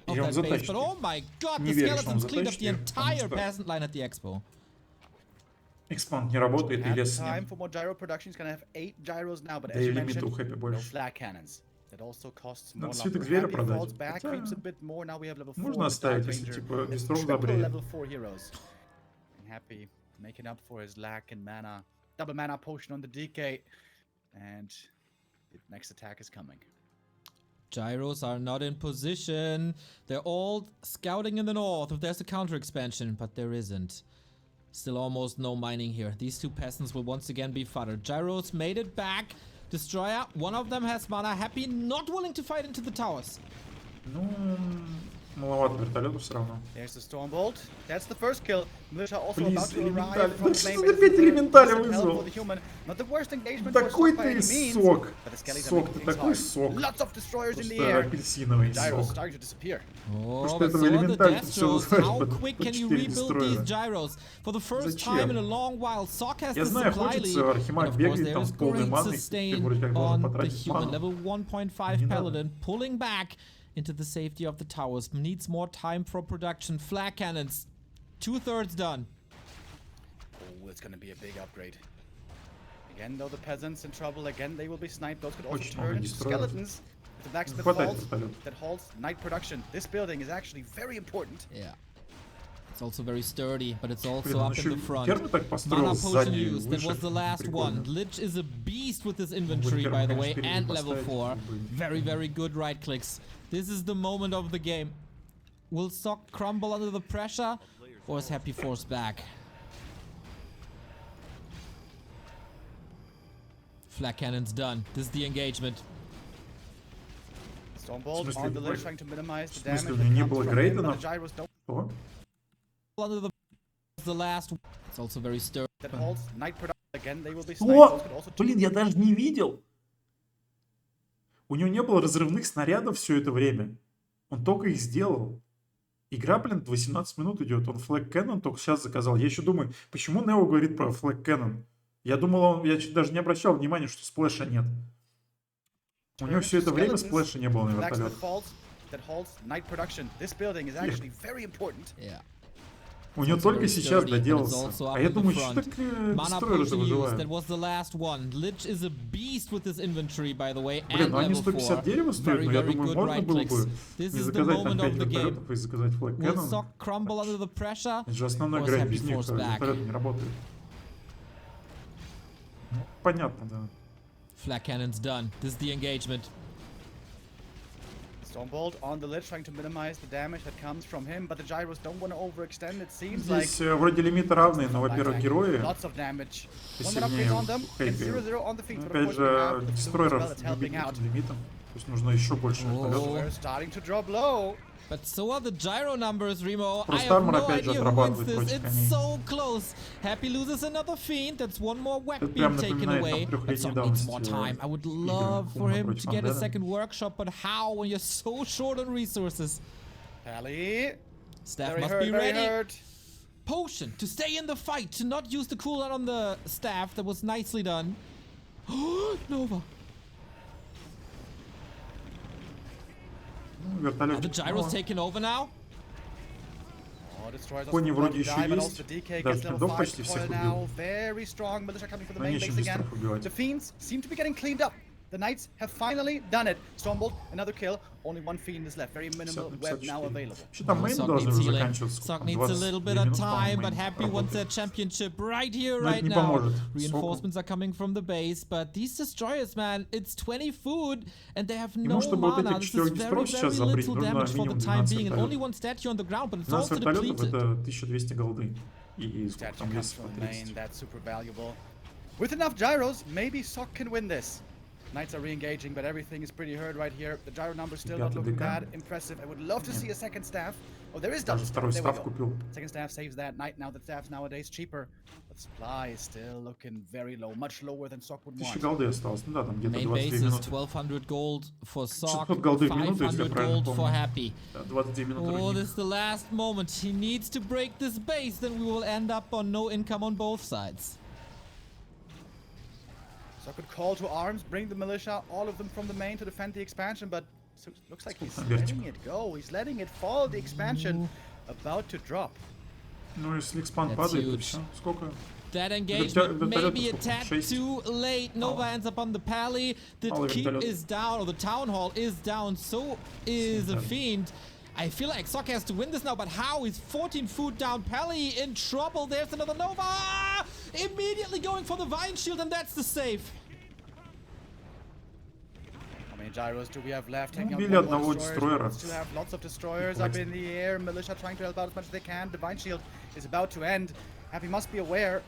of Или он that base. затащит But её. oh my god, Не the верю, что он Skeletons cleaned up затащит the её, потому entire что peasant line at the expo. экспанд не работает и Have лес time нет. for more gyro production. He's gonna have 8 gyros now, but Да as и you лимит у mentioned, Хэппи no больше. flag cannons. That also costs more Надо свиток lumber. зверя Happy продать. falls back, Хотя creeps a bit more. Now we have level 4 можно with оставить, Dark если Ranger. типа That's дистров triple добрее. level 4 heroes. And Happy making up for his lack in mana. Double mana potion on the DK. And the next attack is coming. Gyros are not in position. They're all scouting in the north if there's a counter expansion, but there isn't. Still almost no mining here. These two peasants will once again be fodder. Gyros made it back. Destroyer, one of them has mana. Happy not willing to fight into the towers. Ну, маловато вертолетов все равно. There's the Stormbolt. That's the first kill. Militia also Please, about to элементаль. arrive from Да the что main ты base. опять элементаля Some help вызвал? for the human. Not the worst engagement for Такой Sok by ты any means, сок. but the skellies are Сок, making ты things такой hard. сок. Lots of destroyers in the Просто air. апельсиновый Gyros сок. starting to disappear. Oh, что but это so are the элементаль, ты всё Destros. вызываешь How под- quick под can you 4 rebuild these дестройера? gyros? For the first Зачем? time in a long while, Sok has Я the знаю, supply хочется, lead. Архимаг And of course, бегает there там is с полной great маной, ты sustain вроде как должен on the потратить human. ману. Level 1.5 Не надо. Paladin pulling back into the safety of the towers. Needs more time for production. Flag cannons, 2/3 done. Oh, it's gonna be a big upgrade. Again, though, the peasants in trouble. Again, they will be sniped. Those could also Очень turn много into дестройеров. skeletons. If the blacksmith Хватает falls, вертолетов. that halts night production. This building is actually very important. Yeah. It's also very sturdy, but it's also Блин, он up in еще the front. термин так построил Mana potion сзади used. That выше. was the last one. Прикольно. Lich is a beast with his inventory, Термин, by the конечно, way, впереди and level поставить, 4. чтобы- Very, very good right clicks. This is the moment of the game. Will Sok crumble under the pressure, or is Happy forced back? Flag cannon's done. This is the engagement. Stormbolt В смысле, on the lich, грейд? trying to minimize the В damage. смысле, у that него не comes было from грейда him, на- but the gyros don't. Что? Under the last. It's also very sturdy. That halts night production. Again, they will be sniped. О! Those could also Блин, я даже не видел. У него не было разрывных снарядов все это время. Он только их сделал. Игра, блин, 18 минут идет. Он флэг Кэннон только сейчас заказал. Я еще думаю, почему Нео говорит про флэг Кэннон? Я думал, я чуть даже не обращал внимания, что сплэша нет. У него все это время сплэша не было на blacksmith вертолете. falls. That halts night production. This building is actually very important. Yeah. У него только сейчас sturdy, but it's доделался. also А up я in the думаю, что front. так Mana дестройеры potion used. выживают. That was the last one. Lich is a beast with his inventory, by the way, Блин, and ну они level 150 4. дерева стоят, Very, но я very думаю, good можно right было clicks. бы This не is the заказать там moment 5 of the game. вертолетов и заказать флэг Will Кэннон. Sok crumble under the pressure? Это же основной or is грейд, Happy без них forced back? вертолеты не работают. Ну, понятно, да. Flag cannon's done. This is the engagement. Stormbolt on the ledge, trying to minimize the damage that comes from him, but the gyros don't want to overextend. It seems like Здесь вроде лимиты равные, но, во-первых, герои lots of damage. One посильнее upgrade on them, в and Хэппи. 0-0 on the feet, Но, but of опять course we have же, the дестройеров well that's не helping бить out. этим лимитом. То есть нужно еще больше вертолетов. We're starting to drop low. But so are the gyro numbers, Remo. I Просто have армор no опять же idea who wins отрабатывает this. против It's коней. so close. Happy loses another fiend. That's one more whack Это being прям taken напоминает away. там But трехлетней Sok needs давности more time. I would игры love for Хумана him против to get a Undead. second workshop, but how when you're so short on resources? Pally. Staff Very must hurt, be very ready. hurt. Potion to stay in the fight, to not use the cooldown on the staff. That was nicely done. Nova. Ну, Are the вертолетик. gyros taking over now? Oh, destroyers Кони also вроде die, еще but есть. also the DK Даже gets level финдов 5 почти всех spoil убил. now. Very strong militia coming from the Но main нечем base без again. страх убивать. The fiends seem to be getting cleaned up. The knights have finally done it. Stormbolt, another kill. Only one fiend is left. Very minimal 50 web now 54. available. Вообще там мейн Sok должны needs уже healing. заканчиваться. Sok Сколько? needs a 22 little bit of минут, time, по-моему, but мейн Happy wants that работает. championship right here, Но это right не now. поможет Reinforcements are coming from the base, but these destroyers, man, it's 20 food, and they have no Ему, чтобы вот mana. этих This is 4 very, дестройеров сейчас very забрить, little нужно damage for the минимум time 12 being, and only вертолетов. one statue on the ground, but it's 12 also вертолетов depleted. это 1200 голды. И сколько Statue там comes весит? from По the main. 30. That's super valuable. With enough gyros, maybe Sok can win this. Knights are re-engaging, but everything is pretty hurt right here. The gyro number still not Ребята, looking ДК. bad. Impressive. I would love to see a second staff. Oh, there is double Даже staff. второй There we став go. купил. Second staff saves that knight. Now the staff's nowadays cheaper. But supply is still looking very low. Much lower than Sok would 1000 want. голды осталось. Ну да, там где-то Main 22 base is минуты. 1200 gold for Sok, 600 голды в минуту, если я 500 правильно gold for помню. Happy. Да, 22 минуты Oh, рудник. this is the last moment. He needs to break this base, then we will end up on no income on both sides. Sok could call to arms, bring the militia, all of them from the main to defend the expansion, but so looks like he's Сколько letting it go. He's letting it fall. The expansion about to drop. Ну, если экспанд That's падает, то huge. все. Сколько? That engagement may вертолет be a сколько? tad 6? too late. Nova ends up on the pally. The Мало keep вертолетов. is down, or the town hall is down. So is the fiend. I feel like Sok has to win this now, but how? He's 14 food down. Pally in trouble. There's another Nova. Immediately going for the Vine Shield, and that's the save. How many gyros do we have left? Taking out убили one more одного destroyers. дестройера. We still have lots of destroyers up in the air. Militia trying to help out as much as they can. Divine Shield is about to end. Happy must be aware.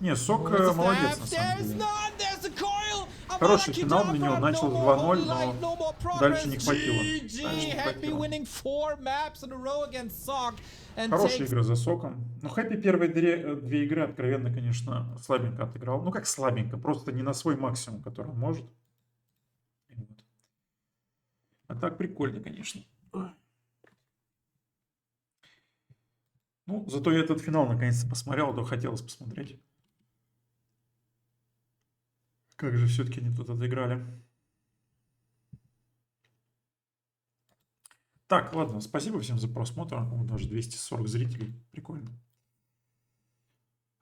Не, Сок There's a молодец, на staff. самом There's деле. none. There's the coil. Хороший Avada финал для него. Kedavra. Начал No с more 2-0, holy но light, no more дальше не progress. хватило. GG. Дальше не Happy хватило. winning 4 maps in a row against Sok. And Хорошая takes игра за Соком. Но Хэппи первые две игры откровенно, конечно, слабенько отыграл. Ну как слабенько, просто не на свой максимум, который он может. И вот. А так прикольно, конечно. Ну, зато я этот финал наконец-то посмотрел, а то хотелось посмотреть. Как же все-таки они тут отыграли. Так, ладно, спасибо всем за просмотр. Даже 240 зрителей. Прикольно.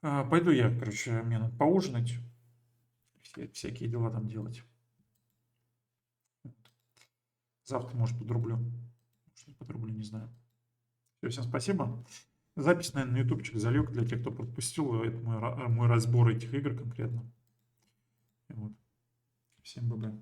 Пойду я, короче, мне надо поужинать. Всякие дела там делать. Завтра, может, подрублю. Может, не подрублю, не знаю. Все, всем спасибо. Запись, наверное, на ютубчик залег для тех, кто пропустил. Это мой разбор этих игр конкретно. Вот. Всем ББ.